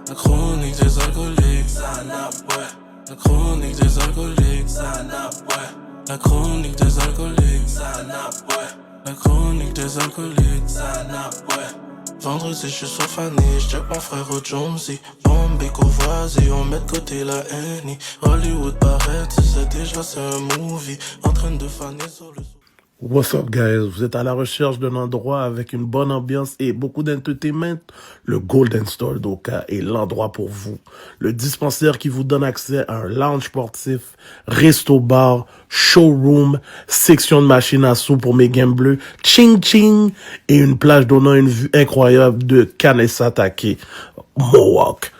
La chronique des alcooliques. La chronique des alcooliques. La chronique des alcooliques. La chronique des alcooliques. Vendredi, je suis sur Fanny, j'check mon frère au Jonesy. Bombay, Courvoisier, on met de côté la Annie. Hollywood paraît, tu sais déjà c'est un movie. En train de faner sur le... What's up, guys? Vous êtes à la recherche d'un endroit avec une bonne ambiance et beaucoup d'entertainment? Le Golden Store d'Oka est l'endroit pour vous. Le dispensaire qui vous donne accès à un lounge sportif, resto-bar, showroom, section de machines à sous pour mes gamblers, ching-ching, et une plage donnant une vue incroyable de Kanesatake, Mohawk.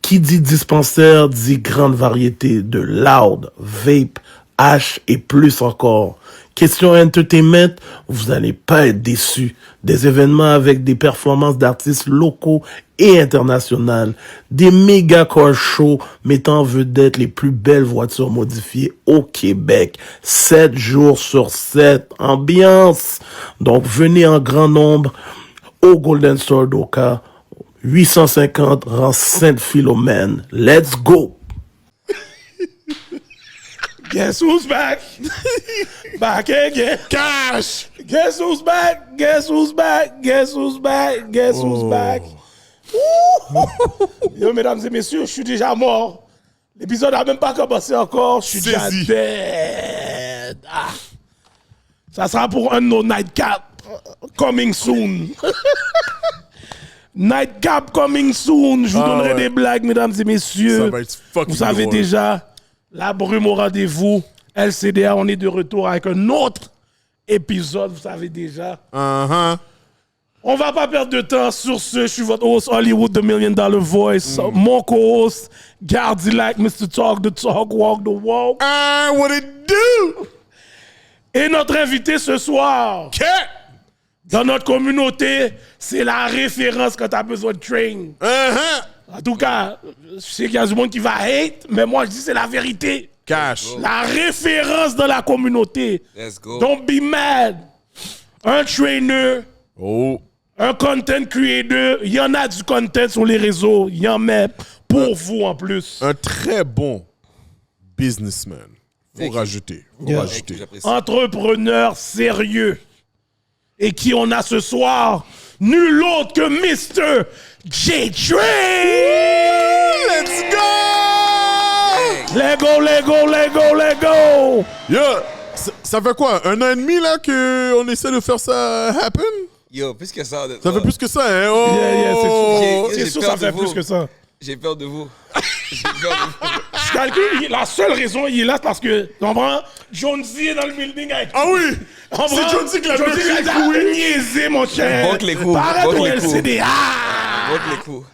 Qui dit dispensaire dit grande variété de loud, vape, hash et plus encore. Question entertainment, vous n'allez pas être déçus. Des événements avec des performances d'artistes locaux et internationales. Des méga car shows mettant en vedette les plus belles voitures modifiées au Québec. 7 jours sur 7. Ambiance. Donc venez en grand nombre au Golden Store d'Oka. 850 rang Sainte-Philomène. Let's go! Guess who's back? Back again. Cash! Guess who's back? Guess who's back? Guess who's back? Guess who's back? Yo, mesdames et messieurs, je suis déjà mort. L'épisode n'a même pas commencé encore. Je suis déjà dead. Ah. Ça sera pour un de nos nightcaps. Coming soon. Nightcap coming soon. Je vous donnerai des blagues, mesdames et messieurs. Ça va être fucking vous savez drôle. déjà, la brume au rendez-vous. LCDA, on est de retour avec un autre épisode, vous savez déjà. On va pas perdre de temps. Sur ce, je suis votre host Hollywood, The $1 Million Voice. Mon co-host, Gardilac, Mr. Talk the Talk, Walk the Walk. What it do? Et notre invité ce soir, dans notre communauté, c'est la référence quand tu as besoin de train. En tout cas, je sais qu'il y a du monde qui va hate, mais moi je dis c'est la vérité. Cash. La référence dans la communauté. Let's go. Don't be mad. Un trainer, un content creator, il y en a du content sur les réseaux, il y en a pour vous en plus. Un très bon businessman. Faut rajouter. Entrepreneur sérieux. Et qui on a ce soir? Nul autre que Mr. J-Train! Let's go! Let's go, let's go, let's go, let's go! Yo, ça fait quoi? 1 an et demi là qu'on essaie de faire ça happen? Yo, plus que ça. Ça fait plus que ça, hein? C'est sûr, ça fait plus que ça. J'ai peur de vous. J'ai peur de vous. Je calcule, la seule raison il est là, c'est parce que, tu comprends? Jonesy est dans le building avec. Ah oui! C'est Jonesy qui l'a fait niaiser, mon cher. Vote les coups. Parle Vote au les coups. LCDA. Vote les coups.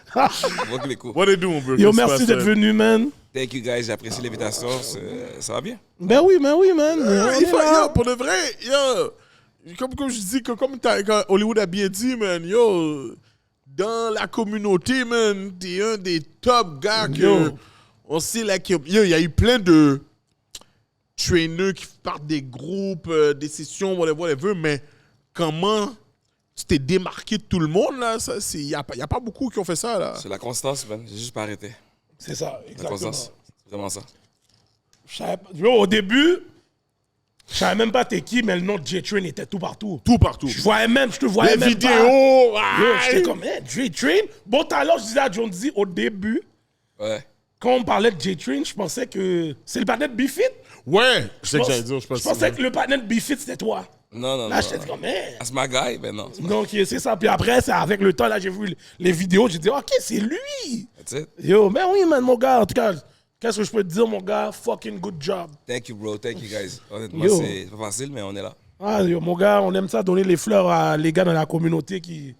Vote les coups. What they do, bro? Yo, merci d'être venu, man. Thank you, guys. J'apprécie l'invitation. Ça va bien? Ben oui, man. Yo, pour de vrai, yo, comme je dis, comme Hollywood a bien dit, man, yo, dans la communauté, man, t'es un des top gars que on sait là qu'il y a eu plein de trainers qui partent des groupes, des sessions, whatever, mais comment tu t'es démarqué de tout le monde, là, il n'y a pas beaucoup qui ont fait ça, là. C'est la constance, man. J'ai juste pas arrêté. C'est ça, La exactement. constance. C'est vraiment ça. Au début, je savais même pas t'es qui, mais le nom de J-Train était tout partout. Tout partout. Je te voyais Les même vidéos, pas. Yo, j'étais comme, J-Train. Bon, tout à l'heure, je disais à Jonesy, au début, Ouais. quand on parlait de J-Train, je pensais que c'est le partenaire de B-Fit. Ouais, je sais que j'allais dire, Je pensais que le partenaire de B-Fit, c'était toi. Non. Là, j'étais comme, That's my guy, ben non. Donc, c'est ça. Puis après, c'est avec le temps, là, j'ai vu les vidéos, j'ai dit, OK, c'est lui. That's it. Yo, ben oui, man, mon gars. En tout cas, qu'est-ce que je peux te dire, mon gars? Fucking good job. Thank you, bro. Thank you, guys. Honnêtement, Yo. c'est pas facile, mais on est là. Ah, yo, mon gars, on aime ça donner les fleurs à les gars dans la communauté qui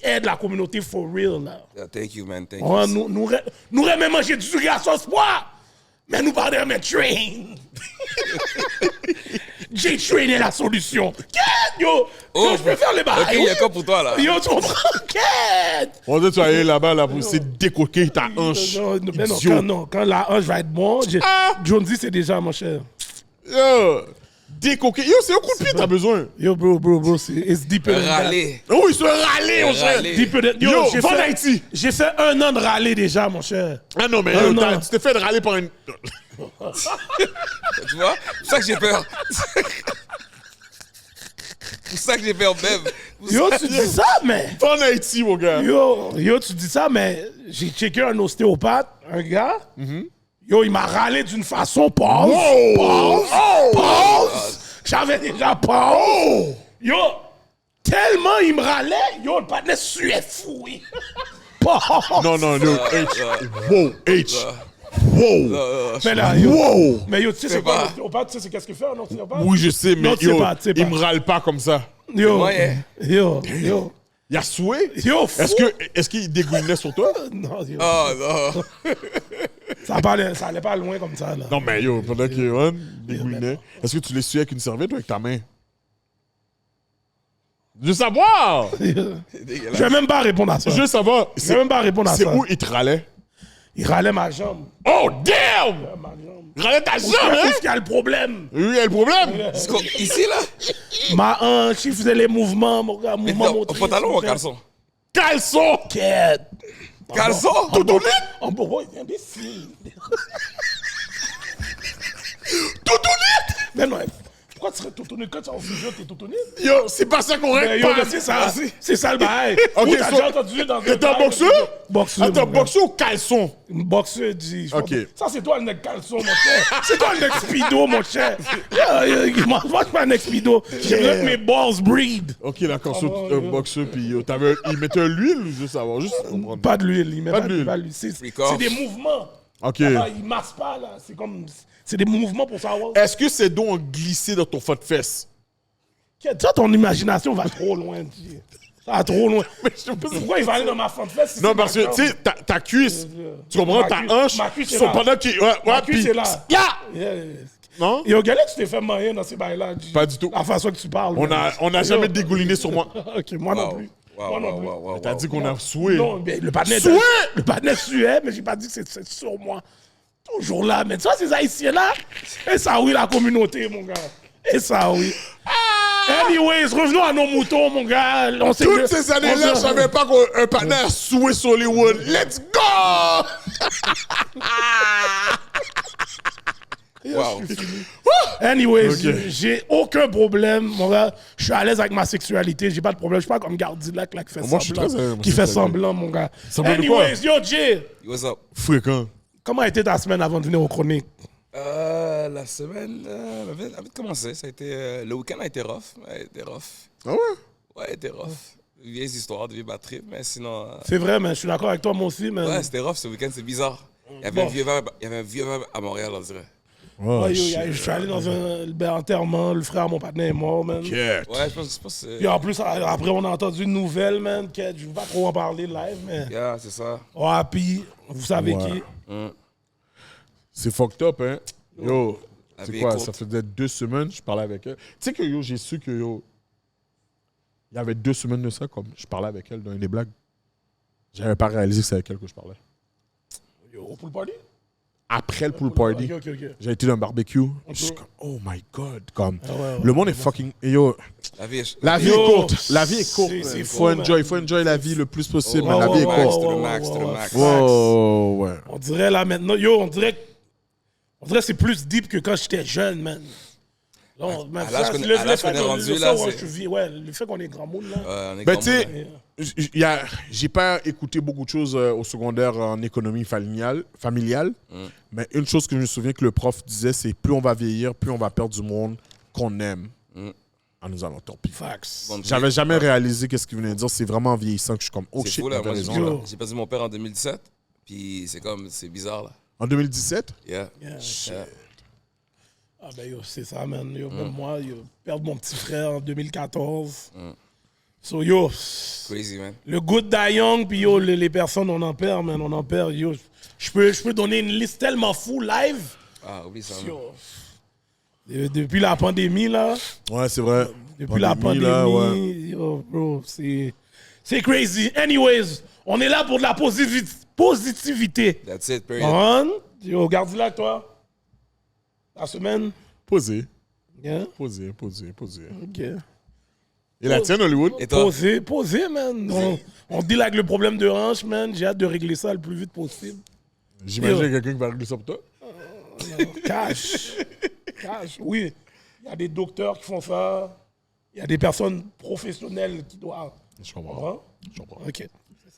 aident la communauté for real, là. Yeah, thank you, man. Thank Ouais, you. nous même manger du sucre à sauce pois, mais nous parlons de train. J-Train est la solution. Quête, yo! Yo, je peux faire le bail. Ok, il y a quoi pour toi, là? Yo, tu comprends? Quête! On dit tu vas aller là-bas là, pour essayer de décoquer ta hanche. Non, quand la hanche va être bon, Jonesy, c'est déjà, mon cher. Yo, Décoqué. Yo, c'est un coup de pied, t'as besoin. Yo, bro, it's deeper than that. Râler. Oh, il se râler, mon cher. Râler. Deeper than... Yo, j'ai va en fait... Haïti. J'ai fait 1 an de râler déjà, mon cher. Ah non, mais Non. tu t'es fait râler par une... Tu vois? C'est pour ça que j'ai peur. C'est pour ça que j'ai peur même. Yo, tu dis ça, mais... Va en Haïti, mon gars. Yo, tu dis ça, mais j'ai checké un ostéopathe, un gars. Yo, il m'a râlé d'une façon pause. Pause. J'avais déjà pause. Yo, tellement il me râlait, yo, le patinet suait fou. Pause. Non, yo, H. Wow, H. Wow. Mais là, yo. Wow. Mais yo, tu sais c'est quoi pas. l'ostéopathe? Tu sais c'est qu'est-ce qu'il fait un ostéopathe? Oui, je sais, mais Non, tu sais yo, pas, tu sais il pas. me râle pas comme ça. Yo, moyen. yo. Il a souhait? Yo, fou. Est-ce qu'il dégoulinait sur toi? Non, yo. Oh non. Ça allait pas loin comme ça, là. Non, mais yo, pendant qu'il dégoulinait, est-ce que tu les suais avec une serviette ou avec ta main? Je veux savoir! Je vais même pas répondre à ça. Je veux savoir. Je vais même pas répondre à C'est ça. où il te râlait? Il râlait ma jambe. Oh, damn! Ma jambe. Il râlait ta jambe, Où hein? est-ce qu'il y a le problème? Oui, il y a le problème. Ici là? Ma hanche, il faisait les mouvements, mon gars, mouvements Au motrices. pantalon ou au caleçon? Caleçon! Quête. Caleçon? Tout donné? En bon, il est imbécile. Tout donné! Mais non, pourquoi tu serais toutonné? Quand tu es en fusion, t'es toutonné? Yo, c'est pas ça qu'on Mais règle yo, pas. mais c'est ça le bail. Ok, Ou t'as so- déjà entendu dans T'es un boxeur? Boxeur. Attends, mon gars. boxeur ou caleçon? Boxeur, dis. Ok. Ça, c'est toi le nec caleçon, mon cher. C'est toi le nec speedo, mon cher. Moi, je suis pas un nec speedo. J'aimerais que mes balls breed. Ok, d'accord, Ah so, bon, un yo. boxeur, puis yo, il mettait un l'huile ou juste savoir, juste comprendre. Pas de l'huile, il met Pas pas de l'huile. de l'huile. C'est Freak-off. des mouvements. Ok. Là-bas, il masse pas, là. C'est comme... C'est des mouvements pour savoir. Est-ce que ces dons ont glissé dans ton fond de fesse? Toi, ton imagination va trop loin. Ça va trop loin. Pourquoi il va aller dans ma fente fesse? si Non, c'est parce ma que, tu sais, ta cuisse, tu comprends, Ma ta cuisse- hanche, ma cuisse est sont là. pendant qu'il... Ouais, Ma cuisse puis- est là. Ya! Yeah. Non? Yo, Galet, tu t'es fait mailler dans ces bails-là. G. Pas du tout. La façon que tu parles. On n'a jamais dégouliné sur moi. Ok, moi non plus. Moi non plus. T'as dit qu'on a soué. Non, mais le patinet... Souhait! Le patinet suait, mais j'ai pas dit que c'est sur moi. Toujours là. Mais tu vois, ces Haïtiens-là, et ça oui, la communauté, mon gars. Et ça oui. Anyways, revenons à nos moutons, mon gars. On sait Toutes que- ces années-là, on je sait- savais pas qu'un partenaire soué sur Hollywood. Let's go! Wow. Anyways, Ok. j'ai aucun problème, mon gars. Je suis à l'aise avec ma sexualité. J'ai pas de problème. Je suis pas comme Gardilac là qui fait Moi, je suis semblant. très à l'aise avec ma Qui fait sexualité. semblant, mon gars. Semblant de quoi? Anyways, yo, Jay, What's up? Fréquent. comment a été ta semaine avant de venir aux chroniques? La semaine avait commencé. Ça a été, le week-end a été rough. Ouais, était rough. Ah ouais? Ouais, était rough. Vieilles histoires de vie batterie, mais sinon. C'est vrai, mais je suis d'accord avec toi, moi aussi, mais. Ouais, c'était rough ce week-end, c'est bizarre. Il y avait un vieux vibe à Montréal, on dirait. Ouais, yo, je suis allé dans un enterrement, le frère, mon partenaire est mort, man. Quête. Ouais, je pense Puis en plus, après, on a entendu une nouvelle, man, que je veux pas trop en parler live, mais. Yeah, c'est ça. Ouais, puis, vous savez Ouais. qui? C'est fucked up, hein? Yo, La c'est vie quoi? est courte. Ça faisait 2 semaines, je parlais avec elle. Tu sais que yo, j'ai su que yo, il y avait 2 semaines de ça, comme je parlais avec elle dans une des blagues. J'avais pas réalisé que c'est avec elle que je parlais. Yo, au pool party? Après le pool party, Ok. j'ai été dans un barbecue. Je suis comme, oh my god, comme, ouais, le monde est fucking. Et yo, La vie est. la vie Yo, est courte. La vie est courte. c'est Il fou, faut enjoy la vie le plus possible. Ouais, mais la vie est ouais, courte. To ouais, the max, to ouais, the ouais. max. Wow, ouais. On dirait là maintenant, yo, on dirait que c'est plus deep que quand j'étais jeune, man. Là, à l'âge qu'on est rendu, là, c'est- le fait qu'on est grand monde, là. On est Ben, grand tu monde. sais, j'ai pas écouté beaucoup de choses au secondaire en économie familiale, mais une chose que je me souviens que le prof disait, c'est plus on va vieillir, plus on va perdre du monde qu'on aime en nous alentours. Puis Fax. Bon, j'avais jamais réalisé qu'est-ce qu'il venait dire. C'est vraiment en vieillissant que je suis comme, oh C'est shit, fou, là. t'avais Moi, raison, yo. là. j'ai perdu mon père en 2017. Puis c'est bizarre, là. En 2017? Yeah. Yeah. Yeah. Ah ben yo, c'est ça, man. Yo, même moi, yo, perdre mon petit frère en 2014. So yo, Crazy, man. le good die young, puis yo, les personnes, on en perd, man, on en perd. Yo, je peux donner une liste tellement fou live. Ah, oublie ça. man. Yo. Depuis la pandémie, là. Ouais, c'est vrai. Depuis la pandémie, là, ouais. yo, bro, c'est crazy. Anyways, on est là pour de la positivité. That's it, period. On, yo, garde là, toi. La semaine. Posé. Yeah. Posé. OK. Et la tienne, Hollywood? Et toi? Posé, man. On deal avec le problème de hanche, man. J'ai hâte de régler ça le plus vite possible. J'imagine quelqu'un qui va régler ça pour toi. Cash. Oui. Il y a des docteurs qui font ça. Il y a des personnes professionnelles qui doivent. Je comprends. Comprends? OK. C'est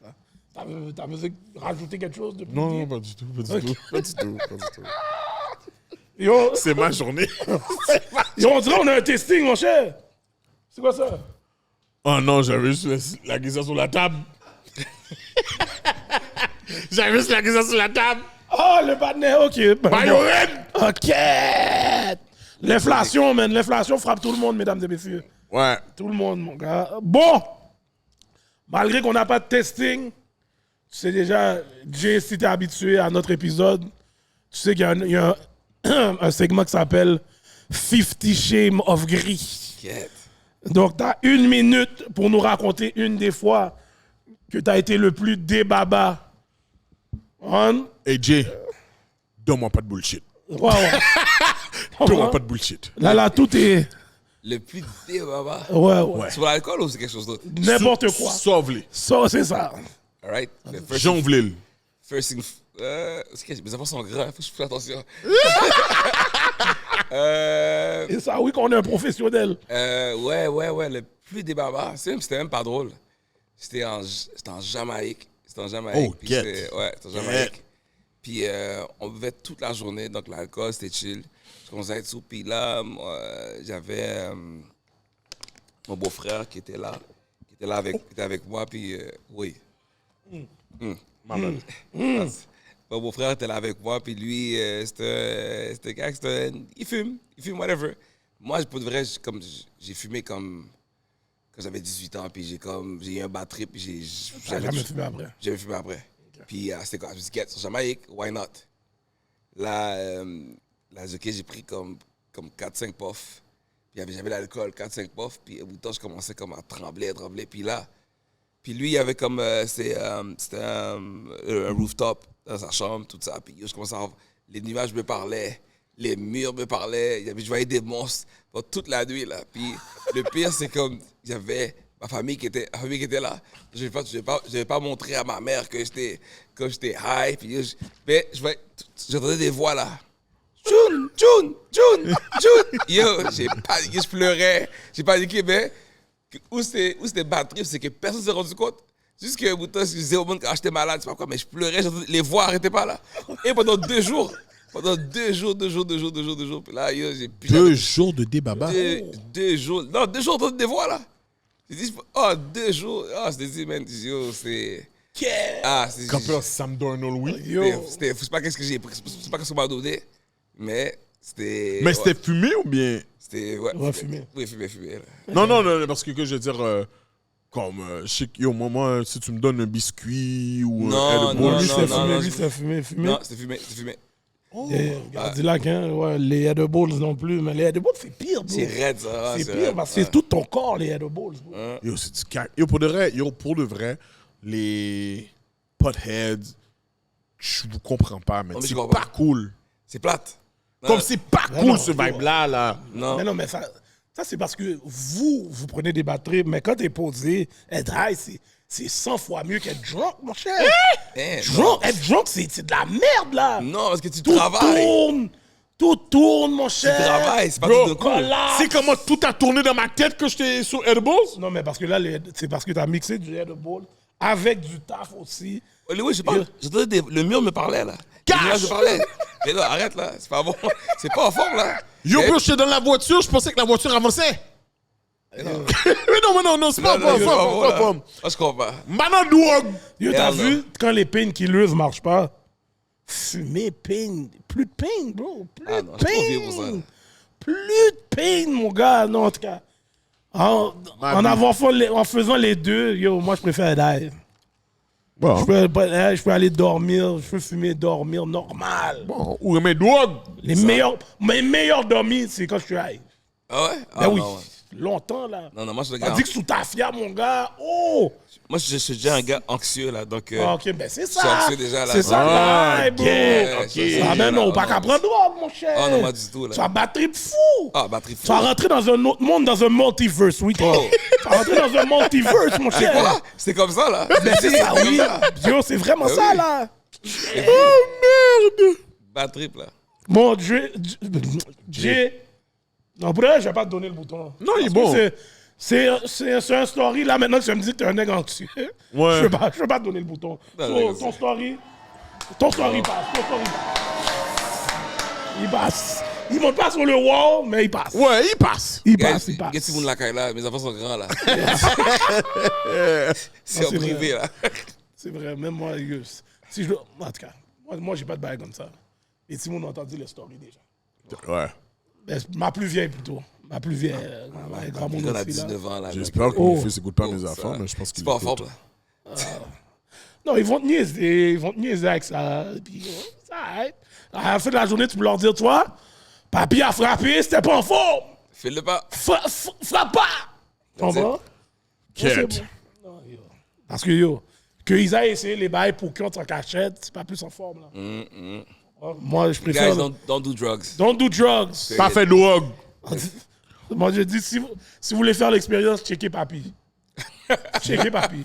ça. T'as besoin de rajouter quelque chose de plus? Non, pas du tout. Yo, C'est ma journée. on dirait qu'on a un testing, mon cher. C'est quoi ça? Oh non, j'avais juste la guisa sur la table. J'avais juste la guisa sur la table. Oh, le partenaire, OK. Bayorette! OK. L'inflation, man. L'inflation frappe tout le monde, mesdames et messieurs. Ouais. Tout le monde, mon gars. Bon, malgré qu'on n'a pas de testing, tu sais déjà, Jay, si t'es habitué à notre épisode, tu sais qu'il y a un segment qui s'appelle 50 Shades of Grey. Quête. Donc, t'as 1 minute pour nous raconter une des fois que t'as été le plus débaba. On? Hey Jay, donne-moi pas de bullshit. Ouais. Donne-moi pas de bullshit. Là, tout est... Le plus débaba. Ouais. Sur l'alcool ou c'est quelque chose d'autre? N'importe quoi. Sauve-les. Ça, c'est ça. Alright. Jonville. First thing. C'est que mes enfants sont grands, faut que je fasse attention. Et ça, oui, qu'on est un professionnel. Ouais. Le plus débaba, c'était même pas drôle. C'était en Jamaïque. Oh, Puis get. c'était en Jamaïque. Puis on buvait toute la journée, donc l'alcool, c'était chill. Je commençais à être sous. Puis là, moi, j'avais mon beau-frère qui était là avec moi. Puis oui. Mon beau-frère était là avec moi. Puis lui, c'était un gars, il fume, whatever. Moi, pour de vrai, j'ai fumé comme quand j'avais 18 ans. Puis j'ai eu un bad trip. Puis J'ai jamais fumé après. J'avais fumé après. Puis c'était quoi? Je me suis dit, sur Jamaïque, why not? Là, j'ai pris comme 4-5 puffs. Puis j'avais l'alcool, 4-5 puffs. Puis au bout de temps, je commençais comme à trembler. Puis lui, il avait comme, c'était un rooftop dans sa chambre, tout ça. Puis je commençais à avoir, les nuages me parlaient, les murs me parlaient. Je voyais des monstres toute la nuit, là. Puis le pire, c'est comme, j'avais ma famille qui était là. Je vais pas montrer à ma mère que j'étais high. Puis j'entendais des voix là. June. Yo, je pleurais. J'ai paniqué, mais où c'était batterie, c'est que personne ne s'est rendu compte. Juste que je disais au monde quand j'étais malade, c'est pas quoi, mais je pleurais, les voix n'arrêtaient pas là. Et pendant 2 jours. Puis là, yo, j'ai plus 2 jours de débaba. 2 jours. Non, 2 jours d'entendre des voix là. J'ai dit, 2 jours. C'était dit, man, yo, c'est. C'est. Campeur Sam Darnold, oui. C'est pas qu'est-ce que j'ai pris, c'est pas qu'est-ce qu'on m'a donné, mais c'était. Mais c'était fumé ou bien? C'était. Ouais, fumé. Oui, fumé. Là. Non, parce que je veux dire, comme, je sais qu'au moment, si tu me donnes un biscuit ou un Non, Lui, c'est non, fumé. Non, c'était fumé. Regarde là, hein, les edibles non plus. Mais les edibles, c'est pire, bro. C'est raide, ça. C'est pire parce que c'est tout ton corps, les edibles. Bro. Yo, c'est du cac. Yo, pour de vrai, les potheads, je vous comprends pas, mais mais c'est je comprends. pas cool. C'est plate. Comme c'est pas cool, non, ce vibe-là, là. Non. Mais non, mais ça c'est parce que vous prenez des batteries, mais quand t'es posé, être high, c'est 100 fois mieux qu'être drunk, mon cher. Être drunk, c'est de la merde, là. Non, parce que tu Tout travailles. tourne, mon cher. Tu travailles, c'est pas Bro, tout de cool. c'est comment tout a tourné dans ma tête que j'étais sur Edibles? Non, mais parce que là, c'est parce que t'as mixé du edible avec du taf aussi. Oui, j'entendais le mur me parlait, là. Cache! Le nuage me parlait. Mais là, arrête, là. C'est pas bon. C'est pas en forme, là. Yo, bro, j'étais dans la voiture, je pensais que la voiture avançait. Mais non. mais non, c'est pas bon. Je comprends pas. Maintenant, drogue. Yo, t'as Hell no. vu, quand les painkillers ne marchent pas, fumer, pain, plus de pain, bro. Plus Ah de non, je suis trop vieux pour ça. pain. Plus de pain, mon gars. Non, en tout cas, en faisant les deux, yo, moi, je préfère die. Bon, Je peux aller dormir, je peux fumer, dormir, normal. bon, ou mais drogue. Mes meilleurs dormis, c'est quand je suis high. Ah ouais? Ben oui. non, ouais. longtemps, là. Non, moi, je suis un On gars. dit que sous ta fière, mon gars, oh! Moi, je suis déjà un gars anxieux, là. Donc, Ok, ben c'est ça. je suis anxieux déjà, là. C'est ça, là, bro. ok. Ah, ben non, pas qu'à prendre drogue, mon cher. Oh, non, pas du tout, là. Tu vas battre trip fou. Ah, batterie Tu vas rentrer dans un autre monde, dans un multiverse, oui. Oh. Tu vas rentrer dans un multiverse, mon cher. Quoi? C'est comme ça, là? Ben c'est ça, oui. Yo, c'est vraiment Ben ça, oui. là. Batterie, là. Bon, Jay. Non, pour vrai, je vais pas te donner le bouton. Non, il est Parce bon. que c'est un story, là, maintenant que tu me dis que t'es un nègre anxieux. Ouais. Je vais pas te donner le bouton. Non, So, non, ton story passe. Il passe. Il monte pas sur le wall, mais il passe. Ouais, il passe. Il Guys, passe, il passe. Qu'est-ce que vous la caille, là? Mes enfants sont grands, là. C'est Non, en c'est privé, là. C'est vrai, même moi, si je dois... En tout cas, moi j'ai pas de bail comme ça. Et si on a entendu les stories déjà. Ouais. Ben, ma plus vieille plutôt. Ma plus vieille. Ma grand monde On a aussi, là. 19 ans, là. J'espère que Oh. mon fils écoute pas mes ça enfants, va. mais je pense C'est qu'il pas en écoute. forme, là. Non, ils vont te niaiser avec ça. Puis, ça arrête. À la fin de la journée, tu peux leur dire, toi, papy a frappé, c'était pas en forme. Fais-le pas. Frappe pas. Tu comprends? Quête. Non, c'est bon. Non, yo. Parce que, yo, qu'ils aient essayé les bails pour qu'on en cachette, c'est pas plus en forme, là. Moi, je préfère... Guys, don't do drugs. Don't do drugs. Pas fait de drogue. Moi, je dis, si vous voulez faire l'expérience, checkez papy. Checkez papy.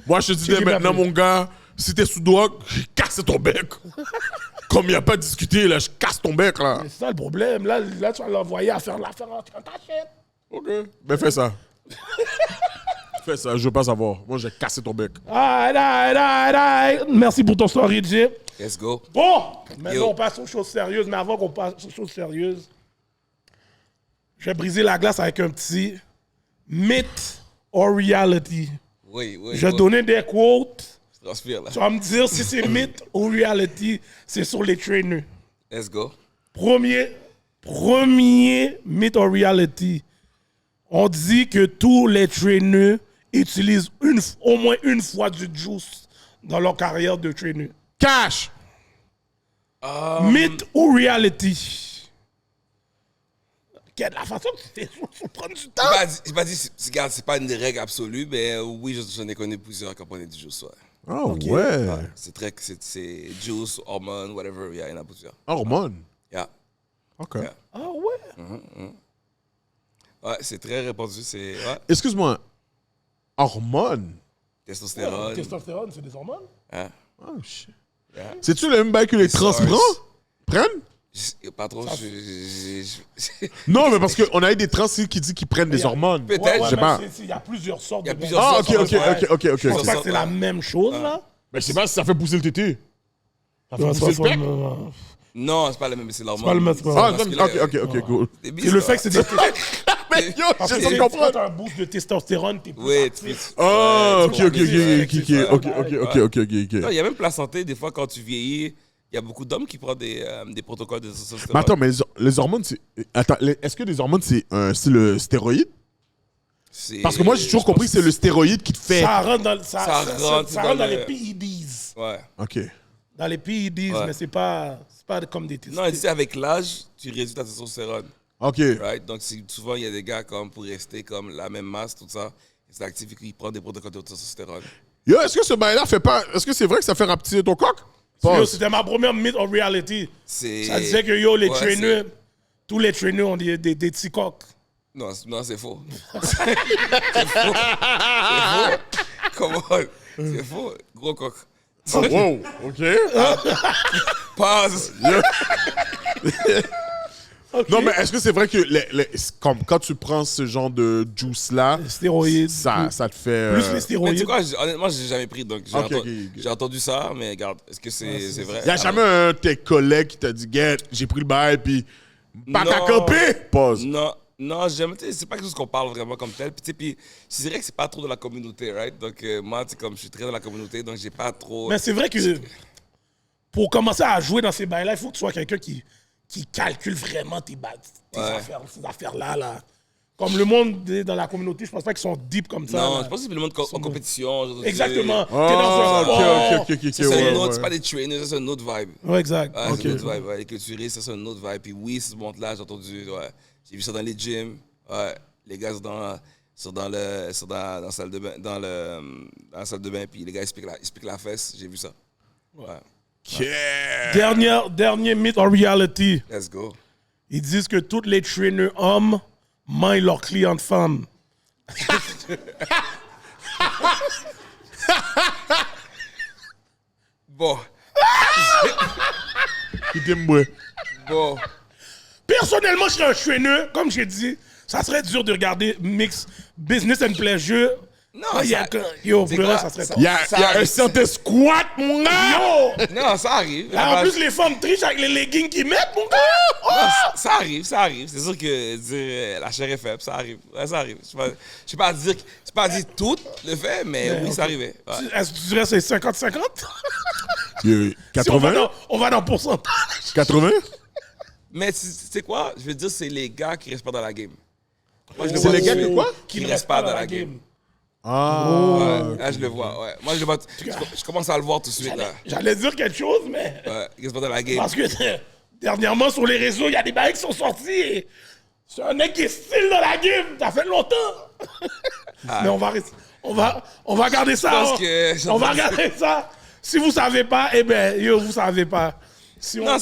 Moi, je te dis dès Checker maintenant, ma fille. mon gars, si t'es sous drogue, je casse ton bec. Comme il n'y a pas discuté, là, je casse ton bec, là. C'est ça le problème. Là, tu vas l'envoyer à faire l'affaire en cachette. OK. Ben, fais ça. Fais ça, je veux pas savoir. Moi, j'ai cassé ton bec. Alright. Merci pour ton story, Jay. Let's go. Bon, maintenant Yo. on passe aux choses sérieuses. Mais avant qu'on passe aux choses sérieuses, je vais briser la glace avec un petit myth or reality. Oui. Je vais donner des quotes. Transpire, là. Tu vas me dire si c'est myth ou reality. C'est sur les trainers. Let's go. Premier myth or reality. On dit que tous les trainers utilisent au moins une fois du juice dans leur carrière de trainer. Cash! Myth ou reality? Quelle la façon que tu faut prendre du temps. J'ai pas dit, regarde, c'est pas une règle absolue, mais oui, j'en ai connu plusieurs qui ont pris du juice, ouais. Oh, ouais. C'est juice, hormone, whatever, il y en a plusieurs. Hormone. Yeah. OK. Yeah. Ah ouais? Ouais, c'est très répandu, c'est ouais. Excuse-moi. Hormone? Testostérone. Testostérone, c'est des hormones? Hein? Oh, shit. Yeah. C'est-tu le même bail que les trans prennent? Pas trop, Non, mais parce qu'on a eu des trans qui disent qu'ils prennent des hormones. Peut-être, je sais pas. Il y a plusieurs sortes. Il y a de plusieurs Ah, sortes. ok. Je pense pas que sortes, c'est la ouais. même chose, là. Mais je sais pas si ça fait pousser le tété. Ça fait Ouais, pousser le bec? Non, c'est pas le même, mais c'est l'hormone. pas le même, c'est pas Ah, ok, cool. Et le fait que c'est des... Mais yo, Parce que j'essaie de quand comprendre. tu as un boost de testostérone, t'es plus Oui, actif. Ah, ok. Non, il y a même la santé, des fois, quand tu vieillis, il y a beaucoup d'hommes qui prennent des protocoles de testostérone. Mais attends, mais les hormones, c'est. Attends, est-ce que les hormones, c'est le stéroïde? Parce que moi, j'ai toujours compris que c'est le stéroïde qui te fait. Ça rentre dans, rentre ça rentre dans le- les PEDs. Ouais. Ok. Dans les PEDs, Ouais. mais c'est pas comme des tests. Non, tu sais, avec l'âge, tu réduis ta testostérone. Ok. Right? Donc, souvent, il y a des gars comme pour rester comme la même masse, tout ça. C'est actif et qu'ils prennent des protocoles de testostérone. Yo, est-ce que ce bail-là fait pas. Est-ce que c'est vrai que ça fait rapetisser ton coq? Yo, Pause. c'était ma première myth of reality. C'est- Ça disait que yo, les Ouais, trainers, tous les trainers ont des petits coques. Non, c'est faux. C'est faux. Come on. C'est faux. Gros coq. Oh, wow, ok. Pause. Non, mais est-ce que c'est vrai que comme quand tu prends ce genre de juice-là, Les stéroïdes. ça te fait. Plus les Mais tu sais stéroïdes. quoi, honnêtement, j'ai jamais pris, donc j'ai Ok, j'ai entendu ça, mais regarde, est-ce que c'est vrai? Il y a jamais un de tes collègues qui t'a dit, get, j'ai pris le bail, puis. Pas Non. qu'à coper! Pause. Non, j'aime, tu sais, c'est pas quelque chose qu'on parle vraiment comme tel. Puis, tu sais, puis je dirais que c'est pas trop de la communauté, right? Donc, moi, tu sais, comme je suis très dans la communauté, donc j'ai pas trop. Mais c'est vrai que pour commencer à jouer dans ces bails-là, il faut que tu sois quelqu'un qui calcule vraiment tes ces affaires-là. Là. Comme le monde dans la communauté, je pense pas qu'ils sont deep comme ça. Non, là. je pense que c'est le monde en compétition. genre, Exactement. c'est- T'es dans un sport. ok. C'est ouais, un autre, ouais. c'est pas des trainers, c'est un autre vibe. Ouais, exact. Ouais, Ok. c'est un autre vibe, ouais. Les culturistes, ça, c'est un autre vibe. Puis oui, ce monde-là, j'ai entendu, ouais. J'ai vu ça dans les gyms, ouais. Les gars sont dans la salle de bain, dans la salle de bain, puis les gars ils piquent la fesse. J'ai vu ça. Ouais. Yeah. Dernier mythe en reality. Let's go. Ils disent que tous les trainers hommes mangent leurs clientes femmes. Bon. Qui t'aime, moi? Bon. Personnellement, je serais un trainer, comme j'ai dit, ça serait dur de regarder mix business and pleasure. Non, Yo, c'est pour le quoi? reste, ça serait Ça- top. Il y a un certain squat, mon gars! Yo! Non, ça arrive. Là, en plus, les femmes trichent avec les leggings qu'ils mettent, mon gars! Oh! Non, ça arrive. C'est sûr que dire la chair est faible, ça arrive. Ouais, ça arrive. Je ne vais pas dire tout le fait, mais oui, ça arrivait. Ouais. Est-ce que tu dirais que c'est 50-50? 80? On va dans pourcentage. 80? Mais tu sais quoi? Je veux dire, c'est les gars qui restent pas dans la game. Moi, je le C'est vois les tout gars de qui suite, quoi? Qui ne restent pas dans la game. Ah. Ouais, là, je le vois. Ouais. Moi, je commence à le voir tout de suite. Là. J'allais dire quelque chose, mais... Ouais, qui restent pas dans la game. Parce que dernièrement, sur les réseaux, il y a des bails qui sont sortis. Et c'est un mec qui est style dans la game. Ça fait longtemps. Mais on va garder ça. pense que- On va garder ça. Si vous savez pas, eh ben, yo, vous savez pas. Si on, Non,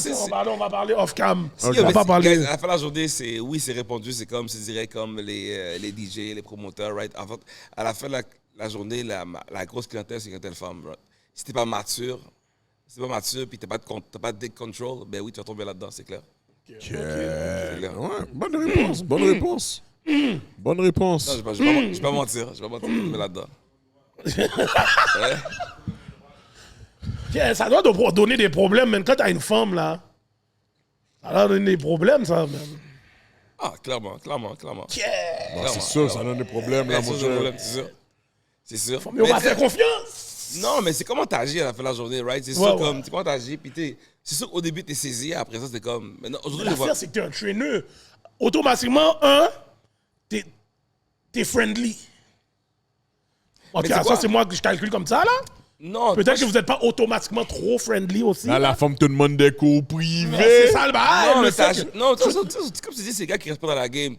on va parler off-cam. Si, On mais va pas parler. guys, à la fin de la journée, c'est répondu, c'est direct comme les DJ, les promoteurs, right? En fait, à la fin de la journée, la grosse clientèle, c'est clientèle femme, bro. Si t'es pas mature, puis t'as pas de dick control, ben oui, tu vas tomber là-dedans, c'est clair. C'est clair. Ouais, bonne réponse, bonne réponse. Bonne réponse. Non, je vais pas mentir, je vais pas tomber là-dedans. Yeah, ça doit te donner des problèmes, même quand t'as une femme, là. Ça doit donner des problèmes, ça, même. Ah, clairement. C'est sûr, ça donne des problèmes, là, mon cher. C'est sûr. Mais on va faire confiance. Non, mais c'est comment t'agis à la fin de la journée, right? C'est sûr, comme, c'est comment t'agis, puis c'est sûr qu'au début, t'es saisi, après ça, c'est comme... Maintenant, aujourd'hui, je vois... L'affaire, c'est que t'es un trainer. Automatiquement, t'es friendly. Ok, c'est ça, quoi? c'est moi que je calcule comme ça, là. Non, Peut-être que vous n'êtes pas automatiquement trop friendly aussi. Là, la femme te demande des cours C'est privés. ça le bail. Non, le mais fait que- non, comme tu dis, c'est les gars qui restent pas dans la game.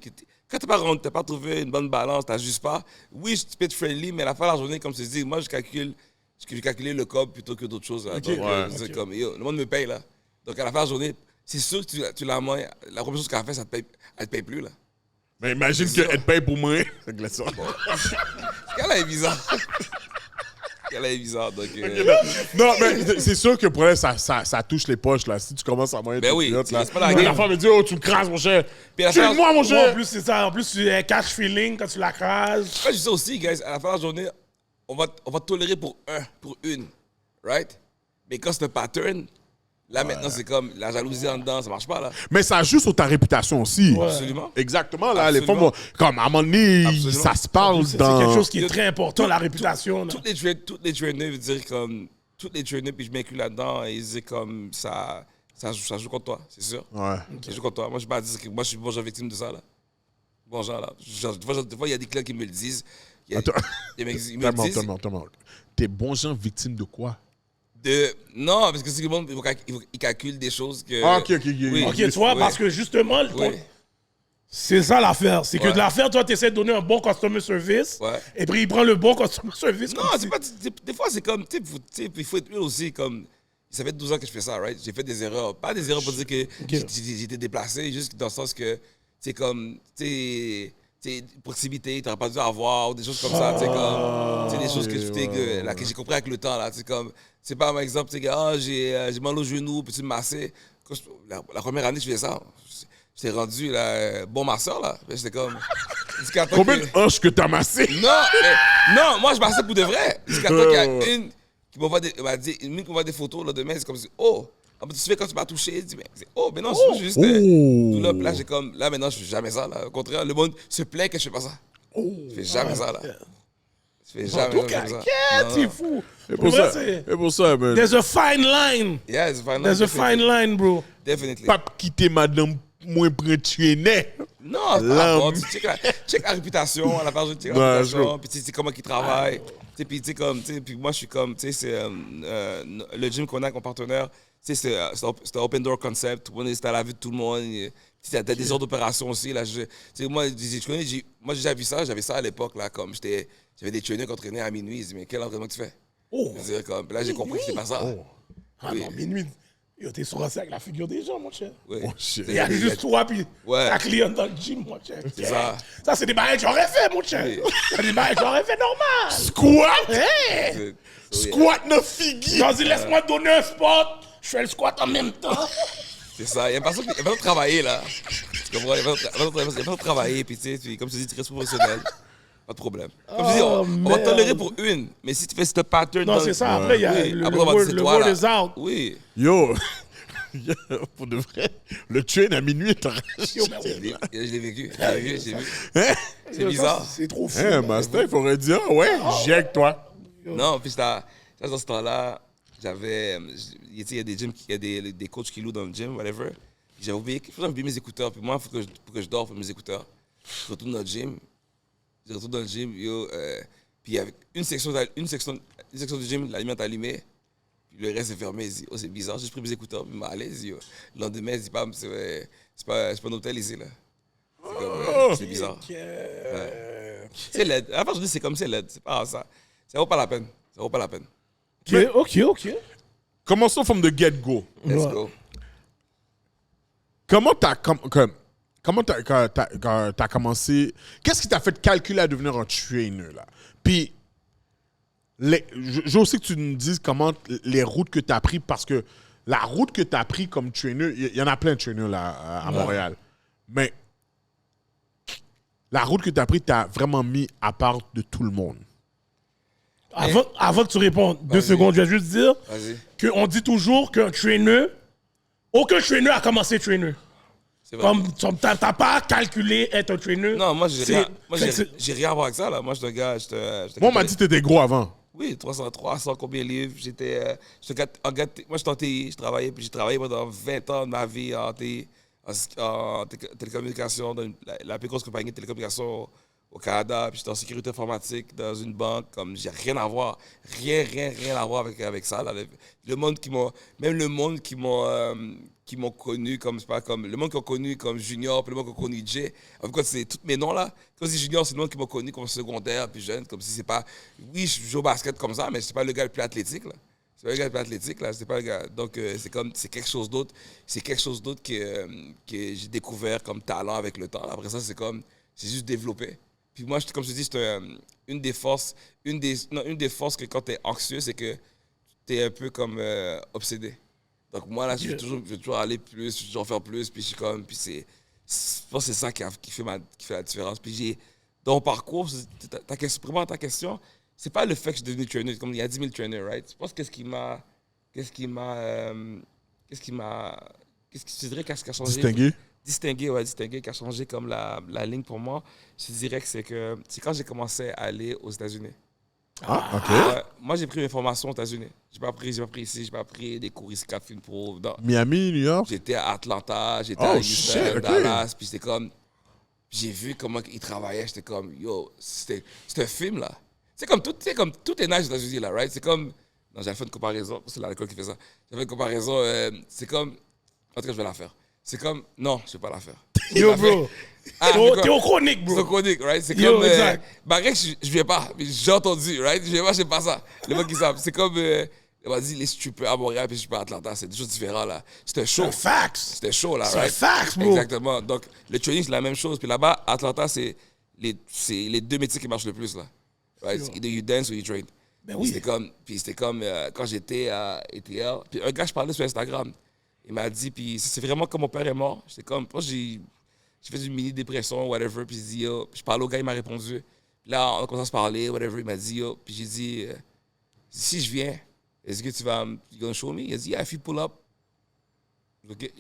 Quand t'as pas trouvé une bonne balance, t'ajustes pas. Oui, tu peux être friendly, mais à la fin de la journée, comme tu dis, moi, je calculé le cob plutôt que d'autres choses. Là. Donc, c'est comme, yo, le monde me paye, là. Donc, à la fin de la journée, c'est sûr que tu la moins. La première chose qu'elle a fait, elle te paye plus, là. Mais imagine qu'elle te paye pour moi. C'est glaçant. Elle est bizarre. Elle est bizarre, donc... Non, mais c'est sûr que pour elle, ça touche les poches, là. Si tu commences à moyen Ben oui, là, tu restes pas dans la la game. femme me dit, oh, tu me crases, mon cher. Puis la Tue-moi, femme- mon En cher. plus, c'est ça. En plus, tu es cash feeling quand tu la crases. Moi, je dis ça aussi, guys, à la fin de la journée, on va tolérer pour une, right? Mais quand c'est un pattern, là, maintenant, c'est comme la jalousie en dedans, ça marche pas, là. Mais ça joue sur ta réputation aussi. Absolument. Exactement, là. Les Absolument. femmes, comme à un moment donné, Absolument. ça se parle C'est dans... quelque chose qui est très important, la réputation. là. Toutes les trainers, veut dire comme... Toutes les trainers, puis je m'inclus là-dedans, et ils disent comme ça joue contre toi, c'est sûr. Ouais. Ça joue contre toi. Moi, je ne vais pas dire que moi, je suis bon genre victime de ça, là. Bon genre, là. Des fois, il y a des clients qui me le disent. Attends. Des mecs, ils me le disent. Tellement. T'es bon gens victime de quoi? Non, parce que c'est que le monde, ils calculent des choses que... Ah, ok. Oui. Ok, tu vois, Oui. parce que justement, Oui. c'est ça l'affaire. C'est que Ouais. de l'affaire, toi, tu essaies de donner un bon customer service. Ouais. Et puis, il prend le bon customer service. Non, comme c'est pas... Des fois, c'est comme... Tu sais, il faut être huile aussi, comme... Ça fait 12 ans que je fais ça, right? J'ai fait des erreurs. Pas des erreurs pour dire que j'ai été déplacé, juste dans le sens que... C'est comme... Tu sais, proximité, t'aurais pas dû avoir, ou des choses comme ça, tu sais, comme... C'est des choses que j'ai compris avec le temps, là. C'est comme... C'est pas, par exemple, tu sais, j'ai mal au genou, peux-tu me masser? La première année, je faisais ça. J'étais rendu, là, bon masseur, là. J'étais comme... Combien de hanches que t'as massé? Non, moi, je massais pour de vrai. Jusqu'à temps qu'il y a une qui m'envoie des photos, là, demain, c'est comme si, oh, tu fais quand tu m'as touché, je dis, mais non, c'est juste tout là, puis là, j'ai comme, là, maintenant, je fais jamais ça, là. Au contraire, le monde se plaint que je fais pas ça. Je fais jamais ça, là. Je fais jamais ça. C'est fou. Et pour ça, man. There's a fine line. Yeah, it's fine. There's a fine line, bro. Definitely. Pas quitter madame moins pré-traîner. Non, c'est pas rapport. Tu check la réputation, à la page, tu check la réputation, puis tu sais comment ils travaillent. Puis tu sais, comme, puis moi, je suis comme, tu sais, c'est le gym qu'on a avec mon partenaire, tu sais, c'est un open door concept. On est à la vue de tout le monde. Puis Tu as des ordres d'opération aussi. Là, moi, j'ai déjà vu ça. J'avais ça à l'époque. Là, comme j'avais des trainers qui entraînaient à minuit. Ils disaient, mais quel entraînement tu fais? Oh. Je veux dire, comme, là, j'ai compris que c'était pas ça. Oh. Ah Oui. non, minuit. Yo, t'es surrassé avec la figure des gens, mon cher. Oui. Oh, shit. Il y a juste toi, puis Ouais. ta cliente dans le gym, mon cher. C'est ça. Ça, c'est des barils que j'aurais fait, mon cher. Oui. C'est des barils que j'aurais fait normal. Squat! Hey! Squat no figure! Quand il laisse-moi te donner un spot, je fais le squat en même temps. C'est ça. Il y a personne qui travailler, là. Tu comprends? Il y a personne qui travailler. Puis, tu sais, comme tu dis, tu restes professionnel. Pas de problème. Comme je dis, on va te tolérer pour une. Mais si tu fais ce pattern. Non, c'est ça. Après, il y a Oui. le Après, on va dire, c'est toi, word là. is out. Oui. Yo! Pour de vrai, le train à minuit est arraché. Yo, mais oui. Je l'ai vécu. J'ai vu. Hein? C'est bizarre. C'est trop fou. Hein, Master, il faudrait dire, ouais, jette toi. Non, puis dans ce temps-là, j'avais. Il y a des gyms, il y a des coachs qui louent dans le gym, whatever. J'avais oublié mes écouteurs. Puis moi, il faut que je dors pour mes écouteurs. Je retourne dans le gym. Yo. Puis il y avait une section du gym, la lumière est allumée. Puis le reste est fermé. Il dit, oh, c'est bizarre, j'ai pris mes écouteurs. Puis il m'a allé. Le lendemain, il dit, c'est pas un hôtel ici, là. C'est bizarre. Ouais. C'est LED. À part, je dis, c'est comme c'est LED. C'est pas ça. Ça vaut pas la peine. Ok. Commençons from the get-go. Let's go. Comment t'as commencé? Qu'est-ce qui t'a fait calculer à devenir un trainer, là? Puis, je veux aussi que tu nous dises comment les routes que tu as prises, parce que la route que tu as prise comme trainer, il y en a plein de trainers là, à Montréal. Mais la route que tu as prise, tu as vraiment mis à part de tout le monde. Avant que tu répondes, 2 secondes, je vais juste dire Vas-y. qu'on dit toujours qu'un trainer, aucun trainer a commencé trainer. C'est vrai. Comme t'as pas calculé être un trainer. Non, moi, j'ai C'est- rien à voir avec ça, là. Moi, je suis un gars. Moi, on m'a dit que tu étais gros avant. Oui, 300 combien de livres. Moi, j'étais en TI, je travaillais, puis j'ai travaillé pendant 20 ans de ma vie en TI, en télécommunication, dans la plus grosse compagnie de télécommunication au Canada, puis j'étais en sécurité informatique dans une banque, comme j'ai rien à voir, rien à voir avec ça. Là. Le monde qui m'ont connu comme, c'est pas comme, le monde qui ont connu comme junior, puis le monde qui ont connu Jay, en fait, c'est tous mes noms là. Quand je dis junior, c'est le monde qui m'ont connu comme secondaire, puis jeune, comme si c'est pas, oui, je joue au basket comme ça, mais c'est pas le gars le plus athlétique là. C'est pas le gars le plus athlétique là, c'est pas le gars. Donc c'est quelque chose d'autre, que j'ai découvert comme talent avec le temps. Après ça, c'est juste développé. Puis moi, comme je te dis, c'est une des forces que quand tu es anxieux, c'est que tu es un peu comme obsédé. Donc moi, là, je veux toujours aller plus, je veux toujours faire plus, puis je pense que c'est ça qui fait la différence. Puis dans mon parcours, ta question, c'est pas le fait que je suis devenu trainer, comme il y a 10 000 trainers, right? Je pense qu'est-ce qui a changé? Distingué, qui a changé comme la ligne pour moi, je dirais que c'est quand j'ai commencé à aller aux États-Unis. Ah, OK. Moi, j'ai pris mes formations aux États-Unis. J'ai pas pris ici, j'ai pas pris des cours ici, Catherine Pro. Miami, New York. J'étais à Atlanta, j'étais à Houston, shit, OK. Dallas, puis c'était comme... J'ai vu comment ils travaillaient, j'étais comme, yo, c'est un film, là. C'est comme tout est nice aux États-Unis, là, right? C'est comme... Non, j'avais fait une comparaison, c'est l'alcool qui fait ça. J'avais fait une comparaison, c'est comme... En tout cas, je vais la faire. C'est comme... Non, je vais pas la faire. Yo, bro. Ah, T'es au chronique, C'est bro. chronique, right? C'est Yo, comme... exact. Malgré que je viens pas, mais j'ai entendu, right? Je viens pas ça. Les mecs qui savent. C'est comme... on va dire les strippers à Montréal puis les strippers à Atlanta. C'est des choses différentes, là. C'était chaud. Un fax. C'était chaud, là, C'est un right? fax, bro. Exactement. Donc, le training, c'est la même chose. Puis là-bas, Atlanta, c'est les deux métiers qui marchent le plus, là. Right? Either you dance or you train. Ben oui. C'était comme quand j'étais à ETL. Puis un gars, je parlais sur Instagram. Il m'a dit, puis c'est vraiment comme mon père est mort. J'étais comme, moi, j'ai fait une mini-dépression, whatever. Puis j'ai dit, yo. Puis je parlais au gars, il m'a répondu. Puis là, on a commencé à se parler, whatever. Il m'a dit, yo. Puis j'ai dit, si je viens, est-ce que tu vas me show me? Il a dit, yeah, if you pull up. Okay.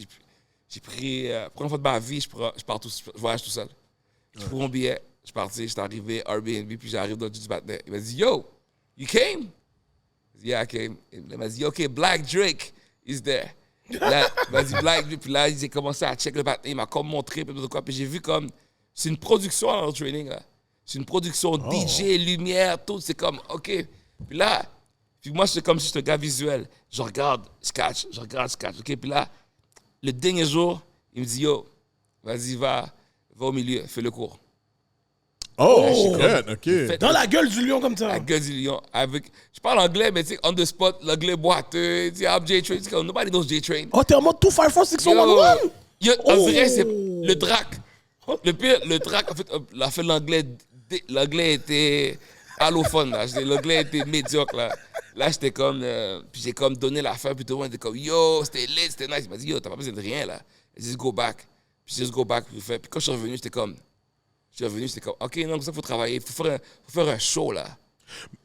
J'ai pris, première fois de ma vie, je voyage tout seul. J'ai pris mon billet, je suis parti, j'étais arrivé à Airbnb, puis j'arrive dans du Batnet. Il m'a dit, yo, you came? I dit, yeah, I came. Il m'a dit, OK, Black Drake is there. Là, il m'a dit Black Drake, puis là, j'ai commencé à check le Batnet, il m'a comme montré, puis j'ai vu comme, c'est une production dans le training, là. C'est une production DJ, lumière, tout, c'est comme, OK. Puis là, puis moi, c'est comme si j'étais un gars visuel. Je regarde, je catch, OK? Puis là, le dernier jour, il me dit, yo, Vas-y, va au milieu, fais le cours. Oh, shit, OK. Faites Dans la gueule du lion comme ça. la gueule du lion. Je parle anglais, mais tu sais, on the spot, l'anglais boiteux, tu sais, I'm J-Train. Tu sais, comme, nobody knows J-Train. Oh, t'es en mode 254-611? On dirait c'est le drac. Le pire, le drac, en fait, a fait l'anglais. L'anglais était allophone, là. L'anglais était médiocre, là. Là, j'étais comme. Puis j'ai comme donné la fin, puis tout le monde était comme, yo, c'était lit, c'était nice. Il m'a dit, yo, t'as pas besoin de rien, là. Just go back. Puis just go back. Puis quand je suis revenu, j'étais comme, OK, non, comme ça, il faut travailler. Il faut faire un show, là.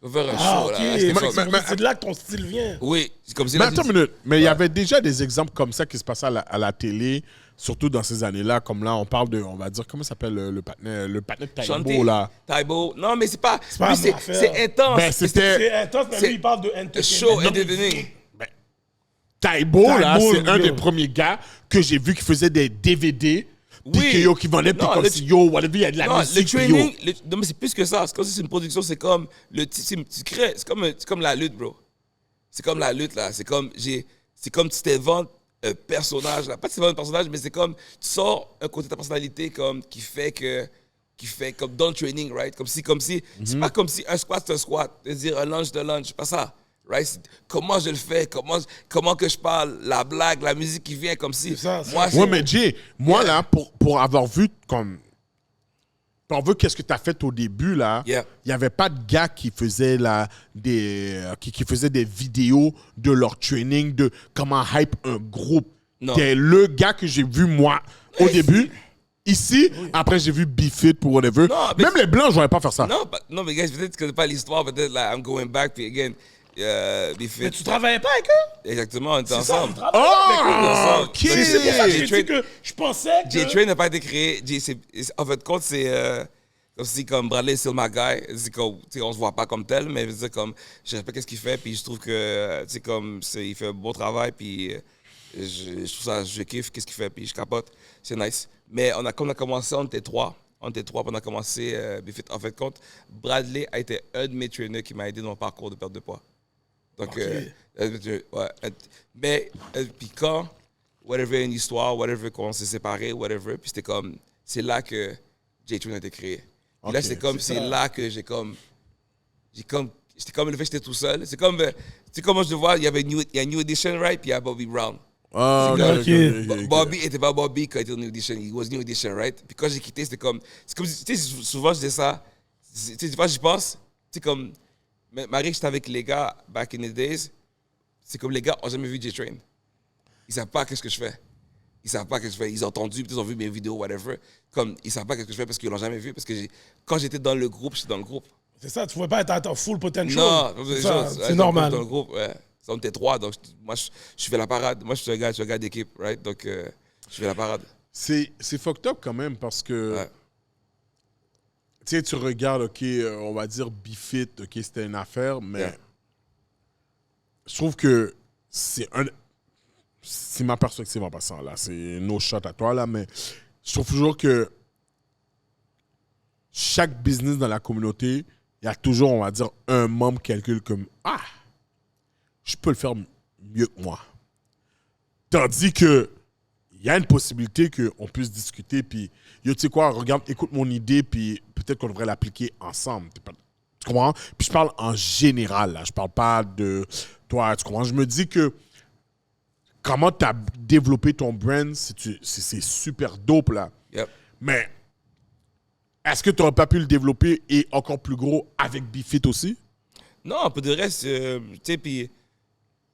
Il faut faire un show, OK. là. J'étais comme- C'est de là que ton style vient. Oui, c'est comme si. Mais attends une minute. Mais il y avait déjà des exemples comme ça qui se passaient à la télé, surtout dans ces années-là. Comme là, on parle de, on va dire, comment s'appelle le patinet de Taïbo, là? Taïbo. Non, mais c'est pas. pas Lui, mon affaire. c'est intense. Ben, c'était... C'est intense, mais C'est- lui, il parle de Le entertainment. show entertaining. Taïbo, là, Taïbo, c'est un yo. des premiers gars que j'ai vu qui faisait des DVD. Oui. Puis que, yo, qui vendait, puis Non, comme le- si, yo, whatever, il y a de la Non, musique. le puis yo. training, non, mais c'est plus que ça. C'est comme si c'est une production, c'est comme tu crées, c'est comme la lutte, bro. C'est comme la lutte, là. C'est comme tu t'inventes un personnage, là. Pas que tu t'inventes un personnage, mais c'est comme tu sors un côté de ta personnalité comme qui fait comme dans le training, right? Comme si c'est pas comme si un squat c'est un squat, c'est-à-dire un lunge de lunge, c'est pas ça. Right? Comment je le fais, comment que je parle, la blague, la musique qui vient comme si. C'est ça, Moi, Ouais, mais Jay, moi, là, pour avoir vu comme... Pour voir qu'est-ce que tu as fait au début, là, il Yeah. n'y avait pas de gars qui faisaient qui faisaient des vidéos de leur training, de comment hype un groupe. Non. T'es le gars que j'ai vu, moi, au début. Ici, après, j'ai vu Beefit pour whatever. Non, mais- Même les Blancs, je n'aurais pas faire ça. Non, mais guys, peut-être que tu connais pas l'histoire, peut-être là, I'm going back, puis again, Beefit. Mais tu travaillais pas avec eux? Exactement, on était C'est ça, ensemble. tu travaillais pas avec eux. Oh, ok! C'est pour ça que j'ai J-Train- dit que je pensais que... J-Train n'a pas été créé. En fait, compte, c'est comme si comme Bradley, c'est my guy. C'est comme, tu sais, on se voit pas comme tel, mais je veux dire, comme, je respecte ce qu'il fait, puis je trouve que, tu sais, comme, il fait un beau travail, puis je trouve ça, je kiffe qu'est-ce qu'il fait, puis je capote. C'est nice. Mais quand on a commencé, on était trois. On a commencé, en fait, compte, Bradley a été un de mes trainers qui m'a aidé dans mon parcours de perte de poids. Donc, ouais. Mais, puis quand, whatever, une histoire, whatever, quand on s'est séparés, whatever, puis c'était comme, c'est là que J-Train a été créé. Puis là, c'est là que j'étais comme le fait que j'étais tout seul. C'est comme, tu sais comment je le vois, il y a New Edition, right, puis il y a Bobby Brown. Ah, Ok. ok. Bobby était pas Bobby quand il était au New Edition. Il was New Edition, right? Puis quand j'ai quitté, c'est comme tu sais, souvent je disais ça. Tu sais, des fois j'y pense. Tu sais, comme, Marie, j'étais avec les gars back in the days. C'est comme les gars ont jamais vu J-Train. Ils savent pas qu'est-ce que je fais. Ils savent pas qu'est-ce que je fais. Ils ont entendu, peut-être ils ont vu mes vidéos, whatever. Comme, ils savent pas qu'est-ce que je fais parce qu'ils l'ont jamais vu. Parce que quand j'étais dans le groupe, j'étais dans le groupe. C'est ça, tu pouvais pas être à ton full potential. Non, C'est ça, ouais, c'est normal. Dans le groupe, ouais. On était trois, donc moi, je fais la parade. Moi, je suis un gars d'équipe, right? Donc, je fais la parade. C'est fucked up quand même parce que... Ouais. Tu sais, tu regardes, OK, on va dire Beefit, OK, c'était une affaire, mais Yeah. je trouve que c'est ma perspective en passant, là. C'est no shot à toi, là, mais je trouve toujours que chaque business dans la communauté, il y a toujours, on va dire, un membre qui calcule comme « Ah, je peux le faire mieux que moi. » Tandis que il y a une possibilité qu'on puisse discuter, puis, yo, tu sais quoi, regarde, écoute mon idée, puis peut-être qu'on devrait l'appliquer ensemble. Tu comprends? Puis je parle en général, là. Je parle pas de toi, tu comprends? Je me dis que comment tu as développé ton brand, c'est super dope, là. Yep. Mais est-ce que tu n'aurais pas pu le développer et encore plus gros avec Beefit aussi? Non, pour de reste, tu sais, puis,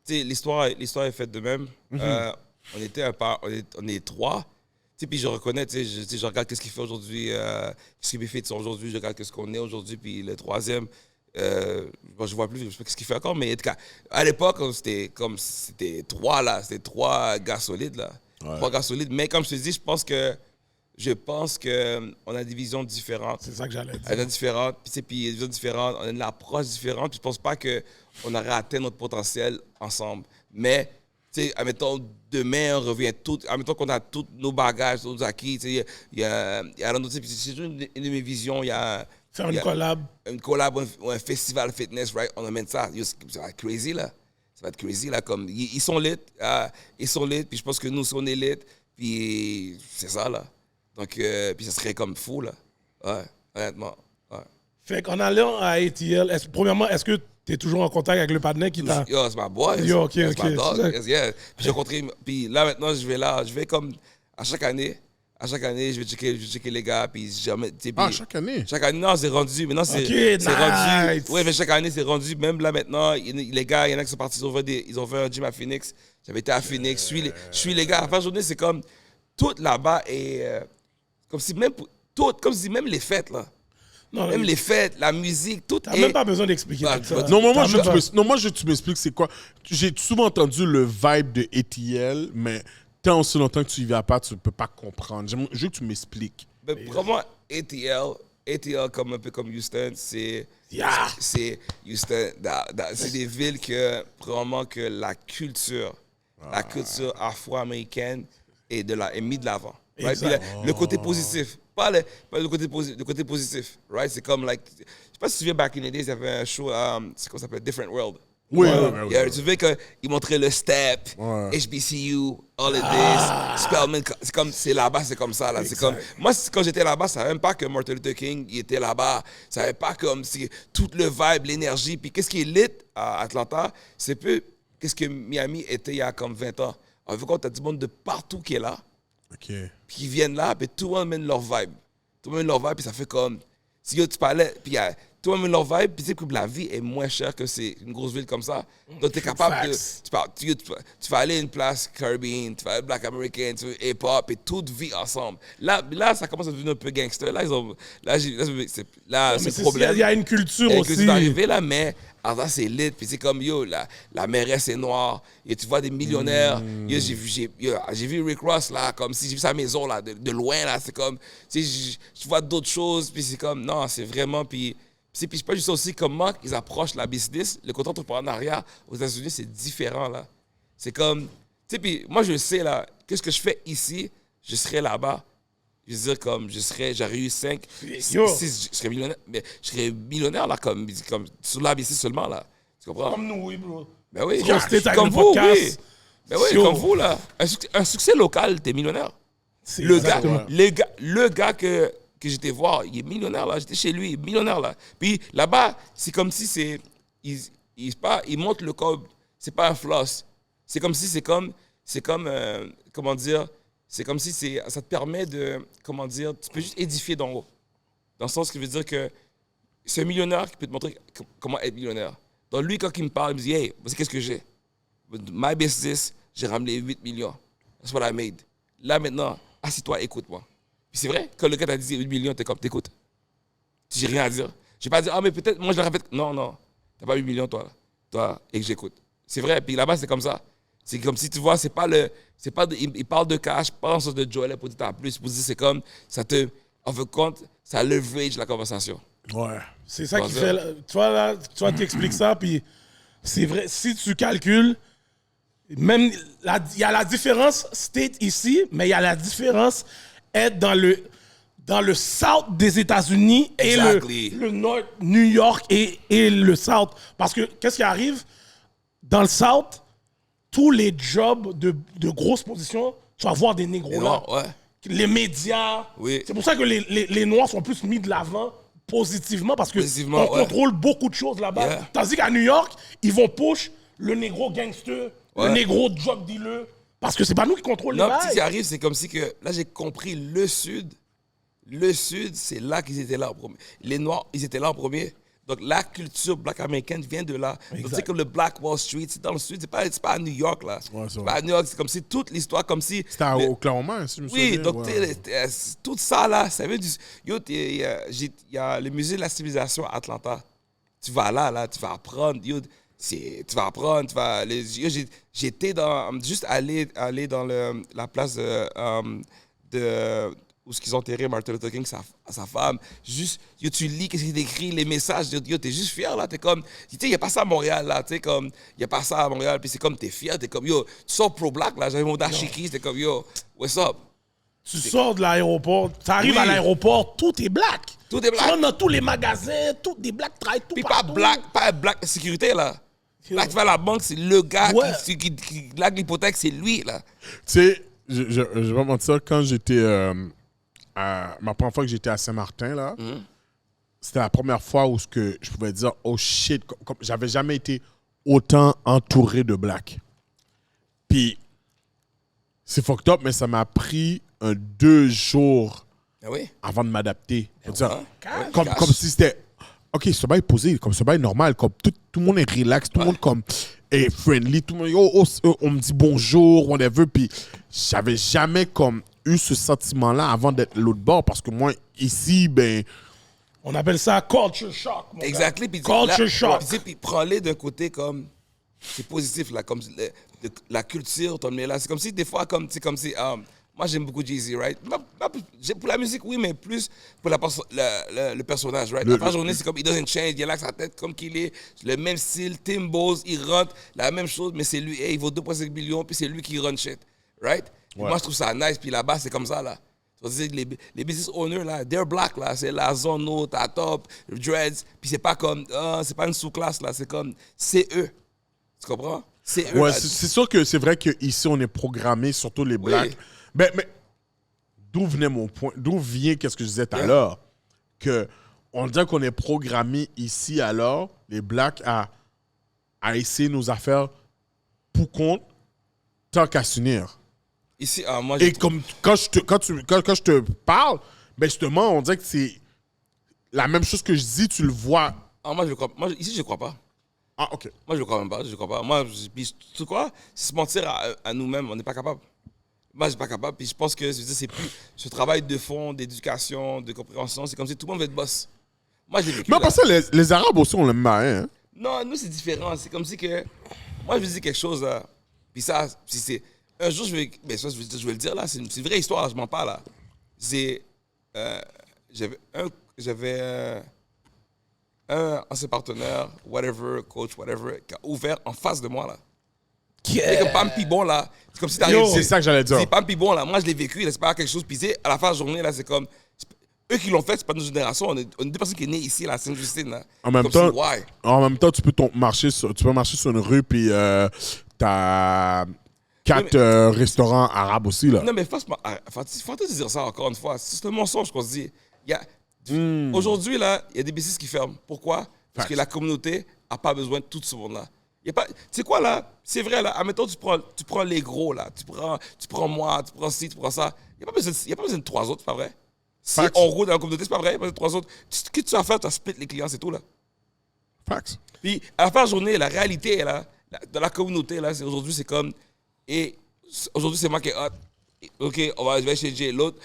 tu sais, l'histoire est faite de même. On est trois. Tu sais, puis je reconnais, tu sais, je regarde ce qu'il fait aujourd'hui, ce qu'il fait aujourd'hui, je regarde ce qu'on est aujourd'hui, puis le troisième, bon, je vois plus, je sais pas ce qu'il fait encore, mais en tout cas, à l'époque, c'était trois, là, c'était trois gars solides, là. Ouais. Trois gars solides, mais comme je te dis, je pense que on a des visions différentes. C'est ça que j'allais dire. Elles sont différentes, puis, tu sais, puis des visions différentes, on a une approche différente, puis je pense pas qu'on aurait atteint notre potentiel ensemble. Mais, tu sais, admettons, demain, on revient tout, admettons qu'on a tous nos bagages, tous nos acquis, tu sais, il y a un autre, c'est une de mes visions, il y a... Faire il y une a collab. Une collab ou un festival fitness, right? On amène ça. Yo, ça va être crazy, là. Ça va être crazy, là. Comme, ils sont lit, puis je pense que nous aussi, on est lit, puis c'est ça, là. Donc, puis ça serait comme fou, là. Ouais, honnêtement. Ouais. Fait qu'en allant à ATL, premièrement, est-ce que tu es toujours en contact avec le partenaire qui t'a... Yo, c'est ma boy. Yo, ok, C'est ok. ma dog. Yes, yeah. Puis j'ai rencontré... Puis là, maintenant, je vais comme... À chaque année, je vais checker les gars, puis jamais... Chaque année? Chaque année, non, c'est rendu. Maintenant, c'est Ok, rendu. nice. Oui, mais chaque année, c'est rendu. Même là, maintenant, les gars, il y en a qui sont partis, ils ont fait un gym à Phoenix. J'avais été à Phoenix. Je suis les gars. À la fin de la journée, c'est comme... Tout là-bas est... comme si même les fêtes, là. Non, Même les fêtes, la musique, tout T'as est... même pas besoin d'expliquer Bah, tout ça. Non, moi, T'as même pas- tu m'expliques c'est quoi. J'ai souvent entendu le vibe de ATL, mais tant aussi longtemps que tu y vas pas, tu ne peux pas comprendre. Je veux que tu m'expliques. Mais vraiment, ATL comme un peu comme Houston, c'est Houston, c'est des villes que vraiment que la culture afro-américaine est mise de l'avant. Right? Puis le côté positif, pas le côté positif, right? C'est comme like, je sais pas si tu te souviens back in the days, il y avait un show, c'est comment ça s'appelle, Different World. Oui, Yeah, tu veux qu'ils montraient le step, HBCU, all of this, Spelman, c'est là-bas, c'est comme ça, là. C'est comme, moi, quand j'étais là-bas, je savais même pas que Martin Luther King, il était là-bas. Je savais pas comme, c'est tout le vibe, l'énergie. Puis qu'est-ce qui est lit à Atlanta, c'est peu, qu'est-ce que Miami était il y a comme 20 ans. En fait, t'as du monde de partout qui est là, OK. puis ils viennent là, puis tout le monde mène leur vibe. Tout le monde mène leur vibe, puis ça fait comme, si tu parlais, puis tout le monde mène leur vibe, puis tu sais que la vie est moins chère que c'est une grosse ville comme ça. Donc, tu es capable de... Tu vas aller à une place Caribbean, tu vas aller Black American, tu vas hip-hop, et tout vit ensemble. Là, ça commence à devenir un peu gangster. Là, c'est le problème. Il y a une culture Et aussi. que tu vas arriver là, mais là, c'est lit. Puis c'est comme, yo, la mairesse est noire. Et tu vois des millionnaires. Yo, j'ai vu Rick Ross, là, comme si j'ai vu sa maison, là, de loin, là. C'est comme, tu sais, je vois d'autres choses. Puis c'est comme, non, c'est vraiment, puis je sais pas juste aussi comment ils approchent la business. Le côté entrepreneuriat aux États-Unis, c'est différent, là. C'est comme, tu sais, puis moi, je sais, là, qu'est-ce que je fais ici, je serai là-bas. Je veux dire, comme, j'aurais eu 5, 6, je serais millionnaire, mais je serais millionnaire, là, comme sur l'ABC seulement, là. Tu comprends? Comme nous, oui, bro. Ben oui, Comme c'était avec comme le vous, podcast. oui. Ben oui, Yo. comme vous, là. Un succès local, t'es millionnaire. C'est Le exactement. gars que j'étais voir, il est millionnaire, là. J'étais chez lui, millionnaire, là. Puis là-bas, c'est comme si c'est... Il monte le code, c'est pas un floss. C'est comme si comment dire... C'est comme si ça te permet de, comment dire, tu peux juste édifier d'en haut. Dans le sens que je veux dire que c'est un millionnaire qui peut te montrer comment être millionnaire. Donc lui, quand il me parle, il me dit, hey, voici qu'est-ce que j'ai. My business, j'ai ramené 8 millions. That's what I made. Là maintenant, assis-toi, écoute-moi. Puis c'est vrai, quand le gars t'a dit 8 millions, t'es comme, t'écoutes. J'ai rien à dire. Je vais pas dire, ah, mais peut-être, moi je le répète. Non, t'as pas 8 millions, toi, et que j'écoute. C'est vrai, puis là-bas, c'est comme ça. C'est comme si tu vois, il parle de cash, pas en sorte de Joel pour dire t'as plus, pour dire c'est comme, en fait compte, ça leverage la conversation. Ouais. C'est ça qui fait. Tu vois, là, tu expliques ça, puis c'est vrai, si tu calcules, même, il y a la différence state ici, mais il y a la différence être dans le South des États-Unis et le Nord, New York et le South. Parce que, qu'est-ce qui arrive? Dans le South, tous les jobs de grosses positions, tu vas voir des négros là. Ouais. Les médias. Oui. C'est pour ça que les Noirs sont plus mis de l'avant positivement parce Positivement, qu'on contrôle beaucoup de choses là-bas. Yeah. Tandis qu'à New York, ils vont push le négro gangster, le Ouais. négro drug dealer. Parce que c'est pas nous qui contrôlons Non, les puis ce qui bails. arrive, c'est comme si que, là, j'ai compris le Sud. Le Sud, c'est là qu'ils étaient là en premier. Les Noirs, ils étaient là en premier. Donc, la culture black américaine vient de là. Donc, tu sais, comme le Black Wall Street, c'est dans le Sud, c'est pas à New York, là. Ouais, c'est C'est vrai. pas à New York, c'est comme si toute l'histoire, comme si... C'était à Oklahoma, si je me souviens. Oui, donc ouais. tout ça là, ça veut dire... Yo, il y a le musée de la civilisation à Atlanta. Tu vas là, tu vas apprendre. Yo, tu vas apprendre, j'étais juste allé dans la place de où ils ont enterré Martin Luther King, sa femme. Juste, yo, tu lis qu'est-ce qu'il écrit, les messages. Yo, t'es juste fier là. T'es comme, tu sais, il n'y a pas ça à Montréal là. Tu sais, comme, il n'y a pas ça à Montréal. Puis c'est comme, t'es fier. T'es comme, yo, tu sors pro-black là. J'avais mon dashiki. T'es comme, yo, what's up? Tu sors de l'aéroport, tu arrives Oui. à l'aéroport, tout est black. Tout est black. Tu rentres dans tous les magasins, tous des blacks travaillent tout Puis pas partout. black sécurité là. Là, tu vas à la banque, c'est le gars Ouais. qui blague l'hypothèque, c'est lui là. Tu sais, je vais pas mentir, quand j'étais ma première fois que j'étais à Saint-Martin, là, c'était la première fois où je pouvais dire, oh shit, comme j'avais jamais été autant entouré de blacks. Puis, c'est fucked up, mais ça m'a pris 2 jours avant de m'adapter. Comme si c'était, OK, ce bail est posé, comme ce bail est normal, comme tout le monde est relax, tout le monde comme est friendly, tout le monde, on me dit bonjour, whatever, puis j'avais jamais comme eu ce sentiment-là avant d'être l'autre bord, parce que moi, ici, ben... On appelle ça culture shock. Exactly. Puis Culture shock. Puis prends-les d'un côté comme c'est positif là, comme la culture, ton là. C'est comme si des fois comme c'est comme si moi j'aime beaucoup Jay-Z, right? Pour la musique oui, mais plus pour le personnage, right? La journée c'est comme il doesn't change, il a là sa tête comme qu'il est, le même style, Timbos, il rentre la même chose, mais c'est lui, il vaut 2,5 millions, puis c'est lui qui run shit, right? Moi je trouve ça nice, puis là-bas c'est comme ça là. Les business owners, là, they're black, là. C'est la zone, ta top, dreads. Puis c'est pas comme, c'est pas une sous-classe, là. C'est comme, c'est eux. Tu comprends? C'est eux. Ouais, là. c'est sûr que c'est vrai qu'ici, on est programmé, surtout les blacks. Oui. Mais d'où venait mon point? D'où vient qu'est-ce que je disais tout à l'heure? On dirait qu'on est programmé ici, alors, les blacks, à essayer nos affaires pour compte, tant qu'à s'unir. Ici, moi, Et comme quand je te parle, ben justement, on dirait que c'est la même chose que je dis, tu le vois. moi, je crois. Ici, je crois pas. Ah, OK. Moi, je crois même pas. Je crois pas. Moi, puis, tu sais quoi? Se mentir à nous-mêmes, on n'est pas capable. Moi, je suis pas capable. Puis je pense que c'est plus ce travail de fond, d'éducation, de compréhension. C'est comme si tout le monde veut être boss. Moi, j'ai vécu. Mais parce que les Arabes aussi, on l'aime bien. Hein? Non, nous, c'est différent. C'est comme si que. Moi, je veux dire quelque chose, là. Puis ça, si c'est. Un jour, je vais le dire, là. C'est une vraie histoire, je m'en parle, là. C'est. J'avais un ancien partenaire, whatever, coach, whatever, qui a ouvert en face de moi, là. C'est comme Pam Pibon, là. C'est comme si t'arrives. C'est ça que j'allais dire. C'est Pam Pibon, là. Moi, je l'ai vécu, là. C'est pas quelque chose. Puis, à la fin de la journée, là, c'est comme. Eux qui l'ont fait, c'est pas notre génération. On est deux personnes qui sont nées ici, là, à Sainte-Justine, là. En même temps, tu peux marcher sur une rue, puis t'as 4 restaurants arabes aussi, là. Non, mais faut te dire ça encore une fois. C'est un mensonge qu'on se dit. Aujourd'hui, là, il y a des business qui ferment. Pourquoi? Parce que la communauté n'a pas besoin de tout ce monde-là. Tu sais quoi, là? C'est vrai, là. Admettons, tu prends les gros, là. Tu prends moi, tu prends ci, tu prends ça. Il n'y a pas besoin de 3 autres, c'est pas vrai? Si on roule dans la communauté, c'est pas vrai? Il n'y a pas besoin de 3 autres. Ce que tu vas faire, tu vas split les clients, c'est tout, là. Facts. Puis, à la fin de la journée, la réalité, là, dans la communauté, là, aujourd'hui, c'est comme. Et aujourd'hui, c'est moi qui est hot. OK, je vais chez Jay. L'autre,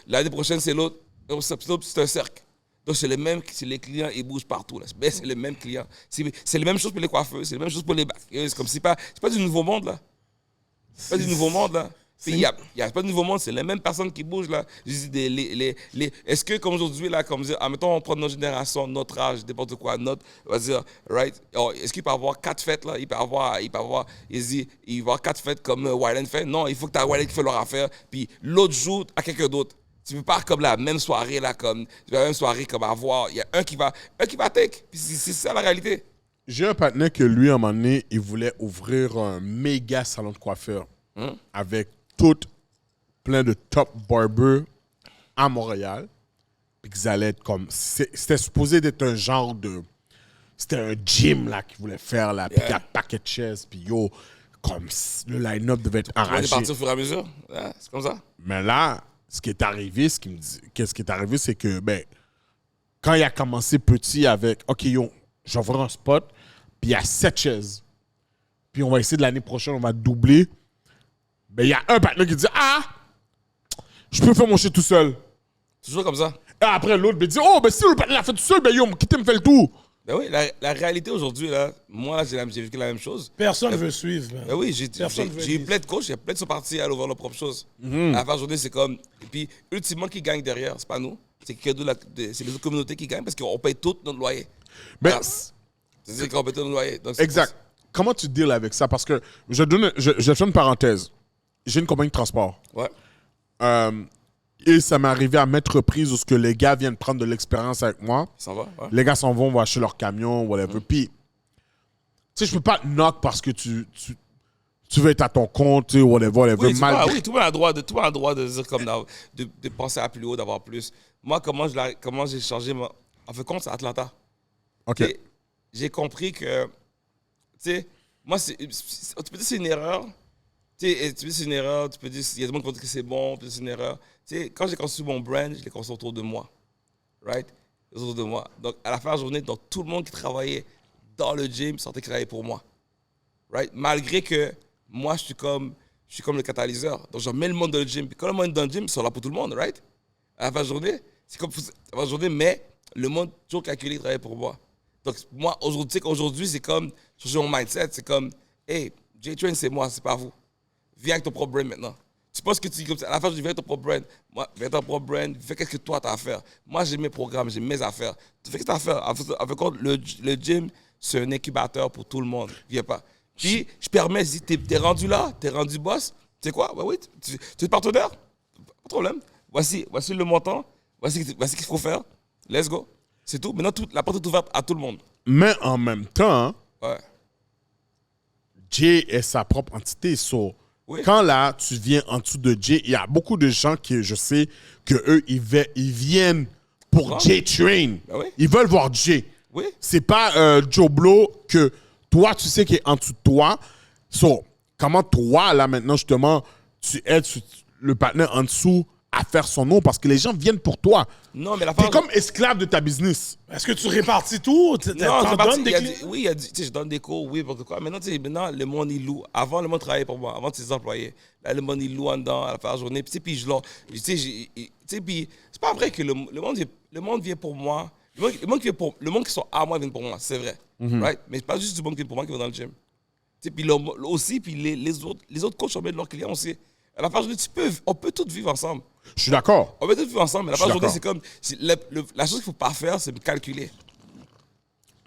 l'année prochaine, c'est l'autre. C'est un cercle. Donc, c'est les clients, ils bougent partout. Là. Mais c'est les mêmes clients. C'est les mêmes choses pour les coiffeurs, c'est les mêmes choses pour les bacs. C'est comme c'est pas du nouveau monde, là. C'est pas du nouveau monde, là. Il n'y a pas de nouveau monde, c'est les mêmes personnes qui bougent, là. Je dis, est-ce que, comme aujourd'hui, là, comme dire, admettons, on prend notre génération, notre âge, n'importe quoi, on va dire, right? Est-ce qu'il peut y avoir 4 fêtes, là? Il va y avoir 4 fêtes comme Wyland fait? Non, il faut que tu aies Wyland qui fait leur affaire, puis l'autre jour, à quelqu'un d'autre. Tu peux pas comme la même soirée, là, comme avoir. Il y a un qui va take. Puis c'est ça la réalité. J'ai un partenaire que lui, à un moment donné, il voulait ouvrir un méga salon de coiffeur avec plein de top barbers à Montréal. Puis qu'ils allaient être comme. C'était supposé d'être un genre de. C'était un gym, là, qu'il voulait faire, là. Puis il y a paquet de chaises. Puis yo, comme le line-up devait être enragé. On est parti au fur et à mesure. Ouais, c'est comme ça. Mais là. Ce qui est arrivé, c'est que, ben, quand il a commencé petit avec, OK, yo, j'ouvre un spot, puis il y a 7 chaises. Puis on va essayer de l'année prochaine, on va doubler. Ben, il y a un partenaire qui dit, je peux faire mon shit tout seul. Toujours comme ça. Et après, l'autre me dit, oh, ben si le partenaire l'a fait tout seul, ben yo, quittez me fait le tour. Ben oui, la réalité aujourd'hui, là, moi, j'ai vécu la même chose. Personne ne veut suivre. Man. Ben oui, j'ai eu plein de coachs, il y a plein de sont partis à aller ouvrir leur propre chose. À la fin de la journée, c'est comme. Et puis, ultimement, qui gagne derrière, c'est pas nous. C'est les autres communautés qui gagnent parce qu'on paye tout notre loyer. Ben, c'est qu'on paye tout notre loyer. Donc, exact. Comment tu deals avec ça? Parce que je fais une parenthèse. J'ai une compagnie de transport. Ouais. Et ça m'est arrivé à maintes reprises où ce que les gars viennent prendre de l'expérience avec moi. Ça va, ouais. Les gars s'en vont acheter leur camion, whatever. Puis, tu sais, je peux pas te knock parce que tu tu veux être à ton compte, tu sais, whatever. Oui, tout le monde a le droit de dire comme de penser à plus haut, d'avoir plus. Moi, comment j'ai changé, en fait, compte, c'est Atlanta. OK. Et j'ai compris que, tu sais, moi, tu peux dire que c'est une erreur. Tu peux dire que c'est une erreur, tu peux dire, il y a des gens qui vont dire que c'est bon, tu peux dire que c'est une erreur. Tu sais, quand j'ai construit mon brand, je l'ai construit autour de moi. Right? Autour de moi. Donc, à la fin de la journée, donc, tout le monde qui travaillait dans le gym sortait travailler pour moi. Right? Malgré que moi, je suis comme le catalyseur. Donc, je mets le monde dans le gym. Puis quand le monde est dans le gym, ils sont là pour tout le monde, right? À la fin de la journée, c'est comme à la fin de la journée, mais le monde toujours calculé travaille pour moi. Donc, moi, aujourd'hui, c'est comme, changer mon mindset, c'est comme, hey, J-Train, c'est moi, c'est pas vous. Viens avec ton propre brand maintenant. Tu penses que tu dis comme ça, à la fin, je dis, viens avec ton propre brand. Moi, viens avec ton propre brand, fais qu'est-ce que toi, tu as à faire. Moi, j'ai mes programmes, j'ai mes affaires. Tu fais ce que tu as à faire. Avec compte, le gym, c'est un incubateur pour tout le monde. Viens pas. Puis, je permets, si t'es rendu là, t'es rendu boss, tu sais quoi? Ouais, oui, tu es partenaire? Pas de problème. Voici le montant, voici ce qu'il faut faire. Let's go. C'est tout. Maintenant, la porte est ouverte à tout le monde. Mais en même temps, Ouais. Jay est sa propre entité. So, Oui. quand là, tu viens en dessous de Jay, il y a beaucoup de gens qui, je sais, que eux, ils viennent pour Ah. J-Train. Ben oui. Ils veulent voir Jay. Oui. C'est pas Joe Blow que toi, tu sais qu'il est en dessous de toi. So, comment toi, là, maintenant, justement, tu aides le partenaire en dessous à faire son nom parce que les gens viennent pour toi. Non, mais la T'es fin. comme esclave de ta business. Est-ce que tu répartis tout? Non, T'en c'est donnes des il y a clients? oui, il y a tu sais, je donne des cours, oui, pourquoi. Maintenant, le monde, il loue. Avant, le monde travaillait pour moi, avant ses employés. Là, le monde, il loue en dedans à la fin de la journée. Puis je leur. Tu sais, puis c'est pas vrai que le monde vient pour moi. Le monde qui sont à moi vient pour moi, c'est vrai. Right? Mais c'est pas juste du monde qui vient pour moi qui va dans le gym. Tu sais, puis aussi, puis les autres coachs ont bien de leurs clients aussi. À la fin de la journée, on peut tous vivre ensemble. Je suis d'accord. On peut tous vivre ensemble, mais à la fin de la journée, d'accord. c'est comme. La chose qu'il ne faut pas faire, c'est me calculer.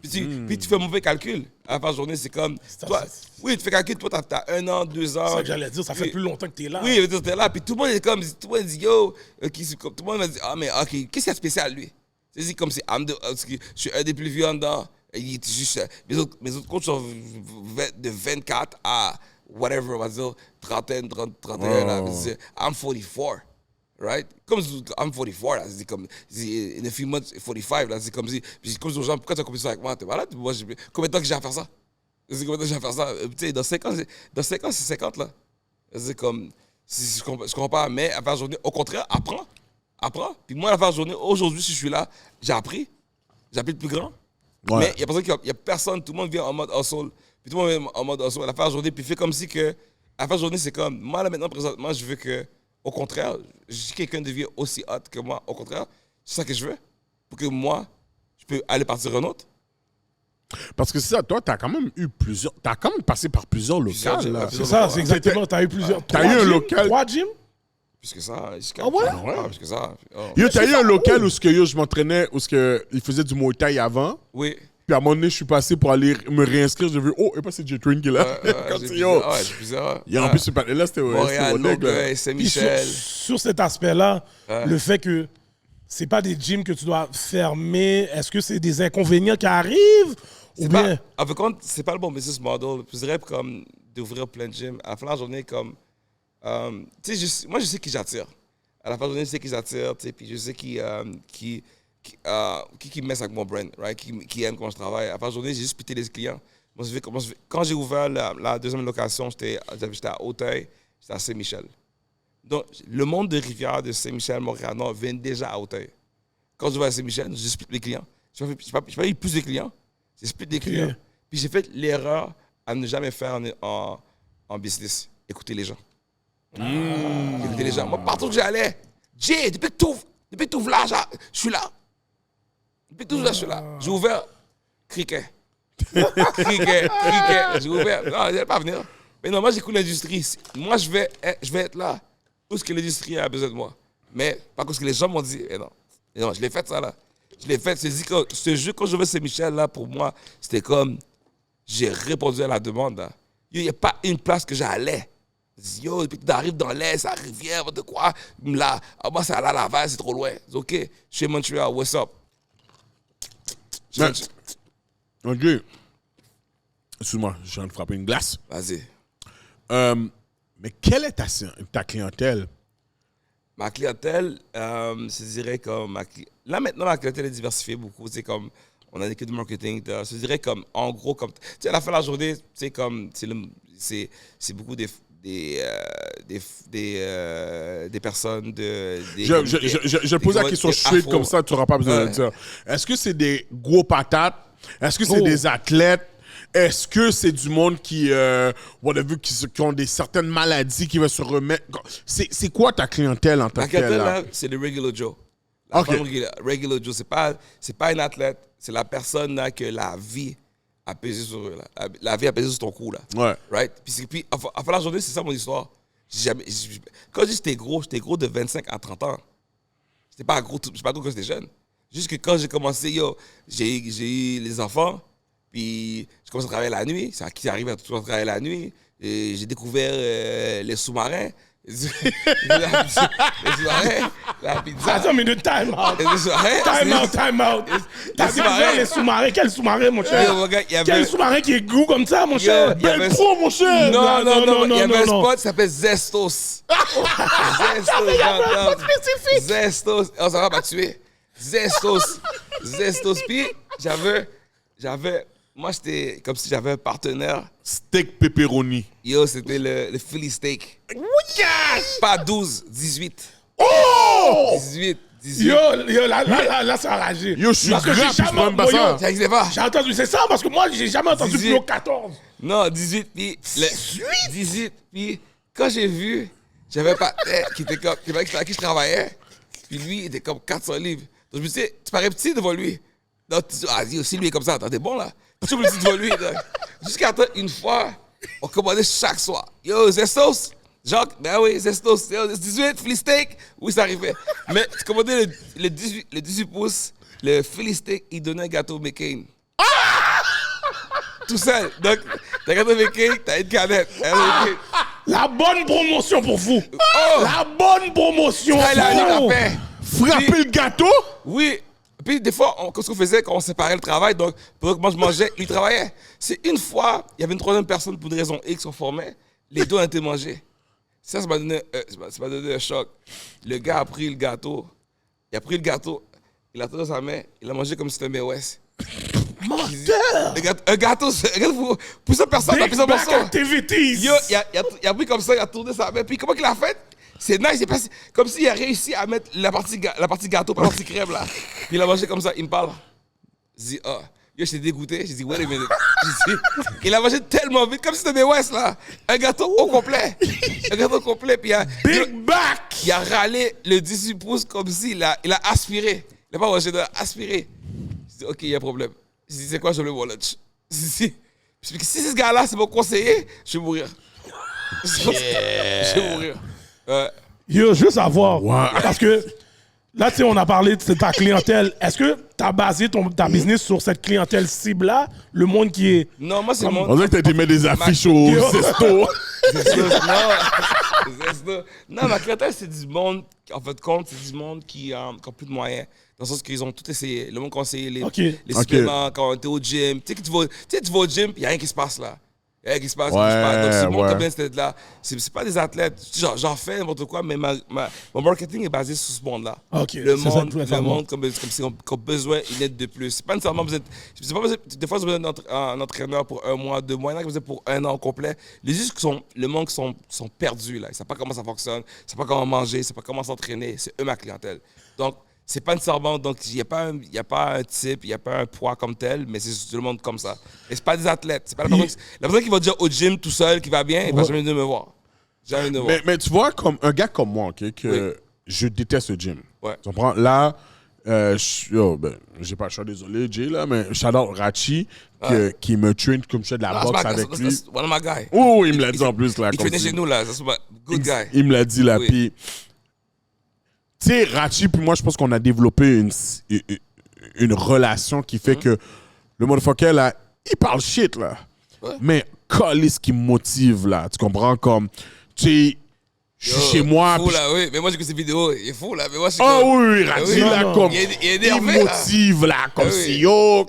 Puis tu fais un mauvais calcul. À la fin de la journée, c'est comme. Toi, oui, tu fais calcul, toi, t'as 1 an, 2 ans. C'est ça que j'allais dire, ça fait plus longtemps que t'es là. Oui, t'es là. Puis tout le monde est comme. Tout le monde dit, yo. Tout le monde va dire, ah, mais ok, qu'est-ce qu'il y a de spécial, lui? C'est comme si je suis un des plus vieux en dedans. Il est juste, mes autres coachs sont de 24 à whatever, on va dire, 31, là. I'm 44. Right? Comme I'm 44, là, c'est comme, in a few months, 45, là, c'est comme si, puis comme aux gens, pourquoi tu as compris ça avec moi? T'es malade? Moi, combien de temps que j'ai à faire ça? C'est combien de temps que j'ai à faire ça? Tu sais, dans 5 ans, c'est 50, là. C'est comme, je comprends pas, mais à la fin de la journée, au contraire, apprends. Puis moi, à la fin de la journée, aujourd'hui, si je suis là, j'ai appris le plus grand. Ouais. Mais il y a personne, tout le monde vient en mode hustle. Puis tout le monde vient en mode hustle à la fin de la journée, puis fait comme si que, à la fin de la journée, c'est comme, moi, là, maintenant, présentement, je veux que, au contraire, si quelqu'un devient aussi hot que moi, au contraire, c'est ça que je veux. Pour que moi, je peux aller partir un autre. Parce que c'est ça, toi, t'as quand même passé par plusieurs locales. gyms, Là. C'est ça, c'est exactement. T'as eu plusieurs. T'as eu un local. 3 gyms? Plus que ça. Ah ouais? Plus que ça. Oh. Yo, t'as eu un local où je m'entraînais, où il faisait du Muay Thai avant. Oui. Puis à un moment donné, je suis passé pour aller me réinscrire. J'ai vu, oh, et pas c'est J-Train qui est là. J'ai plusieurs. Et en plus, ce là c'était Montréal, Longueuil. Longueuil, Puis Saint-Michel. sur cet aspect-là, le fait que c'est pas des gyms que tu dois fermer, est-ce que c'est des inconvénients qui arrivent? Ou bien. Avec compte, c'est pas le bon business model. Je dirais comme d'ouvrir plein de gyms. À la fin de la journée, comme. Tu sais, moi, je sais qui j'attire. À la fin de la journée, je sais qui j'attire. Puis je sais qui messe avec mon brand, right? Qui aime comment je travaille. À la fin de la journée, j'ai juste pité les clients. Quand j'ai ouvert la deuxième location, j'étais à Auteuil, j'étais à Saint-Michel. Donc, le monde de Rivière, de Saint-Michel, Montréal-Nord, vient déjà à Auteuil. Quand je vais à Saint-Michel, je split les clients. Je n'ai pas eu plus de clients. J'ai split des clients. Puis j'ai fait l'erreur à ne jamais faire en business. Écouter les gens. Écouter les gens. Moi, partout que j'allais, Jay, depuis que tu ouvres là, je suis là. Depuis que tu ouvres là, je suis là. J'ai ouvert, criquet. J'ai ouvert. Non, je n'allais pas venir. Mais non, moi, j'écoute l'industrie. Moi, je vais être là. Tout ce que l'industrie a besoin de moi. Mais pas parce que les gens m'ont dit, non, je l'ai fait ça là. Je l'ai fait. Ce jeu, quand je vais Saint-Michel, là, pour moi, c'était comme, j'ai répondu à la demande. Là. Il n'y a pas une place que j'allais. Yo, puis tu arrives dans l'Est, à Rivière, de quoi. Là, moi, c'est à la Laval, c'est trop loin. C'est OK. Je suis à Montréal, what's up? OK. Excuse-moi, je viens de frapper une glace. Vas-y. Mais quelle est ta clientèle? Ma clientèle, je dirais comme... Là, maintenant, ma clientèle est diversifiée beaucoup. C'est comme... On a des équipes de marketing. Je dirais comme... En gros, comme... Tu sais, à la fin de la journée, c'est comme... C'est beaucoup des personnes Je pose la question straight comme ça, tu n'auras pas besoin de le dire. Est-ce que c'est des gros patates? Est-ce que c'est des athlètes? Est-ce que c'est du monde qui ont certaines maladies qui veulent se remettre? C'est quoi ta clientèle en tant que telle? La clientèle, là, c'est le regular Joe. Regular Joe, c'est pas un athlète, c'est la personne là, que la vie a pesé sur eux. Là. La vie a pesé sur ton cou. Là. Ouais. Right? Puis à la fin de la journée, c'est ça mon histoire. Quand je dis j'étais gros de 25 à 30 ans. J'étais pas gros quand j'étais jeune. Juste que quand j'ai commencé, j'ai eu les enfants. Puis, je commence à travailler la nuit. C'est qui arrive à travailler la nuit. Et j'ai découvert les sous-marins. Les sous-marins, la pizza. Attends, mais de time out. Les sous-marins. Time out. T'as découvert les sous-marins. Quel sous-marin, mon cher? Quel sous-marin qui est goût comme ça, mon cher? Belle pro, mon cher. Non. Il y avait un spot qui s'appelle Zestos. Zestos. On s'en va pas tuer. Zestos. Puis, j'avais... Moi, j'étais comme si j'avais un partenaire. Steak pepperoni. Yo, c'était le Philly steak. Yes! Pas 12, 18. Oh! 18. Yo, là, c'est enragé. Yo, je suis parce que grave, j'ai je jamais... peux pas ça. Ça n'existait pas. J'ai entendu, c'est ça, parce que moi, j'ai jamais entendu 18. plus haut 14. Non, 18, puis... 18, puis quand j'ai vu, j'avais un partenaire qui était comme... avec qui je travaillais, puis lui, il était comme 400 livres. Donc je me suis dit, tu parais petit devant lui. Donc tu dis, aussi lui est comme ça, t'es bon là. Je me suis dit devant lui. Jusqu'à une fois, on commandait chaque soir. Yo, Zestos? Jacques, ben oui, Zestos. Yo, 18, Philly steak. Oui, ça arrivait. Mais tu commandais le 18 pouces, le Philly steak, il donnait un gâteau McCain. Tout seul. Donc, t'as un gâteau McCain, t'as une canette. La bonne promotion pour vous. Oh! La bonne promotion. Frapper le gâteau? Oui. Puis des fois, qu'est-ce qu'on faisait quand on séparait le travail? Donc, pendant que moi je mangeais, lui travaillait. C'est une fois, il y avait une troisième personne pour une raison X qu'on formait. Les deux ont été mangés. Ça m'a donné un choc. Le gars a pris le gâteau. Il a pris le gâteau. Il l'a tenu dans sa main. Il l'a mangé comme si c'était un May West. Menteur! Un gâteau, pour cette personne, il a pris son morceau. Activities. Yo, il a pris comme ça, il a tourné sa main. Puis comment il a fait? C'est nice, c'est passé comme s'il a réussi à mettre la partie gâteau, pas la partie crème là. Puis il a mangé comme ça, il me parle. Je dis, yo, j'étais dégoûté. Je dis, wait a minute. Il a mangé tellement vite, comme si c'était May West là. Un gâteau au complet. Un gâteau complet. Puis Big back! Il a râlé le 18 pouces comme s'il a aspiré. Il n'a pas mangé, il a aspiré. Je dis, ok, il y a un problème. Je dis, c'est quoi, je veux mon lunch. Si ce gars-là, c'est mon conseiller, je vais mourir. Je vais mourir. Yo, je veux savoir, parce que là, tu sais, on a parlé de ta clientèle. Est-ce que tu as basé ta business sur cette clientèle cible-là, le monde qui est... Non, moi, c'est le monde... On dirait que tu as mis des affiches au Zesto. Non, ma clientèle, c'est du monde, en fait, c'est du monde qui a plus de moyens. Dans le sens qu'ils ont tout essayé. Le monde qui a essayé les suppléments, quand on était au gym. Tu sais, tu vas au gym, il n'y a rien qui se passe là. Il y a rien qui se passe. Donc, c'est le monde qui a bien cette tête-là. C'est pas des athlètes. J'en fais n'importe quoi, mais mon marketing est basé sur ce monde-là. Le monde comme si on a besoin d'une aide de plus. C'est pas nécessairement besoin. Des fois, vous avez besoin d'un entraîneur pour 1 mois, 2 mois. Il y en a qui besoin pour 1 an complet. Les juste le monde qui sont perdus là. Ils ne savent pas comment ça fonctionne. Ils ne savent pas comment manger. Ils ne savent pas comment s'entraîner. C'est eux ma clientèle. Donc, c'est pas nécessairement, donc il n'y a pas un type, il n'y a pas un poids comme tel, mais c'est tout le monde comme ça. Et c'est pas des athlètes. C'est pas la personne qui va dire au gym tout seul, qui va bien, il va jamais venir me voir. Mais tu vois, comme un gars comme moi, okay, que je déteste le gym. Ouais. Tu comprends? Là, j'ai pas le choix, désolé, Jay, là, mais shout out Rachi, qui me traîne comme je fais de la boxe avec lui. That's one of my guys. Oh, il me l'a dit en plus. Là, il traînait chez nous, là. That's my good guy. Il me l'a dit, là. Puis, tu sais, Rachi, puis moi, je pense qu'on a développé une relation qui fait que le motherfucker, là, il parle shit, là. Ouais. Mais ce qui me motive, là. Tu comprends? Comme, tu sais, je suis chez moi. Fou, là, oui. Mais moi, j'ai vu ces vidéos. Il est fou, là. Mais moi, oui, Rachi, là, comme. Il est énervé, il motive, là. Comme si yo.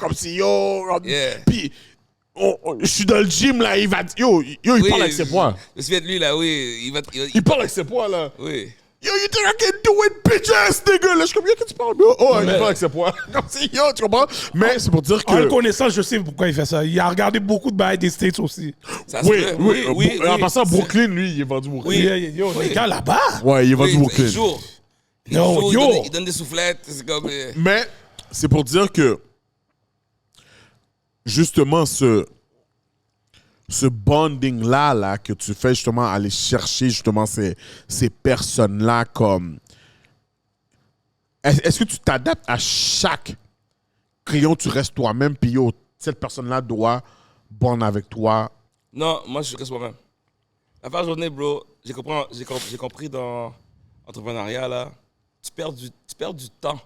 Yeah. Puis, je suis dans le gym, là, il va... Yo, il Oui, parle avec ses poids. Je me souviens de lui, là, oui. Il parle avec ses poids, là. Oui. Yo, you think I can do it, bitch ass nigga? Là, je suis comme, yo, qu'est-ce que tu parles, bro? Oh, il parle avec ses poids. Comme si, yo, tu comprends? Mais c'est pour dire que... En le connaissant, je sais pourquoi il fait ça. Il a regardé beaucoup de bails des States aussi. Ça se Oui, peut. oui. En passant, Brooklyn, lui, il est vendu Brooklyn. Yo, les gars là-bas. Ouais, il est vendu Oui, Brooklyn. il joue. Il donne des soufflettes. C'est comme... Mais c'est pour dire que justement ce bonding-là là, que tu fais justement aller chercher justement ces personnes-là comme... Est-ce que tu t'adaptes à chaque client, tu restes toi-même, puis yo, cette personne-là doit bond avec toi? Non, moi, je reste moi-même. La fin de journée, bro, j'ai compris dans l'entrepreneuriat, là, tu perds du temps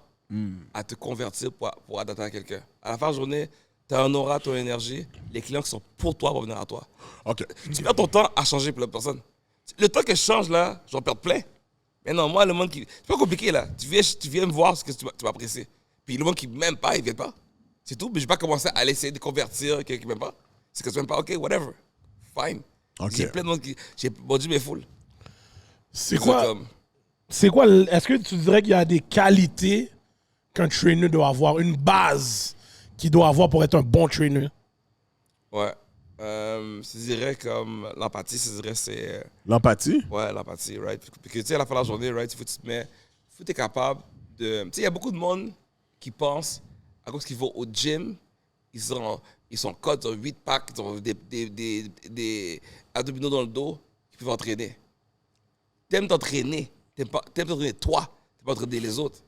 à te convertir pour adapter à quelqu'un. À la fin de la journée, tu as un aura, tu as une énergie. Les clients qui sont pour toi vont venir à toi. OK. Tu perds ton temps à changer pour la personne. Le temps que je change, là, j'en perds plein. Mais non, moi, le monde qui... C'est pas compliqué, là. Tu viens me voir ce que tu vas apprécier. Puis le monde qui m'aime pas, il vient pas. C'est tout. Mais je vais pas commencer à essayer de convertir quelqu'un qui m'aime pas. C'est que tu m'aimes pas, OK, whatever. Fine. OK. J'ai plein de monde qui... Mon Dieu, mais full. C'est quoi? Est-ce que tu dirais qu'il y a des qualités qu'un trainer doit avoir, une base qu'il doit avoir pour être un bon trainer? Ouais. Je dirais comme l'empathie, je dirais c'est... L'empathie? Ouais, l'empathie, right? Parce que tu sais, à la fin de la journée, right, il faut que tu te mets... Il faut que tu es capable de... Tu sais, il y a beaucoup de monde qui pense, à cause qu'ils vont au gym, ils sont codes, ils ont 8 packs, ils ont des abdominaux dans le dos, ils peuvent entraîner. T'aimes t'entraîner. T'aimes t'entraîner toi. T'aimes pas entraîner les autres.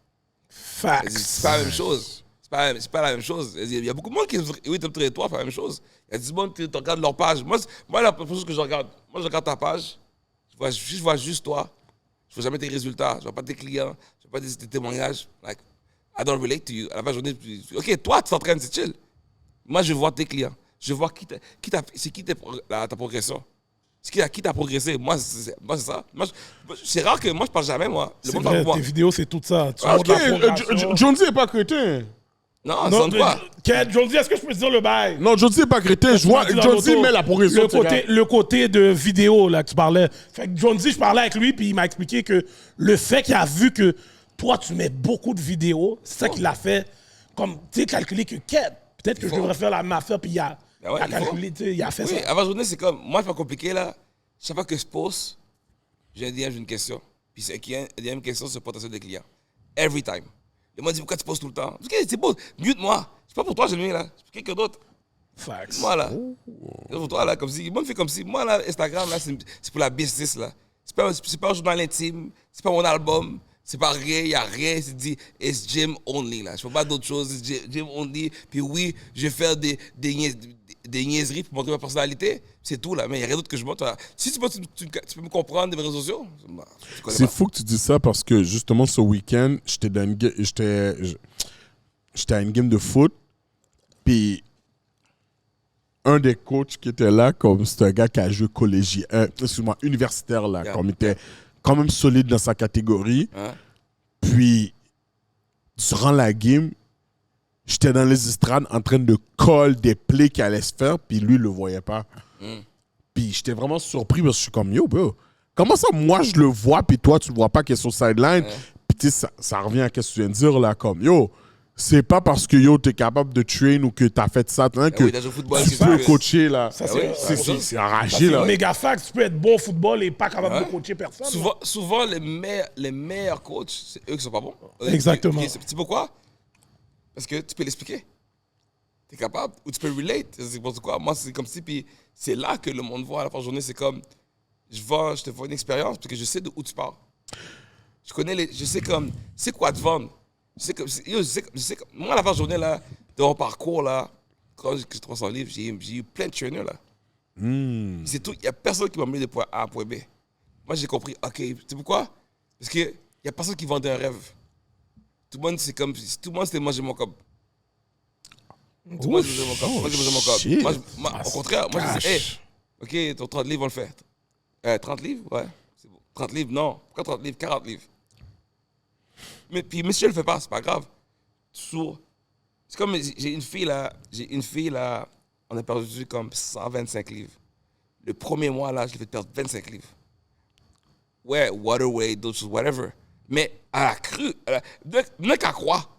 Facts. C'est pas la même chose. C'est pas la même chose. Il y a beaucoup de monde qui oui, t'entraîner toi, c'est pas la même chose. Il y a du monde qui regarde leur page. Moi, la première chose que je regarde, je regarde ta page, je vois juste toi. Je vois jamais tes résultats, je vois pas tes clients, je vois pas tes témoignages. Like, I don't relate to you. À la fin de la journée, OK, toi, tu t'entraînes, c'est chill. Moi, je vois tes clients. Je vois c'est qui ta progression. C'est qui t'a progressé. Moi, c'est ça. C'est rare que moi, je parle jamais, moi. Le C'est monde parle vrai, pour moi. tes vidéos, c'est tout ça. Tu OK, montres la progression. Jonesy n'est pas crétin. Non, Non, ça quoi? Jonesy, est-ce que je peux te dire le bail? Non, Jonesy n'est pas crétin. Je vois, Jonesy met la progression. Le côté de vidéo là, que tu parlais. Fait que Jonesy, je parlais avec lui, puis il m'a expliqué que le fait qu'il a vu que toi, tu mets beaucoup de vidéos, c'est ça qu'il a fait. Comme, tu sais, calculer que peut-être que je devrais faire la même affaire, puis il a calculé, tu sais, il a fait ça. Oui, avant la journée, c'est comme, moi, c'est pas compliqué, là. Chaque fois que je pose, j'ai un DM, j'ai une question. Puis c'est qui a une question sur le potentiel des clients. Every time. Le monde dit, pourquoi tu poses tout le temps? Parce que c'est beau, mute-moi. C'est pas pour toi, j'ai le mien, là. C'est pour quelqu'un d'autre. Facts. Moi, là. C'est pour toi, là. Comme si, moi, me fait comme si, moi, là, Instagram, là, c'est pour la business, là. C'est pas un journal intime. C'est pas mon album. C'est pas rien, il n'y a rien. C'est dit, it's gym only, là. Je fais pas d'autres choses, it's gym only. Puis oui, je vais faire des niaiseries pour montrer ma personnalité. C'est tout, là. Mais il n'y a rien d'autre que je montre. Si tu peux me comprendre des réseaux sociaux, c'est fou que tu dis ça parce que justement, ce week-end, j'étais à une game de foot. Puis un des coachs qui était là, comme c'était un gars qui a joué universitaire, là, comme il était quand même solide dans sa catégorie. Hein? Puis, durant la game, j'étais dans les estrades en train de call des plays qu'il allait se faire, puis lui, il le voyait pas. Puis, j'étais vraiment surpris parce que je suis comme, yo, bro, comment ça, moi, je le vois, puis toi, tu le vois pas qu'il est sur le sideline? Puis, tu sais, ça revient à ce que tu viens de dire, là, comme, yo, c'est pas parce que, yo, t'es capable de train ou que t'as fait ça, que oui, dans le football, tu peux coacher, là. Ça, C'est enragé, là. C'est méga fact. Tu peux être bon au football et pas capable de coacher personne. Souvent les meilleurs coachs, c'est eux qui sont pas bons. Exactement. Tu sais pourquoi? Parce que tu peux l'expliquer. Tu es capable. Ou tu peux relate. C'est n'importe quoi. Moi, c'est comme si, puis c'est là que le monde voit à la fin de la journée. C'est comme, je te fais une expérience parce que je sais d'où tu pars. Je sais comme, c'est quoi te vendre. Je sais que, moi, à la fin de la journée, là, de mon parcours, là, quand j'ai 300 livres, j'ai eu plein de trainers, là. C'est tout. Il n'y a personne qui m'a mis de point A à point B. Moi, j'ai compris, OK, tu sais pourquoi? Parce qu'il n'y a personne qui vendait un rêve. Tout le monde, c'est comme, tout le monde, c'était manger mon cob. Tout le monde, c'est manger mon cob. Moi, j'ai mangé mon cob. Moi, au contraire, moi, je disais, hey, OK, ton 30 livres, on le fait. 30 livres? Ouais, c'est bon. 30 livres, non. Pourquoi 30 livres? 40 livres. Mais puis, monsieur, le fait pas, c'est pas grave. C'est comme, j'ai une fille là, on a perdu comme 125 livres. Le premier mois, là, je l'ai fait perdre 25 livres. Ouais, waterway, d'autres choses, whatever. Mais à la crue, n'a qu'à croire.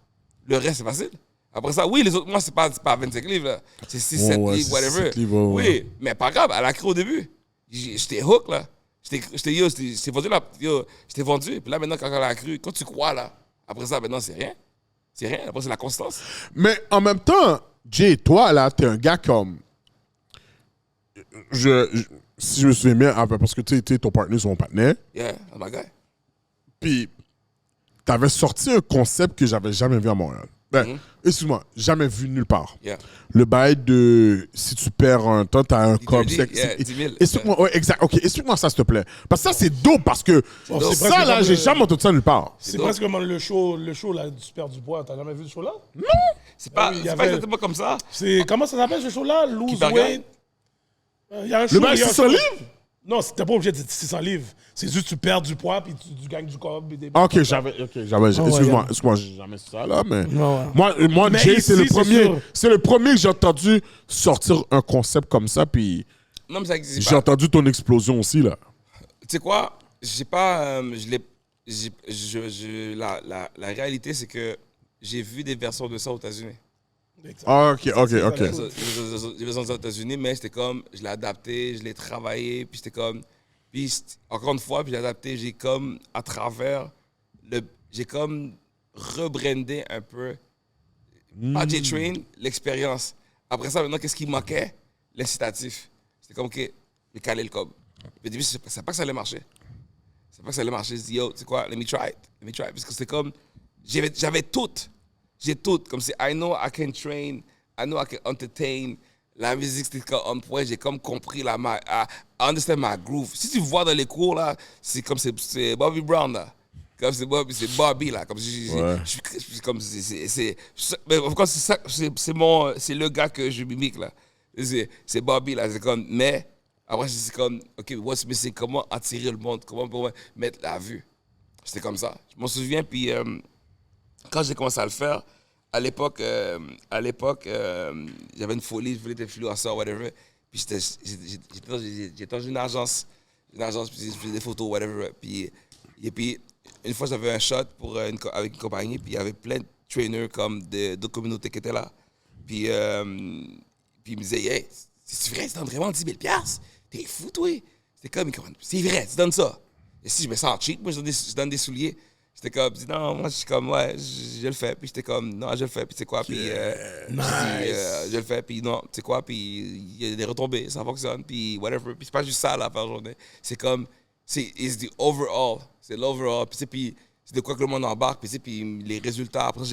Le reste, c'est facile. Après ça, oui, les autres mois, c'est pas 25 livres, là. C'est 6, 7 livres, whatever. 7 livres, Oui, mais pas grave, à la crue au début. J'étais hook, là. J'étais vendu, là. Yo, j'étais vendu. Puis là, maintenant, quand à la crue, quand tu crois, là, après ça, maintenant, c'est rien. C'est rien. Après, c'est la constance. Mais en même temps, Jay, toi, là, t'es un gars comme... Si je me souviens bien, parce que tu sais, ton partenaire, c'est mon partenaire. Yeah, oh my God. Puis, t'avais sorti un concept que j'avais jamais vu à Montréal. Ben, excuse-moi, jamais vu nulle part. Yeah. Le bail de si tu perds un temps, t'as un cob. 10 000. Explique-moi, ouais, exact. Ok, explique-moi ça, s'il te plaît. Parce que ça, c'est dope parce que c'est ça, presque là, comme j'ai jamais entendu ça nulle part. C'est presque comme le show là, du Super du Bois. T'as jamais vu ce show-là? C'est pas, oui, il y c'est avait- pas exactement comme ça. Comment ça s'appelle ce show-là? Lose Keep Weight. Il y a un show. Le bail, il y a un 600 show- livres? Non, c'était pas obligé d'être 600 livres. C'est juste que tu perds du poids puis tu gagnes du corps. Ok, j'avais. Excuse-moi, j'ai jamais su ça là, mais. Ouais. Moi, Mais Jay, ici, c'est le c'est premier. sûr. C'est le premier que j'ai entendu sortir un concept comme ça, puis Non, mais ça existe j'ai pas. entendu ton explosion aussi, là. Tu sais quoi? J'ai pas. La réalité, c'est que j'ai vu des versions de ça aux États-Unis. Ah, ok. Des versions aux États-Unis, mais c'était comme. Je l'ai adapté, je l'ai travaillé, puis c'était comme. Puis encore une fois, puis j'ai adapté, j'ai comme. À travers. J'ai comme rebrandé un peu. Pas J-Train, l'expérience. Après ça, maintenant, qu'est-ce qui manquait? L'incitatif. C'était comme, OK, j'ai calé le cob. Puis au début, je ne savais pas que ça allait marcher. Je savais pas que ça allait marcher. Je dis, yo, tu sais quoi, let me try it. Parce que c'était comme, j'avais tout. J'ai tout. Comme c'est, I know I can train, I know I can entertain. La musique, c'était comme on point. J'ai comme compris I understand my groove. Si tu vois dans les cours, là, c'est comme c'est Bobby Brown, là. Comme c'est Bobby, là. Comme comme c'est le gars que je mimique, là. C'est Bobby, là. C'est comme, mais après, c'est comme, OK, what's missing? Comment attirer le monde? Comment mettre la vue? C'était comme ça. Je m'en souviens, puis quand j'ai commencé à le faire, à l'époque, j'avais une folie, je voulais être influenceur, whatever. Puis j'étais dans une agence, puis je faisais des photos, whatever. Puis une fois, j'avais un shot avec une compagnie, puis il y avait plein de trainers comme d'autres communautés qui étaient là. Puis il me disait, hey, c'est vrai, tu donnes vraiment 10 000 $? T'es fou, toi? C'était comme, c'est vrai, tu donnes ça. Et si je me sens cheap, moi, je donne des souliers. J'étais comme, non, moi, je suis comme, ouais, je le fais. Puis j'étais comme, non, je le fais. Puis tu sais quoi, puis je le fais. Puis non, tu sais quoi, puis il y a des retombées, ça fonctionne. Puis whatever. Puis c'est pas juste ça, là, par journée. C'est comme, it's the overall. C'est l'overall. Puis c'est de quoi que le monde embarque. Puis les résultats. Après,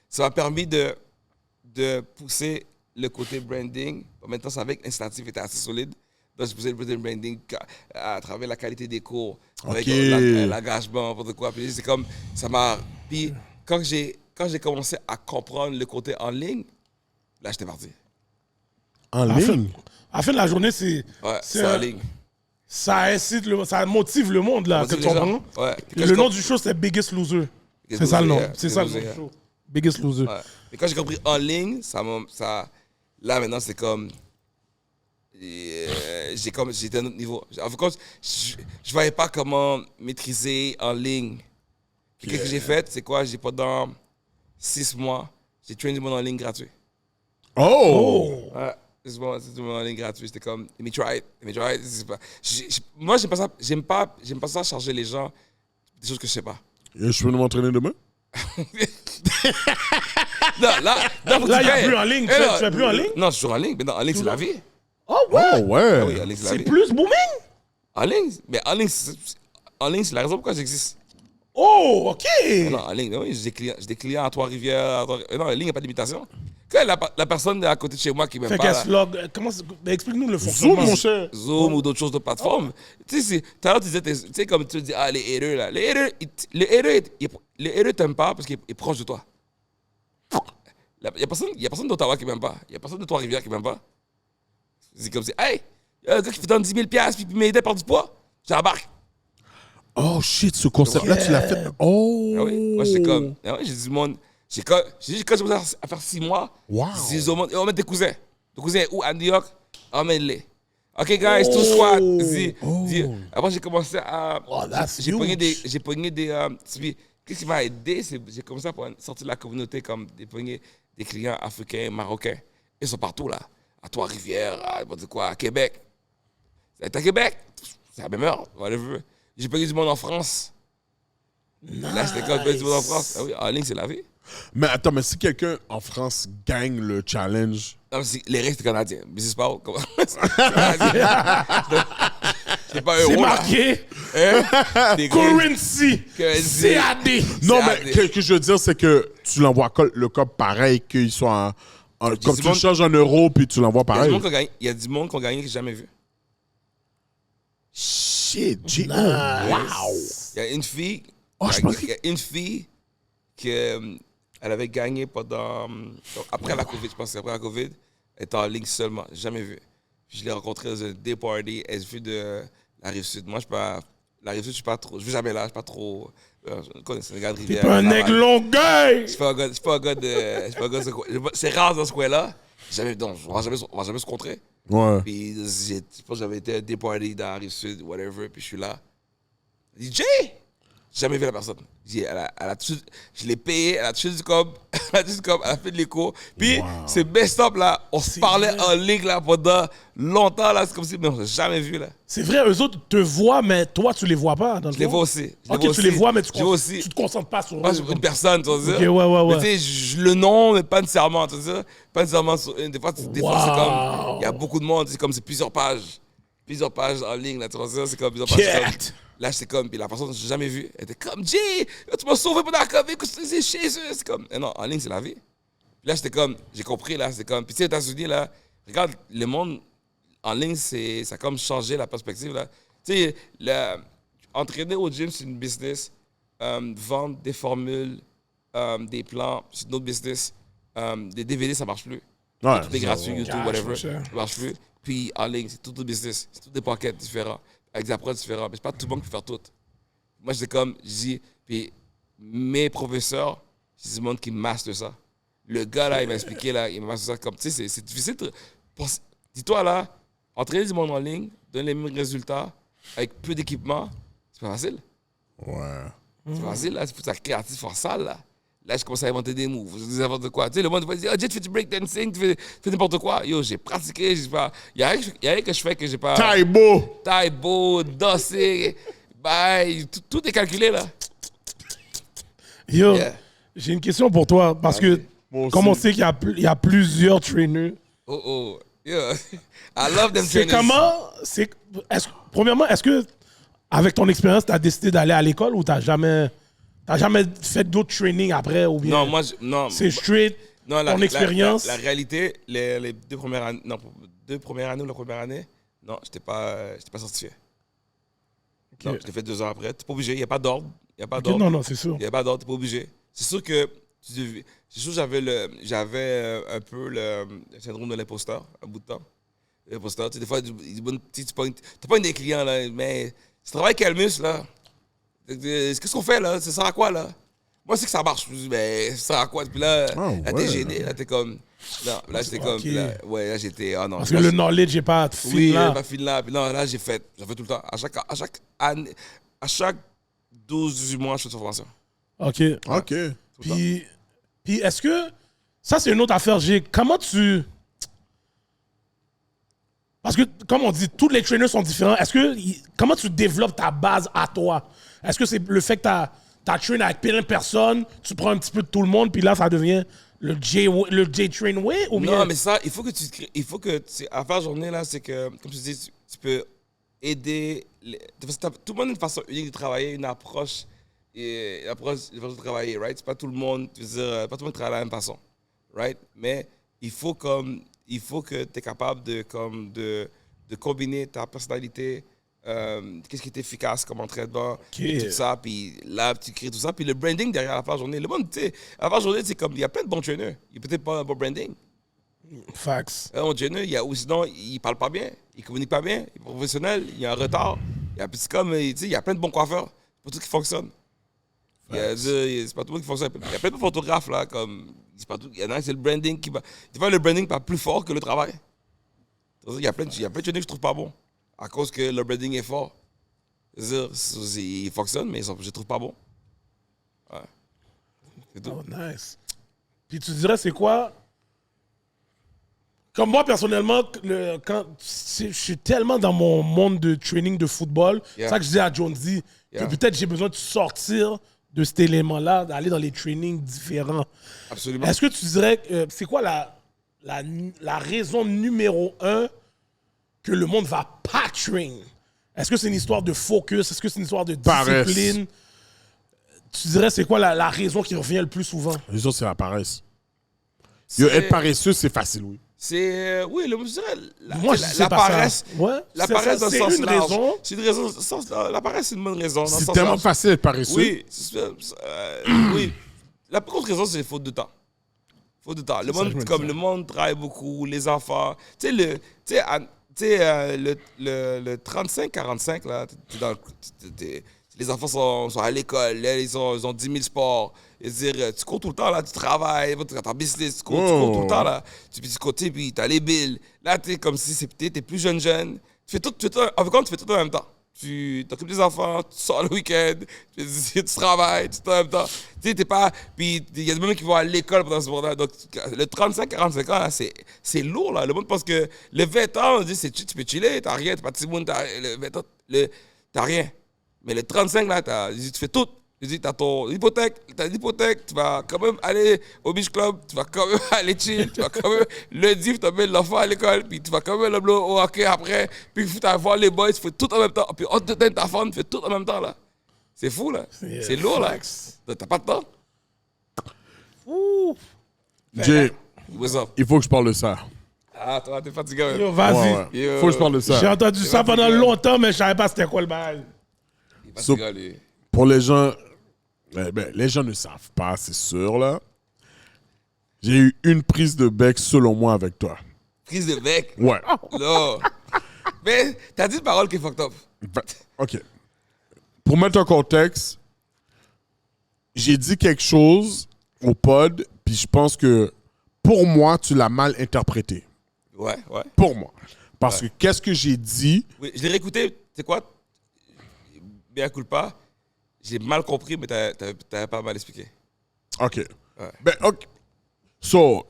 ça m'a permis de pousser le côté branding. En même temps, avec l'initiative était assez solide. Donc, j'ai poussé le côté branding à travers la qualité des cours, avec l'engagement, n'importe quoi. Puis c'est comme, ça m'a... Puis quand j'ai commencé à comprendre le côté en ligne, là, j'étais parti. En ligne? À la fin de la journée, c'est... Ouais, c'est en ligne. Ça incite, ça motive le monde, là. Motive Tu les gens. comprends? Ouais. Et le nom du show, c'est Biggest Loser. C'est ça le nom. yeah. C'est ça le nom Biggest du show. Biggest Loser. Ouais. Mais quand j'ai compris en ligne, là, maintenant, c'est comme... j'étais à un autre niveau. En fait, je voyais pas comment maîtriser en ligne. Puis qu'est-ce que j'ai fait? C'est quoi? Pendant 6 mois, j'ai trainé du monde en ligne gratuit. Oh! Ouais, 6 mois, c'est du monde en ligne gratuit. C'était comme, let me try it. Moi, j'aime pas ça charger les gens des choses que je sais pas. Et je peux nous m'entraîner demain? Non, là, faut que Là, tu il n'y a payes. plus en ligne. Tu fais plus en ligne? Non, je suis toujours en ligne. Mais non, en ligne, c'est la vie. Oh, ouais. Oh, ouais. Ah oui, en ligne, c'est la C'est vie. plus booming? En ligne, mais en ligne, c'est la raison pourquoi j'existe. Oh, OK. Non, en ligne, oui, j'ai des clients à Trois-Rivières. Non, en ligne, il n'y a pas de limitation. Quand la personne à côté de chez moi qui m'aime Fait pas, qu'elle là, se log. Ben, explique-nous le fonctionnement. Zoom, mon cher. Zoom ou d'autres choses de plateforme. Tu sais, tout à l'heure, tu disais, tu sais, comme tu dis, ah, les haters, là. Les haters t'aiment pas parce qu'il est proche de toi. Il n'y a personne d'Ottawa qui m'aime pas. Il n'y a personne de Trois-Rivières qui m'aime pas. C'est comme si, hey, il y a un gars qui me donne 10 000 $ puis m'aider à perdre du poids. J'embarque. Oh, shit, ce concept-là, tu l'as fait. Oh! Ah oui, moi, j'étais comme, ah oui, j'ai dit, mon, j'ai dit, quand j'ai commencé à faire 6 mois, Wow. j'ai dit, on va mettre des cousins. Le cousin est où? À New York? Emmène-les. OK, guys, tout squad. Après, j'ai commencé à... j'ai pogné des... Qu'est-ce qui m'a aidé? J'ai commencé à sortir de la communauté comme des clients africains, marocains. Ils sont partout, là. À Trois-Rivières, à Québec. C'est à Québec. C'est la même heure. J'ai pogné du monde en France. Nice. Là, j'étais comme du monde en France. Ah oui, en ligne, c'est la vie. Mais attends, mais si quelqu'un en France gagne le challenge... Non, les règles, c'est canadien. Business Power, comment? C'est pas euro, c'est marqué currency. CAD. Non, mais ce que je veux dire, c'est que tu l'envoies le code pareil, qu'il soit comme tu le changes en euros, puis tu l'envoies pareil. Il y a du monde qui ont gagné que j'ai jamais vu. Shit, Nice. Wow. Il y a une fille... qui elle avait gagné pendant... Après la COVID, je pense. Après la COVID, elle était en ligne seulement. Jamais vu. Puis je l'ai rencontrée dans un day party. Elle vient de la Rive-Sud. Moi, je suis pas... La Rive-Sud, je suis pas trop... Je vais jamais là. Je suis pas trop... Je connais Sénégal de Rivière. T'es pas un aigle longueuil. Je suis pas un gars de ce coin. C'est rare dans ce coin-là. On va jamais se rencontrer. Ouais. Puis je pense que j'avais été à un day party dans la Rive-Sud, whatever. Puis je suis là. DJ! Jamais vu la personne. Je l'ai payé, elle a touché du cob, elle a fait de l'écho. Puis, c'est best-up là. On se parlait en ligne là pendant longtemps là. C'est comme si, mais on s'est jamais vu là. C'est vrai, eux autres te voient, mais toi, tu les vois pas. Dans le Je les vois aussi. Tu les vois, mais tu aussi. tu te concentres pas sur Moi, eux. je vois une personne, tu vois. Ok, ouais. Mais tu sais, le nom, mais pas nécessairement, tu vois. Pas nécessairement sur une. Des fois, c'est comme. Il y a beaucoup de monde, c'est comme c'est plusieurs pages. Plusieurs pages en ligne là, tu vois. C'est comme plusieurs pages. Là, j'étais comme, puis la personne que j'ai jamais vue, elle était comme, Jay, tu m'as sauvé pendant la COVID, que c'est chez eux. C'est comme, non, en ligne, c'est la vie. Puis là, j'étais comme, j'ai compris, là, c'est comme, puis tu sais, aux États-Unis, là, regarde, le monde en ligne, ça a comme changé la perspective, là. Tu sais, entraîner au gym, c'est une business. Vendre des formules, des plans, c'est une autre business. Des DVD, ça marche plus. Ouais, tout est gratuit, YouTube, whatever, ça marche plus. Puis en ligne, c'est tout le business, c'est tous des pockets différents. Avec des approches différentes. Mais c'est pas tout le monde qui peut faire tout. Moi, j'étais comme, je dis, puis mes professeurs, c'est du monde qui master ça. Le gars, là, il m'a expliqué, là, il m'a master ça comme, tu sais, c'est difficile. Dis-toi, là, entraîner du monde en ligne, donner les mêmes résultats, avec peu d'équipement, c'est pas facile. Ouais. C'est pas facile, là, c'est pour ça créatif, fort sale, là. Là, je commence à inventer des moves, je dis n'importe quoi. Tu sais, le monde va dire, oh, Jet, tu fais du breakdancing, tu fais n'importe quoi. Yo, j'ai pratiqué, j'ai pas. Il y a rien que je fais que j'ai pas. Taïbo, dossé, bye, tout est calculé, là. Yo, j'ai une question pour toi, parce que, comme on sait qu'il y a plusieurs trainers. Yeah. I love them c'est trainers. Premièrement, est-ce que, avec ton expérience, tu as décidé d'aller à l'école ou t'as jamais fait d'autres trainings après ou bien? Non, non. C'est straight, ton expérience? La réalité, les deux premières années, ou la première année, non, j'étais pas certifié. Okay. Non, je l'ai fait 2 ans après. T'es pas obligé, il n'y a pas d'ordre. Non, c'est sûr. Il n'y a pas d'ordre, t'es pas obligé. C'est sûr que j'avais un peu le syndrome de l'imposteur, un bout de temps. L'imposteur, tu sais, des fois, tu pas des clients, là, mais tu travailles calmus, là. Qu'est-ce qu'on fait, là? Ça sert à quoi, là? Moi, c'est que ça marche. Je me dis, mais ça sert à quoi? Puis là, t'es gêné, là, t'es comme... Non, là, j'étais comme... Là, là, j'étais... Oh, non. Parce que le knowledge n'est pas fini là. Oui, pas fini là. Puis non, là, j'ai fait tout le temps. À chaque 12-18 mois, je fais une formation. OK. Puis est-ce que... Ça, c'est une autre affaire. Comment tu... Parce que, comme on dit, tous les trainers sont différents. Comment tu développes ta base à toi? Est-ce que c'est le fait que tu as train avec plein de personnes, tu prends un petit peu de tout le monde, puis là, ça devient le J-Train Way? Ou bien... Non, mais ça, il faut que à faire journée, là, c'est que, comme je dis, tu peux aider... Tout le monde a une façon unique de travailler, une approche de travailler, right? C'est pas tout le monde, pas tout le monde travaille de la même façon, right? Mais il faut que tu es capable de combiner ta personnalité, qu'est-ce qui est efficace comme entraînement, tout ça, puis là, tu crées tout ça. Puis le branding derrière la fin de journée, le monde, tu sais, à la fin de journée, c'est comme, il y a plein de bons trainers. Il n'y a peut-être pas un bon branding. Facts. Un trainer, ou sinon, il ne parle pas bien, il ne communique pas bien, il est professionnel, il a un retard. C'est comme, tu sais, il y a plein de bons coiffeurs, c'est pas tout qui fonctionne. C'est pas tout le monde qui fonctionne. Il y a plein de photographes, là, comme, il y en a, c'est le branding qui va... Des fois, le branding va plus fort que le travail. Il y a plein de trainings que je trouve pas bons. À cause que le branding est fort. C'est-à-dire, il fonctionne, mais je ne trouve pas bon. Ouais. C'est tout. Oh, nice. Puis tu dirais, c'est quoi? Comme moi, personnellement, quand je suis tellement dans mon monde de training de football, c'est ça que je dis à Jonesy, que peut-être j'ai besoin de sortir de cet élément-là, d'aller dans les trainings différents. Absolument. Est-ce que tu dirais, c'est quoi la raison numéro 1 que le monde va pas train? Est-ce que c'est une histoire de focus? Est-ce que c'est une histoire de discipline? Tu dirais, c'est quoi la raison qui revient le plus souvent? Les autres, c'est la paresse. Être paresseux, c'est facile, oui. Oui, je dirais. Moi, je sais la pas paresse. ça. Ouais, la paresse dans le sens une large. raison. C'est une raison. La paresse, c'est une bonne raison. C'est tellement facile d'être paresseux. Oui. Oui. La plus grande raison, c'est faute de temps. Faute de temps. Le monde travaille beaucoup, les enfants. Tu sais, le 35-45, là, les enfants sont à l'école, là, ils ont 10 000 sports. C'est-à-dire, tu cours tout le temps, là, tu travailles, tu as ta business, tu cours tout le temps, là. Tu côté, puis tu as les billes. Là, tu es comme si tu es plus jeune. Tu fais tout en même temps. Tu t'occupes des enfants, tu sors le week-end, tu travailles, tu en même temps. Tu sais, t'es pas. Puis il y a des gens qui vont à l'école pendant ce moment-là. Donc, le 35-45 ans, là, c'est lourd, là. Le monde pense que le 20 ans, on dit, tu peux chiller, t'as rien, t'es pas de Simone, le 20 ans, t'as rien. Mais le 35, là, tu fais tout. Tu dis, t'as l'hypothèque, tu vas quand même aller au beach club, tu vas quand même aller chill, tu vas quand même lundi, tu mets l'enfant à l'école, puis tu vas quand même le au hockey après, puis tu vas voir les boys, tu fais tout en même temps. Puis entre ta femme, tu fais tout en même temps, là. C'est fou, là. C'est lourd, là. T'as pas de temps. Ouh. Jay, What's up? il faut que je parle de ça. Ah, toi, t'es fatigué. Yo, vas-y. Ouais. Faut que je parle de ça. J'ai entendu ça pendant longtemps, mais je savais pas c'était quoi le bail. Pour les gens, les gens ne savent pas, c'est sûr, là. J'ai eu une prise de bec, selon moi, avec toi. Prise de bec? Ouais. Non. Mais t'as dit une parole qui est fucked up. OK. Pour mettre en contexte, j'ai dit quelque chose au pod, puis je pense que, pour moi, tu l'as mal interprété. Ouais. Pour moi. Parce que qu'est-ce que j'ai dit? Oui, je l'ai réécouté, tu sais quoi? Bien culpa. J'ai mal compris, mais t'avais pas mal expliqué. OK. Ouais. OK. So,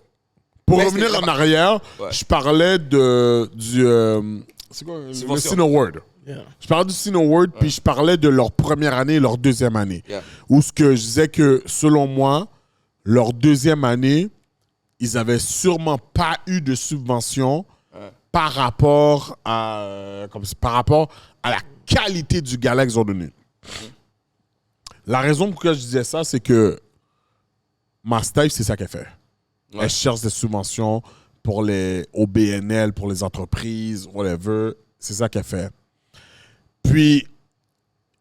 pour revenir en arrière, je parlais c'est quoi? Le Sino Word. Yeah. Je parlais du Sino Word, puis je parlais de leur première année et leur deuxième année. Yeah. Où ce que je disais que, selon moi, leur deuxième année, ils avaient sûrement pas eu de subvention par rapport à la qualité du gala qu'ils ont donné. La raison pour laquelle je disais ça, c'est que Mastife, c'est ça qu'elle fait. Ouais. Elle cherche des subventions au BNL, pour les entreprises, whatever. C'est ça qu'elle fait. Puis,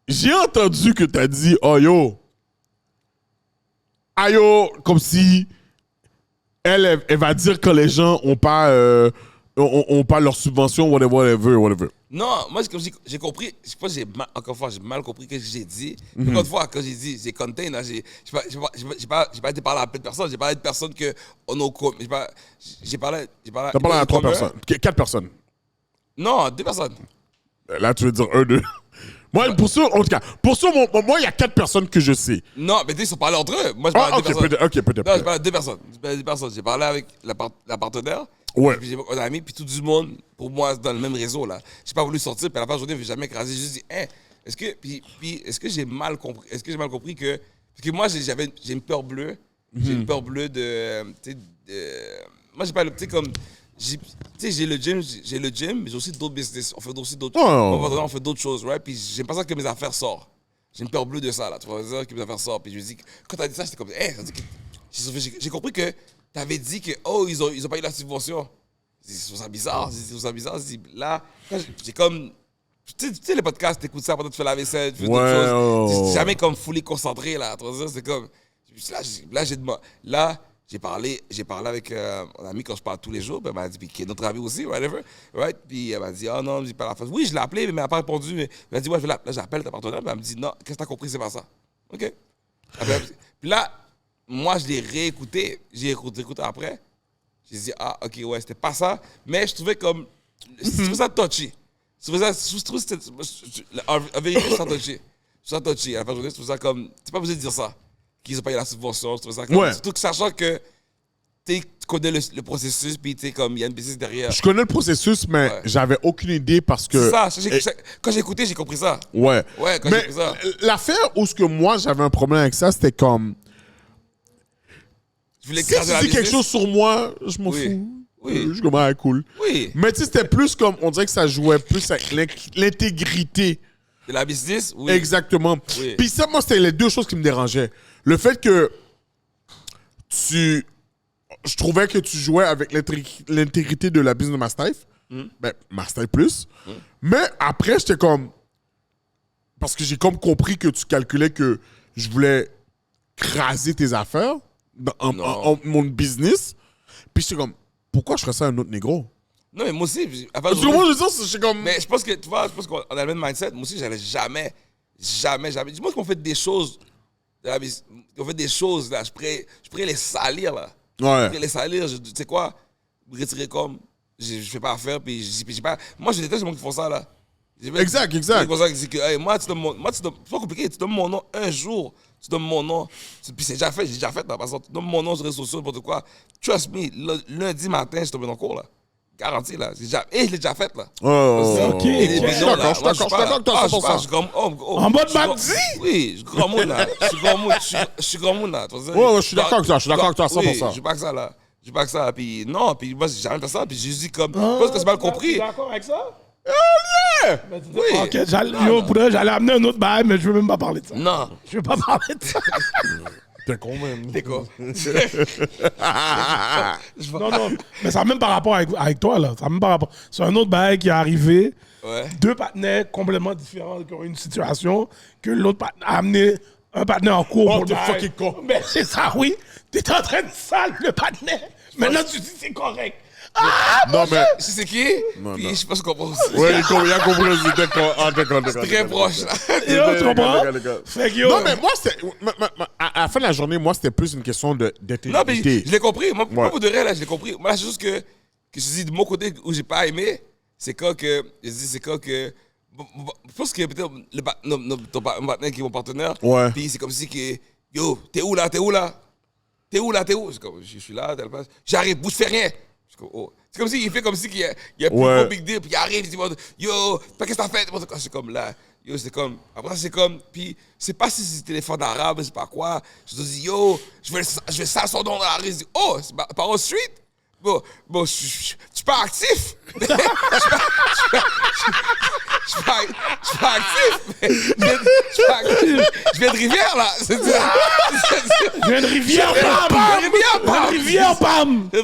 j'ai entendu que tu as dit, oh yo, comme si elle va dire que les gens n'ont pas leur subvention, whatever. Non, moi, j'ai compris. Je pense que encore une fois, j'ai mal compris ce que j'ai dit. Encore une fois, quand j'ai dit, j'ai contain, là, j'ai pas été parler à plein de personnes. J'ai parlé de personnes que on a. J'ai parlé. T'as parlé à 3 personnes. 4 personnes. Non, 2 personnes. Là, tu veux dire 1, 2. Moi, pour ça, en tout cas, moi, il y a 4 personnes que je sais. Non, mais ils sont parlés entre eux. Moi, je parle à 2 personnes. peut-être. Non, je parle à 2 personnes. J'ai parlé avec la partenaire. Ouais. Puis j'ai mon ami, puis tout du monde, pour moi, c'est dans le même réseau, là. J'ai pas voulu sortir, puis à la fin de la journée, je vais jamais écraser. J'ai juste dit, est-ce que j'ai mal compris? Est-ce que j'ai mal compris que. Parce que moi, j'ai une peur bleue. J'ai une peur bleue de. Moi, j'ai pas le. Tu sais, comme. J'ai le gym, mais j'ai aussi d'autres business. On fait aussi d'autres on fait d'autres choses, right? Puis j'aime pas ça que mes affaires sortent. J'ai une peur bleue de ça, là. Tu vois, que mes affaires sortent. Puis je me dis, quand t'as dit ça, j'étais comme, ça dit que. J'ai compris que t'avais dit que, ils ont pas eu la subvention. Je trouve ça bizarre. Là, j'ai comme. Tu sais, les podcasts, t'écoutes ça pendant que tu fais la vaisselle, tu fais d'autres choses. T'es jamais comme fully concentré, là. C'est comme. Là, j'ai parlé avec un ami quand je parle tous les jours, puis elle m'a dit, puis qui est notre ami aussi, whatever, right? Puis elle m'a dit, oh non, j'ai pas la face. Oui, je l'ai appelé, mais elle m'a pas répondu. Mais elle m'a dit, ouais, là, j'appelle ta partenaire, puis elle me dit, non, qu'est-ce que t'as compris, c'est pas ça. OK. Puis là, moi, je l'ai réécouté, j'ai écouté après. J'ai dit, OK, ouais, c'était pas ça. Mais je trouvais comme, Si tu fais ça touchy. Si tu fais ça, je trouve que en vérité, c'est touchy. C'est touchy. À la fin de la journée, je trouve ça comme. T'es pas obligé de dire ça. Qu'ils ont payé la subvention, je trouve ça comme. Ouais. Surtout que sachant que tu connais le processus, puis tu sais, comme il y a une business derrière. Je connais le processus, mais j'avais aucune idée parce que. C'est ça. Quand j'ai écouté, j'ai compris ça. Ouais. Ouais, quand mais j'ai compris ça. l'affaire où ce que moi j'avais un problème avec ça, c'était comme. Je voulais Si tu dis quelque chose sur moi, je m'en fous. Oui. Je suis comme, ah, cool. Oui. Mais tu sais, c'était plus comme, on dirait que ça jouait plus avec l'intégrité. De la business, oui. Exactement. Oui. Puis ça, moi, c'était les deux choses qui me dérangeaient. Le fait que je trouvais que tu jouais avec l'intégrité de la business de Mastiff. Ben, Mastiff plus. Mais après, j'étais comme... Parce que j'ai comme compris que tu calculais que je voulais craser tes affaires en mon business. Puis j'étais comme, pourquoi je ferais ça à un autre négro? Non, mais moi aussi... Parce que moi, je veux dire, c'est comme... Mais je pense que, tu vois, qu'on a le même mindset. Moi aussi, j'allais jamais. Dis-moi qu'on fait des choses. On fait des choses, là. Je pourrais les salir, là. Ouais. Je pourrais les salir. Tu sais quoi? Retirer comme. Je fais pas affaire, puis j'ai pas. Moi, je déteste les gens qui font ça, là. Exact. C'est pour ça que je dis que, hey, moi, c'est pas compliqué. Tu donnes mon nom un jour. Tu donnes mon nom. Puis c'est déjà fait, j'ai déjà fait, là. Parce que tu donnes mon nom sur les réseaux sociaux, n'importe quoi. Trust me, lundi matin, je tombe dans le cours, là. Garanti, là. Je l'ai déjà fait, là. Ok. Je suis d'accord avec toi, 100%. En mode Magdi? Oui, je suis grand monde, là. Je suis grand monde, là. Ouais, je suis d'accord avec toi, je suis d'accord avec toi, 100%. Oui, je pas que ça, là. J'ai pas que ça. Puis non, puis moi, j'ai jamais fait ça. Puis j'ai dit comme. Je pense que c'est mal compris. Tu es d'accord avec ça? Oui. Ok, j'allais amener un autre bail, mais je veux même pas parler de ça. Non. Je veux pas parler de ça. T'es con, même. T'es quoi? Non, mais ça n'a même pas rapport avec toi, là. Ça n'a même pas rapport. C'est un autre bail qui est arrivé. Ouais. Deux partenaires complètement différents qui ont une situation que l'autre partenaire a amené un partenaire en cours pour le t'es bail. fucking con. Mais c'est ça, oui. T'es en train de saler le partenaire. Maintenant, tu dis c'est correct. Ah, Non, mais... Tu sais c'est qui? Puis je pense qu'on comprend. Ouais, il a compris, c'était con. Ah, d'accord. Très proche, là. Yo, tu comprends? Fait que yo. Non, mais moi, c'était... À la fin de la journée, moi, c'était plus une question Non, mais d'intégrité. je l'ai compris. Moi, Ouais. pour de vrai, là, je l'ai compris. Moi, c'est juste que je dis de mon côté où j'ai pas aimé, c'est quand que. Je dis, c'est quand que. Je pense que peut-être ton partenaire qui est mon partenaire. Ouais. Puis c'est comme si que. Yo, t'es où là? C'est comme, je suis là, telle place. J'arrive, bouge, fais rien. Oh. C'est comme s'il fait comme si qu'il y a plus Ouais. gros big deal, puis il arrive, il dit yo, qu'est-ce que t'as fait? C'est comme là. Yo, c'est comme. Après, c'est comme. Puis, c'est pas si c'est téléphone arabe, c'est pas quoi. Je te dis, yo, je vais ça son nom dans la rue. Je dis, oh, c'est par au street? Bon, je suis pas actif. Je suis pas actif. Je viens de Rivière, là. Je viens de Rivière, bam! Je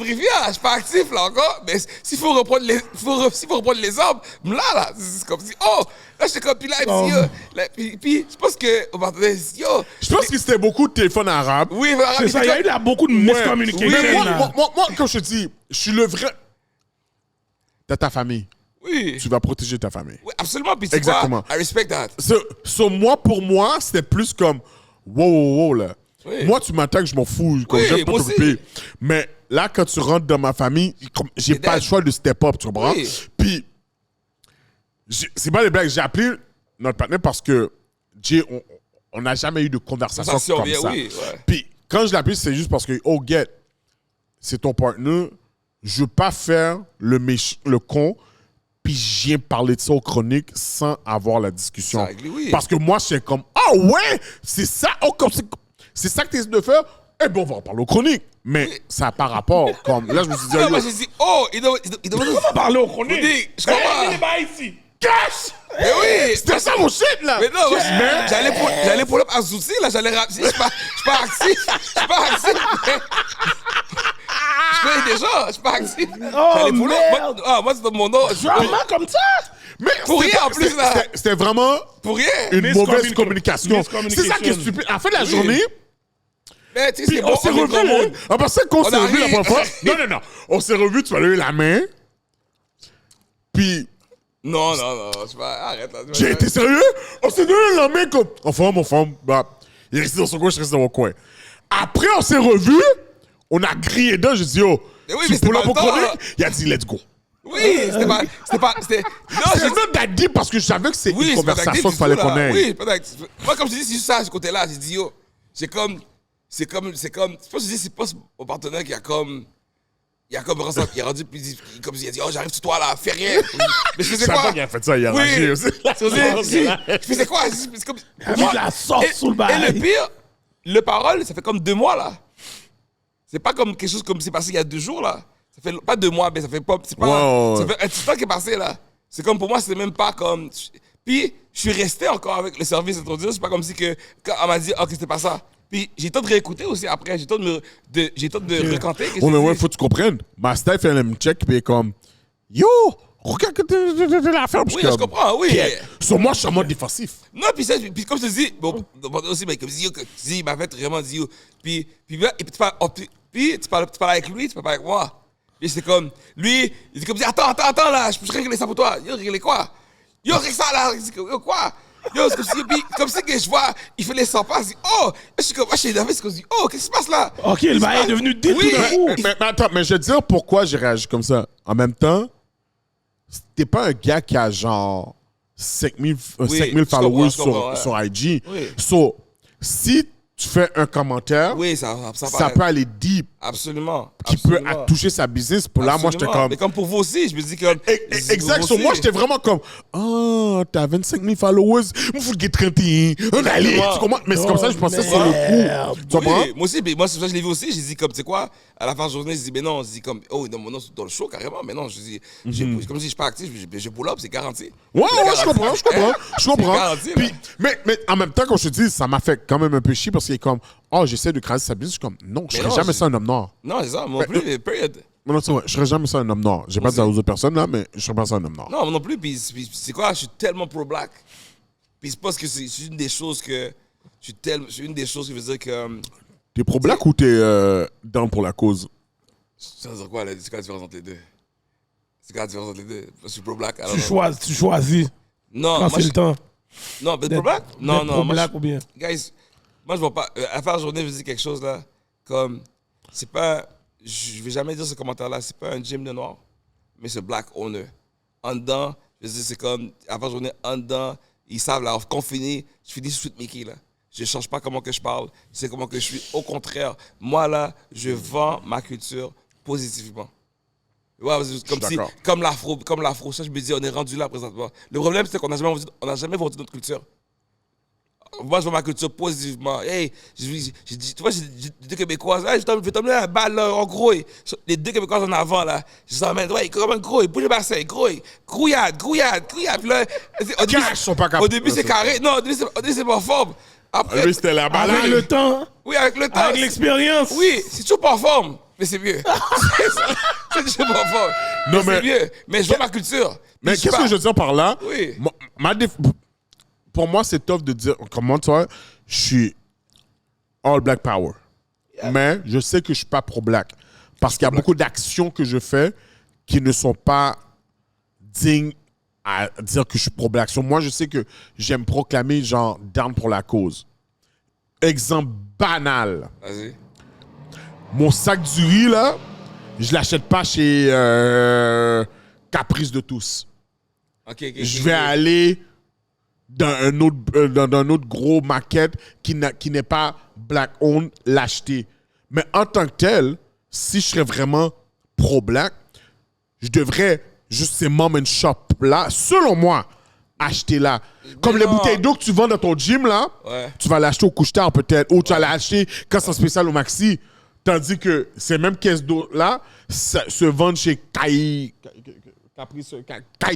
suis pas actif, là, encore. Mais s'il faut reprendre les arbres, là, c'est comme si, oh, là, j'étais comme, puis là, puis je pense que, au partenaire, yo. Je pense que c'était beaucoup de téléphones arabes. Oui, C'est ça, il y a eu beaucoup de miscommunication. Mais là. moi, comme je te dis, je suis le vrai... T'as ta famille. Oui. Tu vas protéger ta famille. Oui, absolument. Puis tu Exactement. vois, I respect that. Pour moi, c'était plus comme, wow, là. Oui. Moi, tu m'attaques, je m'en fous. Comme Oui, j'aime pas moi t'occuper. Mais là, quand tu rentres dans ma famille, j'ai C'est pas le dead. choix de step up, tu comprends? Oui. Puis, c'est pas des blagues. J'ai appelé notre partenaire parce que on n'a jamais eu de conversation Ça comme survient, ça. oui, ouais. Puis, quand je l'ai appelé, c'est juste parce que, oh, get, c'est ton partenaire. Je veux pas faire le con, puis je viens parler de ça aux chroniques sans avoir la discussion. Ça règle, oui. Parce que moi, c'est comme, ah ouais, c'est ça, c'est ça que tu essaies de faire? Eh bien, on va en parler aux chroniques. Mais ça n'a pas rapport. Comme, là, je me suis dit, Non, moi, yo, j'ai dit, oh, il doit On va parler au chronique. Oui, je comprends. Il est pas ici. Cash! Mais oui! c'était ça mon shit, là! Mais non, j'allais pour l'autre Azouti, là, j'allais rappeler. Je suis pas actif. Je connais déjà, je suis pas actif. J'allais pour merde. l'autre. Moi, c'est mon nom. Vraiment comme ça? Mais Pour rien, en plus, là. C'était vraiment Pour rien. une mauvaise communication. C'est ça qui est Miscommunication. stupide. À la fin de la journée, Mais tu sais, puis c'est bon, on s'est on est revus. grand monde. Après ça, quand on On s'est revus la arrive. première fois, non. On s'est revus, tu m'as levé la main. Puis, Non, je sais pas, arrête là. j'ai été sérieux. On s'est donné la main comme, on forme. Bah, il est resté dans son coin, je suis resté dans mon coin. Après, on s'est revus. On a crié dedans. J'ai dit, oh, Mais oui, tu mais peux c'était là pas pour le temps, chronique? là. Il a dit, let's go. Oui, c'était pas. Non, C'est même that deep parce que je savais que c'est oui, une c'est pas conversation d'actif qu'il fallait du tout, qu'on là. ait. Oui, pas d'actif. Moi, comme je te dis, c'est juste ça, ce côté-là. J'ai dit, yo, c'est comme. Je pense que je dis, c'est pas mon partenaire qui a comme. Il a comme ressenti, il a rendu, puis il a dit, oh, j'arrive sur toi là, fais rien. Mais je faisais Je savais quoi? pas qu'il a fait ça, il a Oui. ragé aussi. Je faisais quoi? C'est comme. Avec la sauce sous le Et bail. le pire, le parole, ça fait comme 2 mois là. C'est pas comme quelque chose comme c'est passé il y a 2 jours là. Ça fait pas 2 mois, mais ça fait pas. C'est pas. Wow. Ça fait un petit temps qui est passé là. C'est comme pour moi, c'était même pas comme. Puis je suis resté encore avec le service introduit. C'est pas comme si que quand on m'a dit, ok, c'était pas ça. Puis j'ai le temps de réécouter aussi après. J'ai le temps de recanter. Oh, mais ouais, faut que tu comprennes. Ma staff, elle me check, puis elle est comme, yo, regarde que t'es l'affaire. Oui, je comprends, oui. Sur moi, je suis en mode défensif. Non, puis comme je te dis, bon, aussi, mais comme si il m'a fait vraiment dire, puis tu parles avec lui, tu parles pas avec moi. Puis c'est comme, lui, il dit comme, attends, là, je peux régler ça pour toi. Yo, régler quoi? Yo, règle ça, là, yo, quoi? Yo, c'est comme si que je vois, il fait les 100 pas, je dis, oh, je suis comme, je suis énervé, c'est comme, je dis, oh, qu'est-ce qui se passe là? Ok, le bail est devenu dit Oui. tout d'un coup. Mais attends, mais je vais te dire pourquoi j'ai réagi comme ça. En même temps, t'es pas un gars qui a genre 5000 je followers comprends, ouais. sur IG. Oui. So, si tu fais un commentaire, Oui, ça ça peut aller deep, Absolument. qui peut toucher sa business. Pour là, moi, j'étais comme... Mais comme pour vous aussi, je me dis comme. Exact. Sur moi, j'étais vraiment comme, oh, t'as 25 000 followers, il faut que 31. On allait. Tu comprends? Mais c'est comme ça que je pensais sur le coup. Tu comprends? Oui, moi aussi, mais moi, c'est ça que je l'ai vu aussi. J'ai dit, comme, tu sais quoi, à la fin de la journée, je dis, mais non, je dis, comme, oh, non, mon nom, c'est dans le show, carrément, mais non, je dis, comme si je suis pas actif, je pull up, c'est garanti. Ouais, C'est ouais, je comprends. C'est garanti, Puis, là. mais en même temps, quand je te dis, ça m'a fait quand même un peu chier parce qu'il est comme, oh, j'essaie de craser sa business. Je suis comme, non, je Mais serais non, jamais ça un homme noir. Non, c'est ça, moi non plus, période. Mais non, c'est vrai, je serais jamais ça un homme noir. J'ai pas dit ça aux autres personnes, là, mais je serais pas ça un homme noir. Non, moi non plus, puis c'est quoi, je suis tellement pro-black. Puis c'est parce que c'est une des choses que. C'est une des choses qui veut dire que. T'es pro-black ou t'es down pour la cause? Ça veut dire quoi, là? C'est quoi la différence entre les deux? C'est quoi la différence entre les deux? Je suis pro-black. alors Tu choisis non, quand moi, c'est le temps. Non, mais pro-black? Non, non. moi, Black ou bien. Guys, moi, je vois pas. À faire journée, je veux dire quelque chose, là. Comme. C'est pas. Je vais jamais dire ce commentaire-là. C'est pas un gym de noir, mais c'est black owner. En dedans, je veux dire, c'est comme. À faire journée, en dedans, ils savent, là, quand on finit, je finis Sweet Mickey, là. Je change pas comment que je parle. C'est comment que je suis. Au contraire, moi, là, je vends ma culture positivement. Ouais, comme l'afro, ça, je me dis, on est rendu là présentement. Le problème, c'est qu'on n'a jamais vendu notre culture. Moi, je vois ma culture positivement. Hey, tu vois, j'ai deux Québécoises. Hey, je vais t'emmener un bal, là, en gros. Les deux Québécoises en avant, là. Je t'emmène, ouais, comme un gros, bouge le bassin, gros. Grouillade. Puis là, au début, c'est carré. Non, au début, c'est pas forme. Après, Lui, c'était la balade. Avec le temps, oui, avec le temps. avec l'expérience. Oui, c'est toujours pas en forme, mais c'est mieux. C'est toujours pas en forme. Non, mais c'est mais- mieux. Mais je vois ma culture. Mais Puis qu'est-ce que je veux dire par là? Oui. Pour moi, c'est tough de dire, comment tu vois, je suis all black power. Mais je sais que je suis pas pro-black. Parce qu'il y a beaucoup d'actions que je fais qui ne sont pas dignes à dire que je suis pro-black. So, moi, je sais que j'aime proclamer, genre, down pour la cause. Exemple banal. Vas-y. Mon sac du riz, là, je l'achète pas chez Caprice de tous. Ok. Je vais aller dans un autre gros maquette qui n'est pas black-owned, l'acheter. Mais en tant que tel, si je serais vraiment pro-black, je devrais juste ces mom and shop là, selon moi, acheter là. Comme les non. bouteilles d'eau que tu vends dans ton gym là, Ouais. tu vas l'acheter au couche-tard peut-être, ou tu vas l'acheter quand c'est spécial au Maxi. Tandis que ces mêmes caisses d'eau là se vendent chez Kai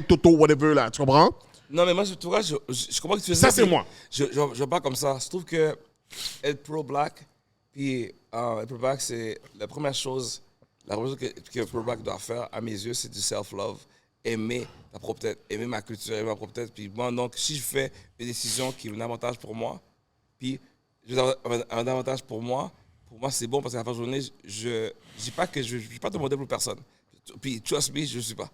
Toto, whatever là, tu comprends? Non, mais moi, tu vois, je comprends que tu veux Ça, dire, c'est puis moi. Je vois pas comme ça. Je trouve que être pro-black, puis être pro-black, c'est la première chose que pro-black doit faire, à mes yeux, c'est du self-love. Aimer ta propre tête, aimer ma culture, aimer ma propre tête. Puis moi, donc, si je fais une décision qui est un avantage pour moi, puis je veux un avantage pour moi c'est bon parce qu'à la fin de la journée, je dis pas que je ne suis pas de modèle pour personne. Puis, trust me, je ne suis pas.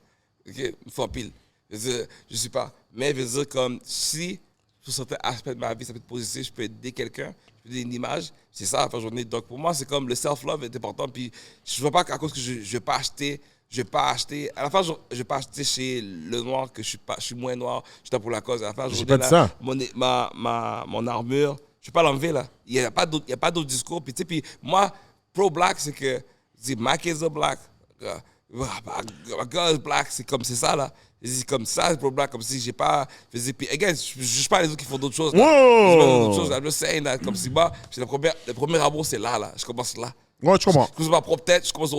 OK? Une fois pile. Je ne suis pas. Mais je veux dire, comme si, sur certains aspects de ma vie, ça peut être positif, je peux aider quelqu'un, je peux aider une image, c'est ça à la fin de la journée. Donc, pour moi, c'est comme le self-love est important. Puis, je ne vois pas qu'à cause que je ne vais pas acheter Je vais pas acheter. À la fin, je vais pas acheter chez le noir que je suis moins noir. Je suis pour la cause. À la fin, J'ai pas dit ça. Mon armure, je vais pas l'enlever là. Il y a pas d'autre discours. Puis tu sais, puis moi, pro-black, c'est que my kids are black. My girl is black. C'est ça là. C'est comme ça, pro-black, comme si j'ai pas. Puis again, je juge pas les autres qui font d'autres choses. Là. Je fais d'autres choses. I'm just saying that, comme si moi, c'est le premier amour, c'est là. Je commence là. Ouais, tu comprends. Je commence ma propre tête, je commence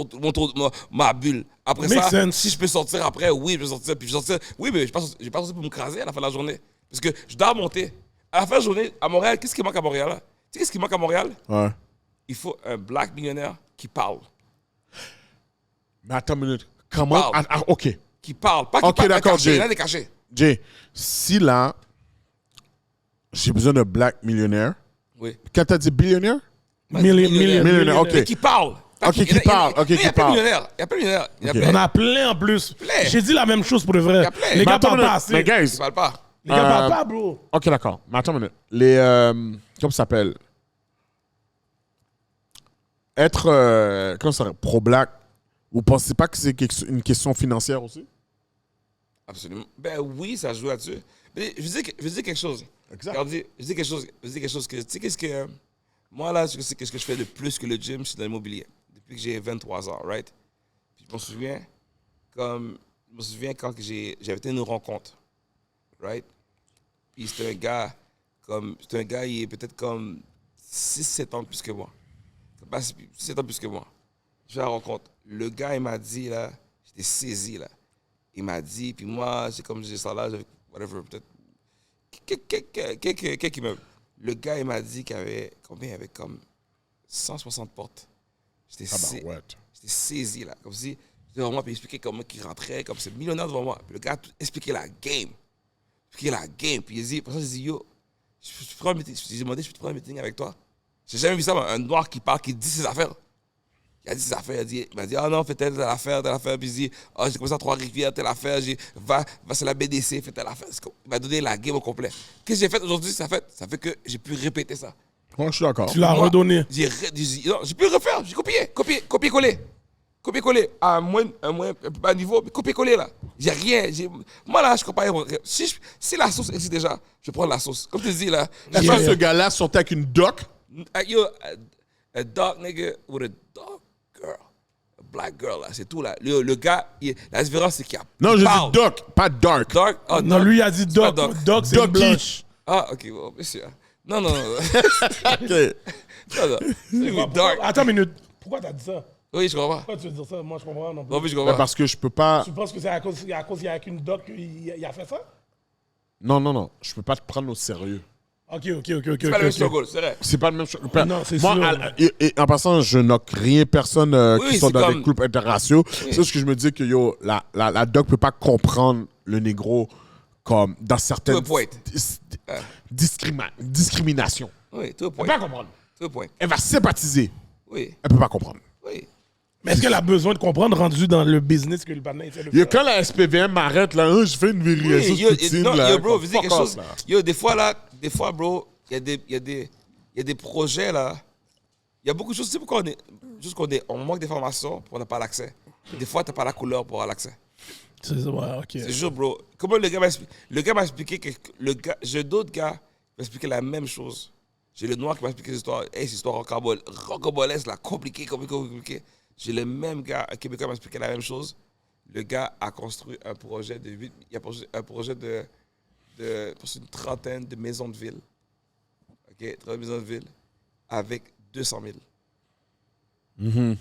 ma bulle. Après Make ça, sense. si je peux sortir après, oui, je peux sortir. Puis je vais sortir. Oui, mais je vais pas sortir pour me craser à la fin de la journée. Parce que je dois monter. À la fin de la journée, à Montréal, qu'est-ce qui manque à Montréal? Là? Tu sais qu'est-ce qui manque à Montréal? Ouais. Il faut un black millionnaire qui parle. Mais attends une minute. Comment? Parle. OK. Qui parle. Pas qui Ok, parle d'accord, caché. Jay. Il a des cachets. Jay, si là, j'ai besoin de black millionnaire. Oui. Quand t'as dit billionnaire? Millionnaire. OK. Mais qui parle. Ok, qui parle. Ok, Il y qui a plein parle. de millionnaires. Il y a plein de millionnaires. Il y a Ok. plein. On a plein en plus. Plein. J'ai dit la même chose pour de vrai. Y a plein. Les Mais gars attends parlent une pas minute. assez. Mais Ils guys, parlent pas. Les gars parlent pas, bro. OK, d'accord. Mais attends une minute. Les... comment ça s'appelle? Être... comment ça s'appelle? Pro-black. Vous pensez pas que c'est une question financière aussi? Absolument. Ben oui, ça joue là-dessus. Mais je veux dire quelque chose. Exact. Regardez, je veux dire quelque chose que, tu sais, qu'est-ce que, moi là, qu'est-ce que je fais de plus que le gym, c'est dans l'immobilier. Depuis que j'ai 23 ans, right? Puis je me souviens quand j'avais été à une rencontre, right? Puis c'était un gars, il est peut-être comme 6-7 ans plus que moi. Pas 6-7 ans plus que moi. Je fais la rencontre. Le gars, il m'a dit, là, j'étais saisi, là. Il m'a dit, puis moi, c'est comme j'ai ça là, whatever, peut-être. Quelques immeubles. Le gars, il m'a dit qu'il y avait combien? Il y avait comme 160 portes. J'étais saisi, là. Comme si, j'étais devant moi, puis il expliquait comment il rentrait, comme c'est millionnaire devant moi. Puis le gars expliquait la game. Puis il dit, pour ça, j'ai dit, yo, je peux prendre un meeting. J'ai demandé, je peux te prendre un meeting avec toi? J'ai jamais vu ça, un noir qui parle, qui dit ses affaires. Il a dit ses affaires, il m'a dit, ah non, fais telle affaire. Puis il dit, ah, j'ai commencé à Trois-Rivières, telle affaire, va sur la BDC, fais telle affaire. Il m'a donné la game au complet. Qu'est-ce que j'ai fait aujourd'hui? Ça fait que j'ai pu répéter ça. Ouais, je suis d'accord. Tu l'as redonné. J'ai pu le refaire, j'ai copié-collé. Copier-coller à un plus bas niveau, mais copier-coller là. J'ai rien. Moi là, je compare. Si la sauce existe déjà, je prends la sauce. Comme tu dis là. Est-ce que ce gars-là sortait avec une doc? Yo, a dark nigga with a dark girl. A black girl là, c'est tout là. Le gars, la différence c'est qu'il y a. Non, je dis doc, pas dark. Dark? Oh, Non, lui a dit C'est pas Doc. Doc, c'est Doc blanche. Ah, ok, bon, monsieur. Non. OK. Non. C'est dark. Attends une minute. Pourquoi t'as dit ça? Oui, je comprends. Pourquoi tu veux dire ça? Moi, je comprends non plus. Non, mais je Ben, comprends. parce que je peux pas... Tu penses que c'est à cause qu'il y a qu'une doc qu'il a fait ça? Non. Je peux pas te prendre au sérieux. Ok. C'est pas le même struggle, c'est vrai. C'est pas le même chose. Non, c'est Moi, sûr. et en passant, je knock rien personne Oui, qui sont c'est dans des comme- couples interraciaux. C'est ce que je me dis que yo, la doc peut pas comprendre le négro comme dans certaines To a point. discriminations. Oui, tout Elle point. peut pas comprendre. Tout point. Elle va sympathiser. Oui, Elle peut pas comprendre. oui. Mais est-ce qu'elle a besoin de comprendre rendu dans le business que le partenaire essaie de Yo, faire? quand la SPVM m'arrête là, je fais une vérification Oui, poutine non, là. yo, bro, comme vous dites fuck quelque off, chose. là. Yo, des fois, bro, il y a des projets, là. Il y a beaucoup de choses. Tu sais pourquoi on manque d'informations pour n'a pas l'accès. Des fois, tu n'as pas la couleur pour avoir l'accès. Ouais, ok. C'est sûr, bro. Comment le gars m'a expliqué que j'ai d'autres gars qui m'ont expliqué la même chose. J'ai le noir qui m'a expliqué cette histoire. Hey, cette histoire rocambolesque, là, compliquée. J'ai le même gars, un Québécois m'a expliqué la même chose. Le gars a construit un projet pour une trentaine de maisons de ville. OK, 30 maisons de ville avec 200 000.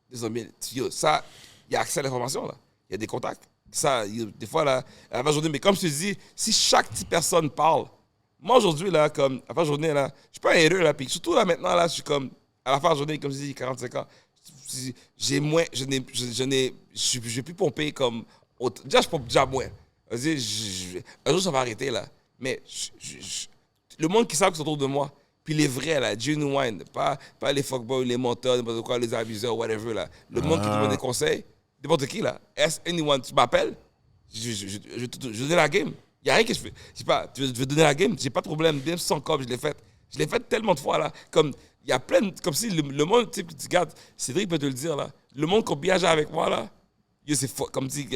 200 000. Yo, ça, il y a accès à l'information, là. Il y a des contacts. Ça, des fois, là, à la fin de journée, mais comme je te dis, si chaque petite personne parle, moi, aujourd'hui, là, comme, à la fin de journée, là, je suis pas un héros, là, puis surtout, là, maintenant, là, je suis comme, à la fin de journée, comme je dis, 45 ans, j'ai moins, je vais plus pomper comme, déjà, je pompe déjà moins. Un jour, ça va arrêter, là. Mais le monde qui savent qui sont autour de moi, puis les vrais, là, genuine, pas les fuckboys, les menteurs, n'importe quoi, les abuseurs, whatever, là. Le monde qui te donne des conseils, n'importe qui, là. Ask anyone, tu m'appelles, je donne la game. Il n'y a rien que je fais. Je sais pas, tu veux donner la game, j'ai pas de problème. Même sans cop, je l'ai fait. Je l'ai fait tellement de fois, là. Comme, il y a plein comme si le monde, tu sais, tu regardes, Cédric peut te le dire, là. Le monde qui a bien agi avec moi, là, C'est comme si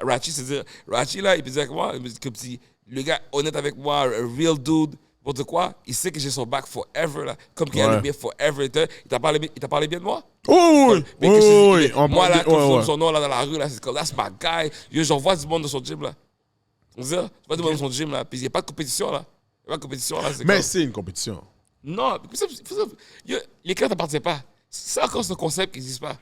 Rachi, c'est-à-dire, Rachi, là, il peut dire avec moi, comme si le gars honnête avec moi, un real dude, pour de quoi, il sait que j'ai son back forever, là. Comme qu'il a le bien forever. Il t'a parlé bien de moi? Oui. Moi, là, quand son nom, là, dans la rue, là, c'est comme, that's my guy. Yo, j'en vois du monde dans son gym, là. On sait, je vois du monde dans son gym, là. Puis il n'y a pas de compétition, là. Il n'y a pas de compétition, là. Mais c'est une compétition. Non, les clés t'appartiennent pas. C'est encore ce concept qui n'existe pas.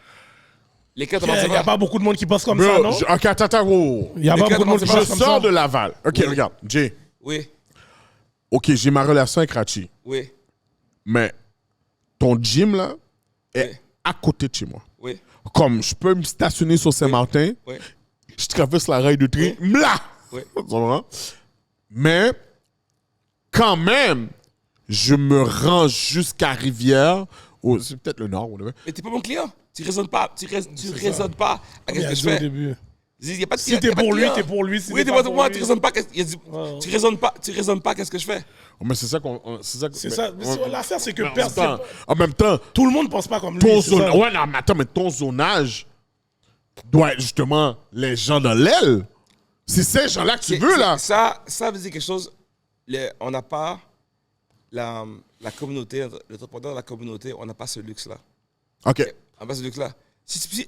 Les clés Il t'appartiennent n'y a pas. pas beaucoup de monde qui pense comme Bro, ça, non? OK, attends. Il n'y a pas beaucoup de monde qui Je pense comme ça. sors de Laval. OK, Oui. regarde, Jay. Oui, OK, j'ai ma relation avec Rachi. oui, Mais ton gym, là, est Oui. à côté de chez moi. oui, Comme je peux me stationner sur Saint-Martin, oui. je traverse la rail de train, là! Oui. Tu comprends? Mais, quand même, je me rends jusqu'à Rivière, c'est peut-être le Nord, whatever. Mais t'es pas mon client. Tu raisonnes pas. Tu raisonnes pas à Il ce a que je dit au fais. début. Il y a pas de Si client, t'es y a pas de pour lui, client. t'es pour lui. Si Oui, t'es t'es pas pas pour pour moi. lui. Tu raisonnes pas. Tu raisonnes pas. Qu'est-ce que je fais? Oh, mais c'est ça qu'on. C'est ça. C'est ça. L'affaire, c'est que Mais personne. en même temps, Tout le monde pense pas comme lui. ton c'est ça. zonage. Ouais, non, mais attends, mais ton zonage doit être justement les gens dans l'aile. C'est ces gens-là que tu veux, là. Ça veut dire quelque chose. On n'a pas la communauté, l'entrepreneur de la communauté, on n'a pas ce luxe-là. OK. On n'a pas ce luxe-là.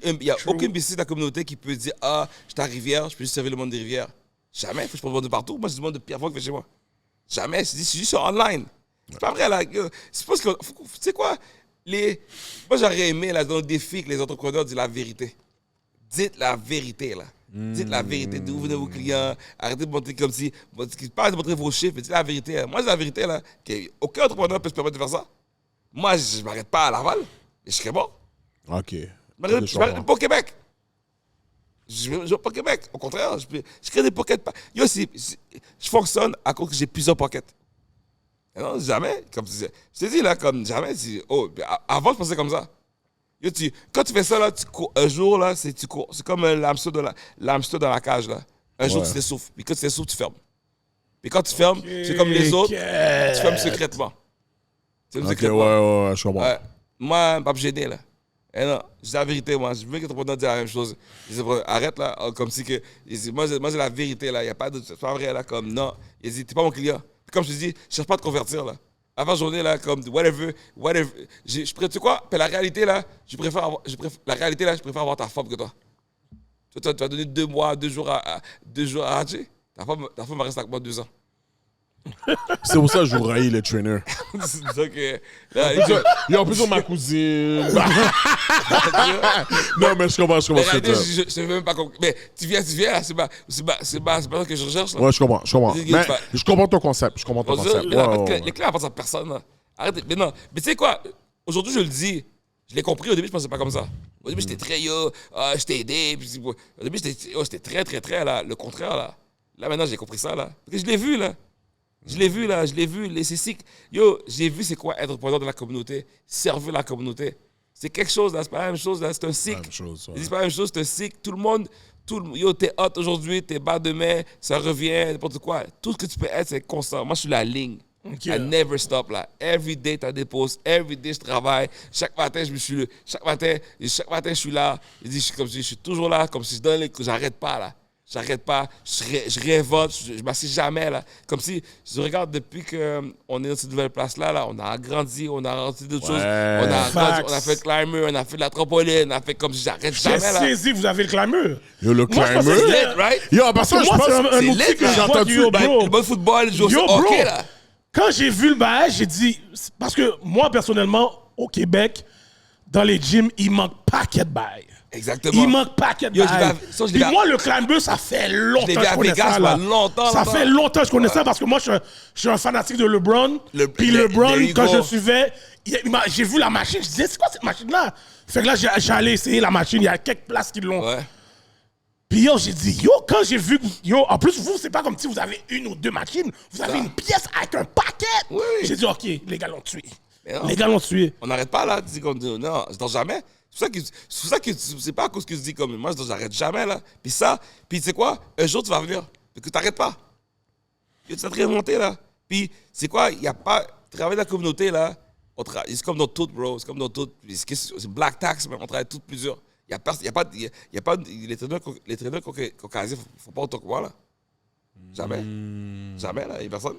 Il n'y a aucun BC de la communauté qui peut dire ah, je suis à Rivière, je peux juste servir le monde des Rivières. Jamais. Il faut que je prenne le monde de partout. Moi, je demande de Pierrefonds qui fait chez moi. Jamais. C'est juste sur online. C'est pas vrai, là. C'est parce que. Tu sais quoi? Moi, j'aurais aimé, là, dans le défi, que les entrepreneurs disent la vérité. Dites la vérité, là. Dites la vérité. D'où venez vos clients. Arrêtez de montrer comme si. Pas de montrer vos chiffres, mais dites la vérité. Là. Moi, c'est la vérité, là. Aucun entrepreneur peut se permettre de faire ça. Moi, je m'arrête pas à Laval. Et je serais bon. OK. Je m'arrête pas au Québec. Je vais pas au Québec. Au contraire, je crée des pockets. Yo, je fonctionne à cause que j'ai plusieurs pockets. Non, jamais. Comme je t'ai dit, là, comme jamais. Avant, je pensais comme ça. Yo, quand tu fais ça, là, tu cours. Un jour, là, tu cours. C'est comme l'hamster dans la cage, là. Un jour, tu t'essouffles. Puis quand tu t'essouffles, tu fermes. Puis quand tu fermes, c'est comme les autres. Tu fermes secrètement. Tu fermes secrètement. Ouais, je comprends. Ouais. Moi, pas me gêner, là. Eh non, je dis la vérité, moi. Je veux que l'entrepreneur dise la même chose. Arrête, là, comme si que. Moi, c'est la vérité, là. Il n'y a pas de. C'est pas vrai, là, comme non. Il dit, t'es pas mon client. Puis comme je te dis, je cherche pas à te convertir, là. Avant journée, là, comme whatever. Tu sais quoi? Puis la réalité, là, je préfère avoir ta femme que toi. Tu vas donner 2 jours à Haji. Ta femme va rester avec moi 2 ans. C'est pour ça que je vous raille les trainers. Donc, Il y a en plus on ma cousine. Non, mais je comprends ce que tu veux dire. je ne veux même pas. Mais tu viens là, c'est pas ça que je recherche. Là. Ouais, je comprends. Mais je comprends ton concept. Les clés appartiennent à personne. Là. Arrête. Mais non. Mais tu sais quoi? Aujourd'hui, je le dis. Je l'ai compris. Au début, je pensais pas comme ça. Au début, j'étais très je t'ai aidé. Puis, au début, j'étais très, là, le contraire, là. Là, maintenant, j'ai compris ça, là. Parce que je l'ai vu, là. Je l'ai vu. C'est si. J'ai vu c'est quoi être entrepreneur de la communauté, servir la communauté. C'est quelque chose, là. C'est pas la même chose, là. C'est un cycle. C'est pas la même chose, c'est un cycle. Tout le monde, t'es hot aujourd'hui, t'es bas demain, ça revient, n'importe quoi. Tout ce que tu peux être, c'est constant. Moi, je suis la ligne. I never stop, là. Every day, t'as des posts. Every day, je travaille. Chaque matin, je suis là. Je suis toujours là, comme si je donne les coups. J'arrête pas, là. Je révolte, je m'assieds jamais, là. Comme si, je regarde depuis qu'on est dans cette nouvelle place-là, là, on a grandi, on a rendu d'autres choses. On a fait le climber, on a fait de la trampoline, on a fait comme si j'arrête jamais, là. J'ai saisi que vous avez le climber. Yo, le Moi, je pensais climber. que Lit, right? Yo, parce que je moi, pense c'est un c'est outil lit, que là. j'ai entendu. Yo, bro. Le bon football, jouer Yo, au bro. hockey, là. Quand j'ai vu le bail, j'ai dit... Parce que moi, personnellement, au Québec, dans les gyms, il manque paquet de bails. Exactement. Il manque paquet de Yo, bails. je l'ai Puis vu moi, le climber, ça fait longtemps que je connais ça. Là. Ça fait longtemps que je connais ça parce que moi, je suis un fanatique de LeBron. Puis LeBron, quand je le suivais, j'ai vu la machine. Je disais, c'est quoi cette machine-là? Fait que là, j'allais essayer la machine. Il y a quelques places qui l'ont. Ouais. Puis yo, j'ai dit, quand j'ai vu, en plus, vous, c'est pas comme si vous avez 1 ou 2 machines. Vous avez une pièce avec un paquet. Oui. J'ai dit, OK, les gars l'ont tué. Non. Les gars l'ont tué. On n'arrête pas, là. Tu dis comme, non, je dors jamais. C'est pour ça que c'est pas à cause que tu dis comme, moi, j'arrête jamais, là. Puis tu sais quoi? Un jour, tu vas venir. Parce que t'arrêtes pas. Tu vas te remonter, là. Puis, c'est quoi? Il n'y a pas. Travailler dans la communauté, là, c'est comme dans tout, bro. C'est comme dans tout. C'est Black Tax, mais on travaille toutes plusieurs. Il n'y a pas les traîneurs caucasiens ne font pas autant que moi, là. Jamais. Jamais, là. Il n'y a personne.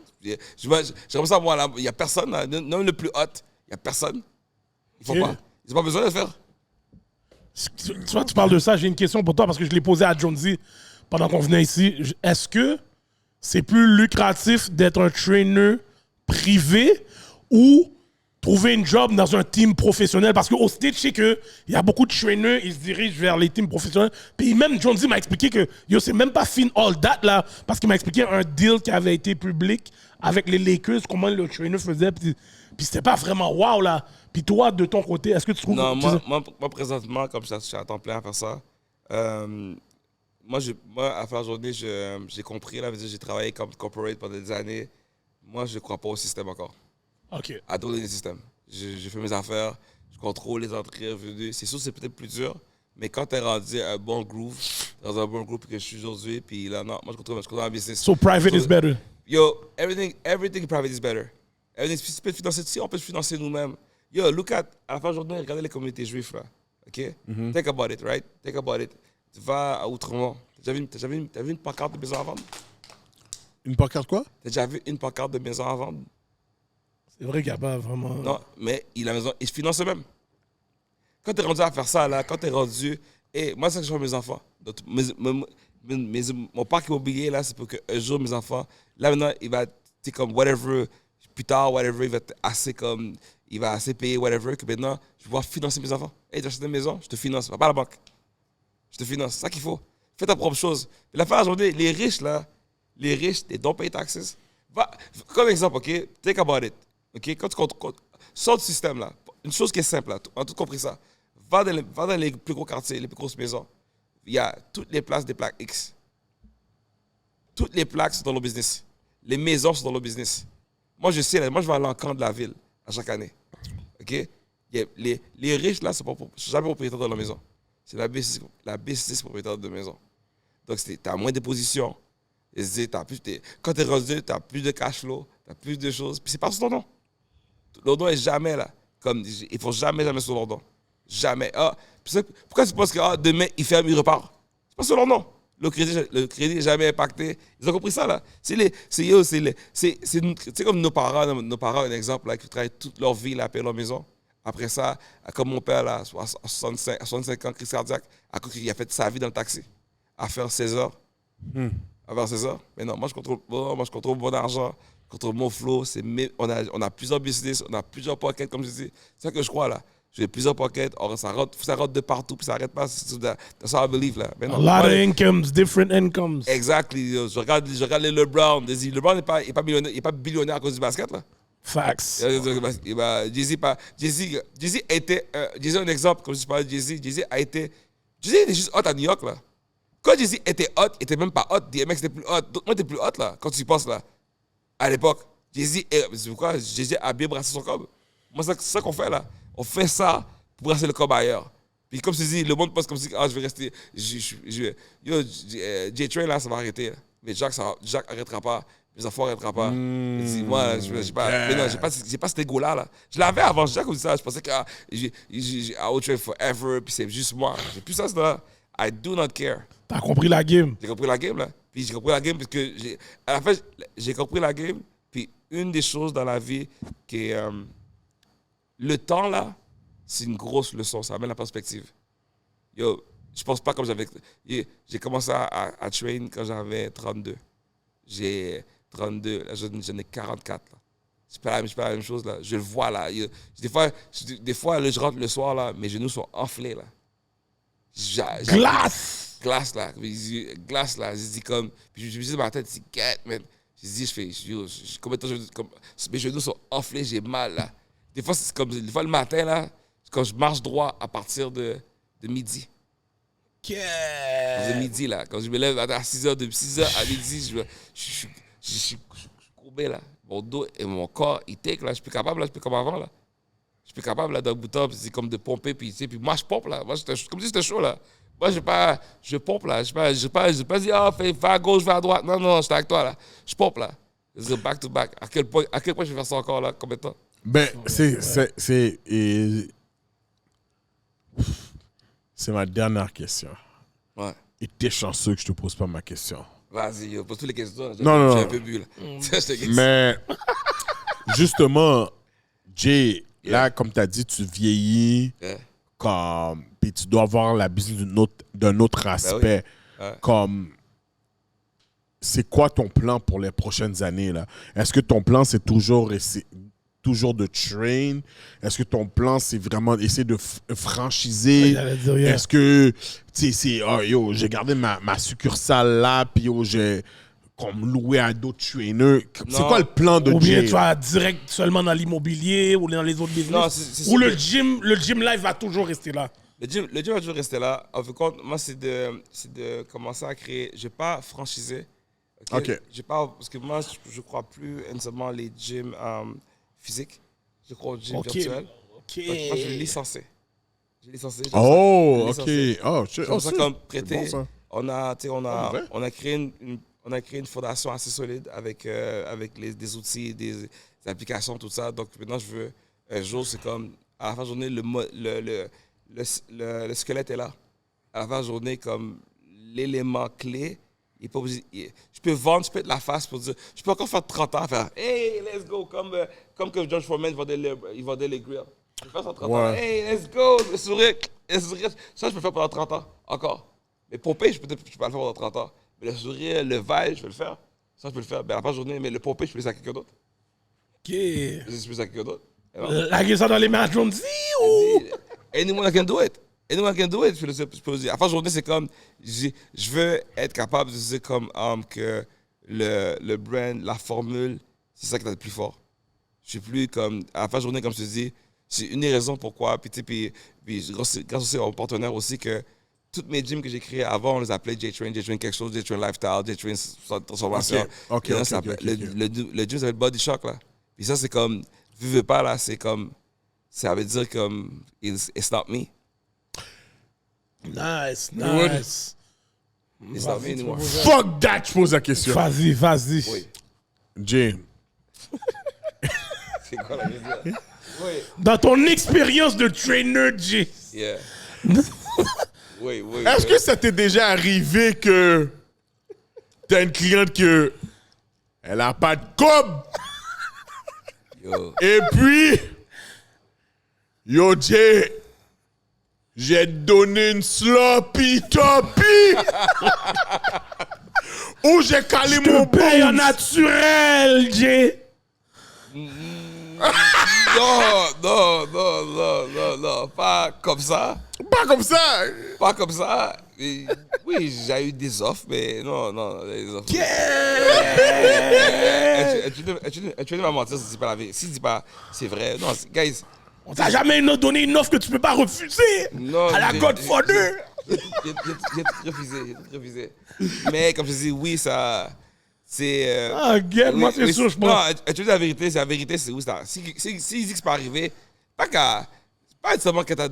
J'aimerais ça, moi, là. Il n'y a personne, là. Même le plus hot, il n'y a personne. Ils font pas. Ils n'ont pas besoin de le faire. Tu vois, tu parles de ça, j'ai une question pour toi parce que je l'ai posée à Jonesy pendant qu'on venait ici. Est-ce que c'est plus lucratif d'être un trainer privé ou trouver une job dans un team professionnel? Parce qu'au States, je sais qu'il y a beaucoup de trainers, ils se dirigent vers les teams professionnels. Puis même Jonesy m'a expliqué que c'est même pas fin all that là, parce qu'il m'a expliqué un deal qui avait été public avec les Lakers, comment le trainer faisait. Puis c'était pas vraiment wow là. Puis toi, de ton côté, est-ce que tu trouves... Non, moi présentement, comme je suis à temps plein à faire ça, moi, à faire la journée, j'ai compris, là, j'ai travaillé comme corporate pendant des années. Moi, je ne crois pas au système encore. OK. À donner le système. Je fais mes affaires, je contrôle les entrées, revenus. C'est sûr que c'est peut-être plus dur, mais quand tu es rendu un bon groove, dans un bon groupe que je suis aujourd'hui, puis là, non, moi, je contrôle un business. So private is better. Yo, everything private is better. Si tu peux te financer dessus, on peut se financer nous-mêmes. Yo, à la fin de la journée, regardez les communautés juives, là. OK? Think about it, right? Think about it. Tu vas à Outremont. T'as déjà vu une pancarte de maison à vendre? Une pancarte quoi? T'as déjà vu une pancarte de maison à vendre? C'est vrai qu'il n'y a pas vraiment... Non, mais il se finance eux-mêmes. Quand t'es rendu à faire ça, là, quand t'es rendu... moi, c'est ce que je fais à mes enfants. Donc, mon parc immobilier, là, c'est pour qu'un jour, mes enfants... Là, maintenant, il va, tu comme whatever, plus tard, whatever, il va être assez comme... Il va assez payer, whatever, que maintenant, je vais pouvoir financer mes enfants. Hey, tu achètes une maison, je te finance. Va pas à la banque. Je te finance. C'est ça qu'il faut. Fais ta propre chose. Et la fin de la journée, les riches, they don't pay taxes. Comme exemple, OK? Think about it. OK? Quand tu sors du système, là, une chose qui est simple, là, on a tout compris ça. Va dans les plus gros quartiers, les plus grosses maisons. Il y a toutes les places des plaques X. Toutes les plaques sont dans le business. Les maisons sont dans le business. Moi, je sais, moi, je vais à l'encan de la ville à chaque année. OK? Les riches, là, ne sont jamais propriétaires de la maison. C'est la business propriétaire de maison. Donc, tu as moins de positions. Quand tu es rendu, tu as plus de cash flow, tu as plus de choses. Puis c'est pas sur ton nom. Le nom est jamais là. Il ne faut jamais sur leur nom. Jamais. Pourquoi tu penses que demain, il ferme, il repart? C'est pas sur leur nom. Le crédit n'est jamais impacté. Ils ont compris ça, là. C'est comme nos parents, un exemple, là, qui travaillent toute leur vie là, à payer leur maison. Après ça, comme mon père, là, à 65 ans, crise cardiaque, il a fait sa vie dans le taxi, à faire 16 heures. À faire 16 heures. Mais non, moi, je contrôle mon argent, je contrôle mon flow. On a plusieurs business, on a plusieurs pockets, comme je dis. C'est ça que je crois, là. J'ai plusieurs pockets, ça rentre de partout, puis ça n'arrête pas. That's how I believe, là. Mais non, a lot of incomes, different incomes. Exactly. Je regarde les LeBron. LeBron n'est pas billionnaire à cause du basket, là. Facts. Jay-Z était... Jay-Z, un exemple, comme je parlais de Jay-Z. Jay-Z était juste hot à New York, là. Quand Jay-Z était hot, il était même pas hot. DMX était plus hot. D'autres monde étaient plus hot, là, quand tu y penses, là. À l'époque. Jay-Z, c'est pourquoi Jay-Z a bien brassé son cob. Moi, c'est ça qu'on fait, là. On fait ça pour brasser le cob ailleurs. Puis comme je dis, le monde pense comme si je vais rester... J-Train, là, ça va arrêter. Là. Mais Jack arrêtera pas. Mes enfants n'arrêteront pas. Moi, j'ai pas cet ego-là. Là. Je l'avais avant, Jack comme ça. Je pensais que I will train forever, puis c'est juste moi. J'ai plus ça, là. I do not care. T'as compris la game. J'ai compris la game, là. Puis j'ai compris la game parce que à la fin, j'ai compris la game. Puis une des choses dans la vie qui est... le temps, là, c'est une grosse leçon. Ça amène la perspective. Yo, je pense pas comme j'avais... J'ai commencé à train quand j'avais 32. J'ai 32. Là, j'en ai 44. Là. C'est pas la même chose, là. Je le vois, là. Des fois, là, je rentre le soir, là, mes genoux sont enflés, là. Glace! Glace, là. Glace, là. Je dis comme... Puis je me dis dans ma tête, c'est get, man. Je dis, combien de temps mes genoux sont enflés, j'ai mal, là. Des fois, c'est comme le matin, là, quand je marche droit à partir de midi. De midi, là. Quand je me lève à 6h, de 6h à midi, je suis courbé, là. Mon dos et mon corps, il take, là. Je suis plus capable, là. Je suis plus comme avant, là. Je suis plus capable, là, d'un bout de temps, c'est comme de pomper, puis moi, je pompe, là. Moi, comme si c'était chaud, là. Moi, je pompe, là. Je pas dit, fais à gauche, fais à droite. Non, non, j'étais avec toi, là. Je pompe, là. C'est back to back. À quel point je vais faire ça encore, là? Combien de temps? c'est ma dernière question. Ouais. Et t'es chanceux que je te pose pas ma question. Vas-y, yo, pose toutes les questions. Non. J'ai un peu bu, là. Mais, justement, Jay, là, comme tu as dit, tu vieillis, puis tu dois voir la business d'un autre aspect. Ouais. Comme, c'est quoi ton plan pour les prochaines années, là? Est-ce que ton plan, c'est toujours de train? Est-ce que ton plan, c'est vraiment essayer de franchiser? Est-ce que, tu sais, j'ai gardé ma succursale là, puis j'ai comme loué à d'autres trainers. C'est quoi le plan de Ou bien Jay? tu vas direct seulement dans l'immobilier ou dans les autres business? Non, ou le gym live va toujours rester là? Le gym va toujours rester là. En fait, moi, c'est de commencer à créer. Je ne vais pas franchiser. OK. Parce que moi, je ne crois plus nécessairement les gyms physiques. Je crois aux gyms virtuels. OK. Donc, moi, je vais licencer. Oh, OK. Oh, C'est pour ça comme prêter. bon, ça. On a créé une fondation assez solide avec des outils, des applications, tout ça. Donc maintenant, je veux un jour, c'est comme à la fin de la journée, le squelette est là. À la fin de la journée, comme l'élément clé, il est pas obligé. Je peux vendre, je peux être la face pour dire, je peux encore faire 30 ans, faire hey, let's go, comme que George Foreman vendait les grills. Je peux faire ça 30 ans, hey, let's go, le sourire. Ça, je peux faire pendant 30 ans, encore. Mais pomper, je peux pas le faire pendant 30 ans. Mais le sourire, le vibe, je peux le faire. Ça, je peux le faire. Mais à la fin de la journée, mais le pomper, je peux le laisser à quelqu'un d'autre. OK. Je peux le laisser à quelqu'un d'autre. Laguer ça dans les mains à Jonesy ou... Anyone can do it. Anyone can do it. Je peux le dire. À la fin de la journée, c'est comme, je veux être capable de dire comme que le brand, la formule, c'est ça qui est le plus fort. Je suis plus comme, à la fin de la journée, comme je te dis, c'est une des raisons pourquoi, puis grâce aussi aux partenaires aussi, que toutes mes gyms que j'ai créés avant, on les appelait J-Train quelque chose, J-Train Lifestyle, J-Train Transformation. OK. Le gym s'appelle Body Shock, là. Puis ça, c'est comme, veux pas, là, c'est comme, ça veut dire comme, it's not me. Nice. It's not me anymore. Fuck that, je pose la question. Vas-y. Oui. Jay. C'est quoi la question? Oui. Dans ton expérience de trainer, Jay. Yeah. Oui. Est-ce que ça t'est déjà arrivé que t'as une cliente que elle a pas de cob? Yo. Et puis, yo Jay, j'ai donné une sloppy toppy où j'ai calé mon Paye en bones. naturel, Jay. Non, pas comme ça. Pas comme ça. Pas comme ça. Et, oui, j'ai eu des offres, mais non, des offres. Tu vas mentir si tu dis pas la vérité. Si tu dis pas, c'est vrai. Non, guys. On t'a jamais donné une offre que tu peux pas refuser. Non, à la Godfather. J'ai tout refusé. Mais comme je dis, oui, ça. C'est. Moi, c'est sûr, je pense. Non, tu dis la vérité, c'est où ça. Si il dit que c'est pas arrivé, pas seulement que tu as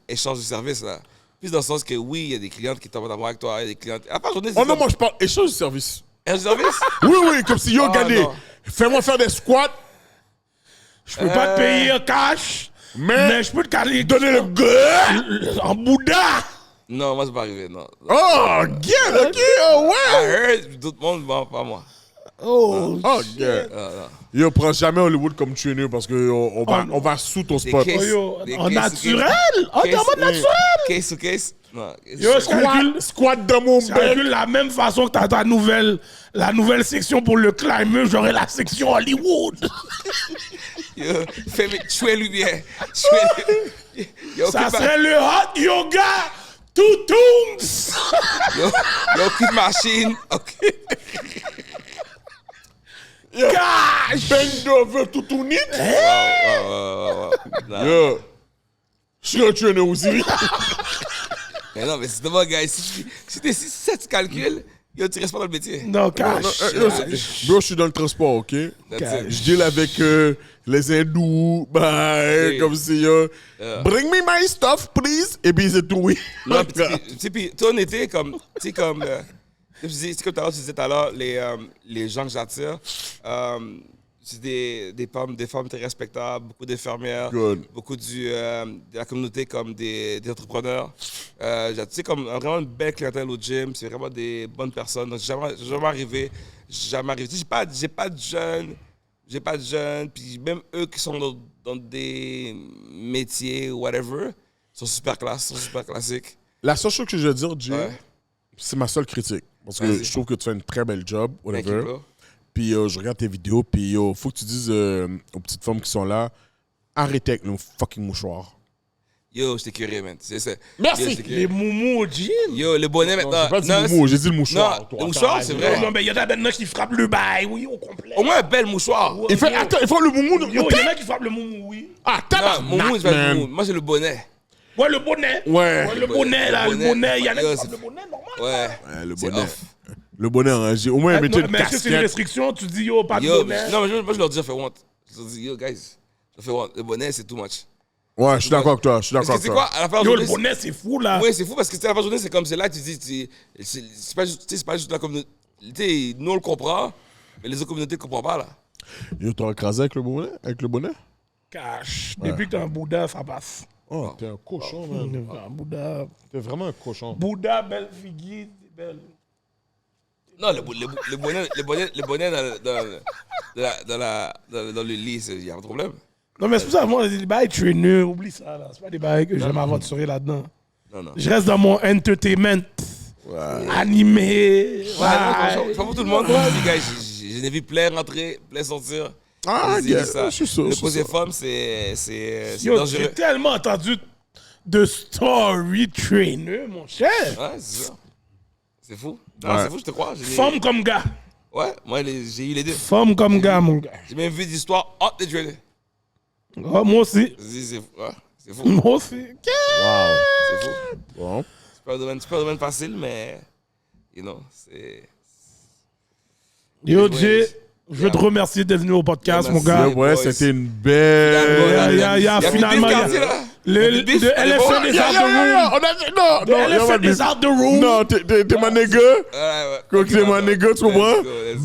échange de service, là. Plus dans le sens que oui, il y a des clientes qui tombent d'amour avec toi, il y a des clientes. À part journée, Oh non, moi je parle échange de service. échange de service? Oui, comme si yo, regardez, non. fais-moi faire des squats, Je peux pas te payer en cash, mais je peux te caler. donner le gueule. En Bouddha. Non, moi, c'est pas arrivé, non. Oh, yeah, ok, oh I ouais. heard, tout le monde, bon, pas moi. Oh, Oh, yeah. Non. Yo, prends jamais Hollywood comme trainer parce que on va sous ton spot. Des cases- yo, des en cases- naturel? Oh, t'es en case- mode naturel? Case to case? Non. Yo, je calcule, Squat dans mon je bec. calcule la même façon que t'as la nouvelle section pour le climber, j'aurai la section Hollywood. Yo, fais-moi, tuez-lui bien. Yo, Ça occupe ma- serait le hot yoga tout toons. yo, occupe machine. Ok. Cash. Bend over tout tout nit. Non. Yo, je suis un trainer aussi. Mais non, mais c'est de moi, gars. Si ça tu calcules, yo, tu restes pas dans le métier. Non, cash. Bro, je suis dans le transport, ok? That's it. Je deal avec les hindous, Oui. comme si bring me my stuff, please. Et puis c'est tout, oui. Non, puis toi, on était comme, tu sais, comme je dis, c'est comme tu disais tout à l'heure, les gens que j'attire, c'est des femmes très respectables, beaucoup d'infirmières, Good. beaucoup de la communauté comme des entrepreneurs. Tu sais, comme vraiment une belle clientèle au gym, c'est vraiment des bonnes personnes. Donc, jamais arrivé. Tu sais, j'ai pas de jeunes, puis même eux qui sont dans des métiers, whatever, sont super classiques. La seule chose que je veux dire, Jay, Ouais. c'est ma seule critique. Parce que Vas-y. je trouve que tu fais une très belle job, Thank you, whatever. bro. Puis je regarde tes vidéos, puis faut que tu dises aux petites femmes qui sont là, arrêtez avec nos fucking mouchoirs. Yo, j'étais curieux, man. Merci. Yo, j'étais curieux. Les moumous au jean. Yo, le bonnet Non, maintenant. j'ai pas dit le mot, j'ai dit le mouchoir. Non, toi. le mouchoir, c'est vrai. Non, mais il y en a maintenant qui frappent le bail, oui, au complet. Au moins un bel mouchoir. Il fait, attends, il faut le moumou. Yo, il y en a qui frappent le moumou, oui. Ah, Non, mon mou, tabarnak, c'est pas le man. mou. Moi, c'est le bonnet. Ouais, le bonnet. Ouais. Le bonnet, là, le bonnet. Il y en a Yo, qui c'est- frappent le bonnet, normal. Ouais. Ouais, le C'est bonnet. off. Le bonnet rangé. Au moins, mettez Non, une mais est-ce que c'est une casquette. restriction? Tu dis, yo, pas de Yo, bonnet. non, mais moi, je leur dis, je fais want. Je leur dis, yo, guys, je fais want. Le bonnet, c'est too much. Ouais, je suis d'accord avec toi. Je suis Parce d'accord que avec c'est toi. quoi, à la fin de la Yo, journée. le bonnet, c'est fou, là. Oui, c'est fou parce que tu sais, à la fin de la journée, c'est comme c'est là, tu dis, c'est pas juste, tu sais, c'est pas juste la communauté. Tu sais, nous, on le comprend, mais les autres communautés ne comprennent pas, là. Yo, t'as écrasé avec le bonnet? Avec le bonnet? Cash. Depuis que t'es un Bouddha, ça passe. Oh, t'es un cochon, man. Un Bouddha. T'es vraiment un cochon. Bouddha, belle figure, belle. Non, le bonnet dans le lit, il y a un problème. Non, mais c'est pour ça, moi, les bails traîneux, oublie ça, là. C'est pas des bails que je vais m'aventurer là-dedans. Non. Je reste dans mon entertainment. Animé. C'est pas pour tout le monde. Les gars, j'ai vu plein rentrer, plein sortir. Ah, J'ai dit gars, ça. je suis sûr, Le je suis poser sûr. femme, c'est Yo, dangereux. j'ai tellement entendu de story traîneux, mon cher. Ouais, c'est ça. C'est fou. Non, c'est fou, je te crois. Femme comme gars. Ouais, moi, j'ai eu les deux. Femme comme gars, mon gars. J'ai même vu des histoires entre les traînés. Oh, moi aussi. C'est fou. Moi aussi. C'est fou. Bon. C'est pas un domaine facile, mais, you know, c'est... Yo, Jay, je veux te remercier d'être venu au podcast, mon gars. Ouais, boys. c'était une belle. Il y a finalement. Le LFN is out the room. Non, Le LFN is out the room. Non, t'es ma nigga. Quand t'es ma nigga, tu comprends?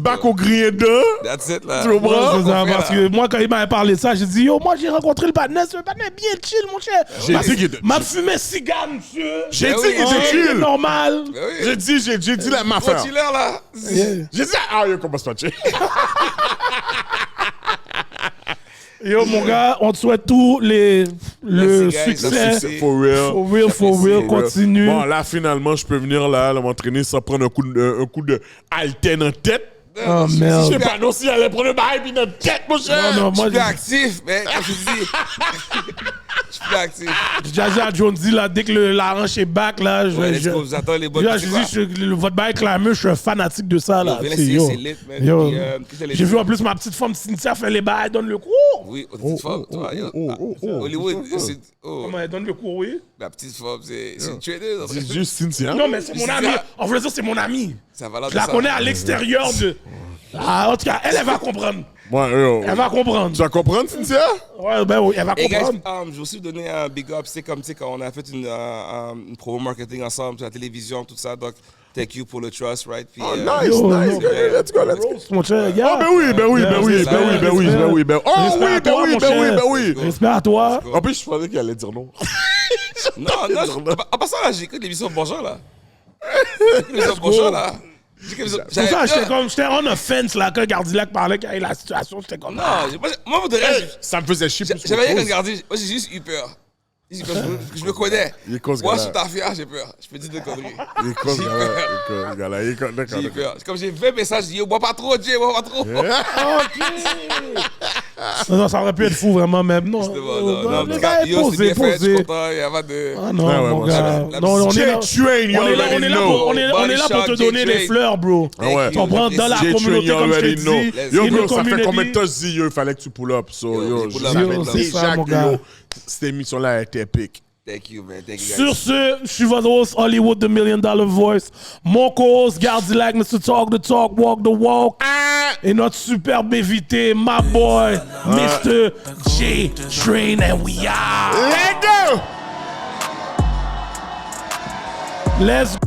Back au grien 2. That's it, là. Tu comprends? C'est ça, parce que moi, quand il m'avait parlé de ça, j'ai dit, yo, moi, j'ai rencontré le partner. C'est un partner bien chill, mon cher. J'ai dit qu'il était m'a fumé cigare, monsieur. J'ai Ben dit oui, qu'il C'est était chill. normal. Ben oui. J'ai dit la ma Gros affaire. chiller, là. J'ai dit, ah, yo, commence pas à chill. Yo, mon gars, on te souhaite tout le Merci, guys. succès. Merci. For real. For real, continue. Bon, là, finalement, je peux venir là m'entraîner sans prendre un coup de haltère en tête. Oh, Je merde. sais pas, non, si elle allait prendre un bail puis dans tête, mon cher. Non, Je moi, suis plus actif, mais comme je te dis, je suis plus actif. j'ai déjà dit à John D, là, dès que la hanche est back, là, Ouais, let's go, vous attendez les bonnes Yo, petits je quoi. dis, votre bail clameux, je suis un fanatique de ça, là. Yo, viens C'est- essayer, yo. c'est lit, man. Yo. Puis, qu'est-ce qu'elle a J'ai dit? vu en plus ma petite femme Cynthia faire les bails, elle donne le cours. Oui, aux petites femmes, toi, yo. Hollywood, c'est... Oh, Comment elle donne le cours, oui? la petite femme, c'est une trader. C'est juste Cynthia. Non, mais c'est mon Cynthia. ami. On veut dire, c'est mon ami. Ça va là Je la connais à l'extérieur de. Ah, en tout cas, elle va comprendre. Ouais, yo. Elle va comprendre. Tu vas comprendre, Cynthia? Ouais, ben oui, elle va Et guys, comprendre. je vais aussi vous donner un big up. C'est comme, tu sais, quand on a fait une promo marketing ensemble sur la télévision, tout ça. Donc, thank you pour le trust, right? Puis, Oh, nice, Yo, nice. yo. Let's go, let's go. Rose, mon cher, gars. Oh, ben oui, ben oui, ben oui, ben oui, ben oui, ben oui, ben oui. Oh Respect oui, à ben toi, oui, mon ben oui, cher. ben oui. Respect à toi. En plus, je pensais qu'il allait dire non. non, en passant là, j'écoute l'émission Bonjour, là. J'écoute l'émission Bonjour, là. C'est pour ça, j'étais on offense, là, quand Gardilac parlait qu'il y avait la situation, j'étais comme. Non, moi, pour de reste, Ça me faisait chier plus j'avais rien qu'autre qu'à regarder. Moi, j'ai juste eu peur. Je me connais. Il est con, ce Moi, gars-là. sur ta fière, j'ai peur. Je peux dire des conneries. Il est con, ce gars-là. Il est con, ce gars-là. Il est con, d'accord. J'ai eu peur. C'est comme j'ai 20 messages, j'ai dit, yo, bois pas trop, Jay, bois pas trop. Non, ça aurait pu être fou, vraiment, même. Non, Non, les gars, yo, c'est bien fait, je suis posez. content, il y a pas de... Ah non, Ouais, ouais, mon moi, gars. c'est- Non, on est là. J-Train, you On est là already pour, know. on est là pour te Body donner shot, les J-Train. fleurs, bro. Ah ouais. Tu comprends? Dans la J-Train, communauté, you comme je already t'ai know. dit. Yo, in bro, the ça fait combien de community. temps que je dis, yo, il fallait que tu pull up. So, Yo, yo, pull je up, savais yo, c'est ça, déjà mon que, gars. yo, cette émission-là était épique. Thank you, man. Thank you, guys. Sur ce, je suis votre host, Hollywood, the $1 Million Voice. Mon co-host, Gardilac, Mr. Talk the Talk, Walk the Walk. Et notre superbe invité, my boy, Mr. J-Train, and we are. Let's go! Let's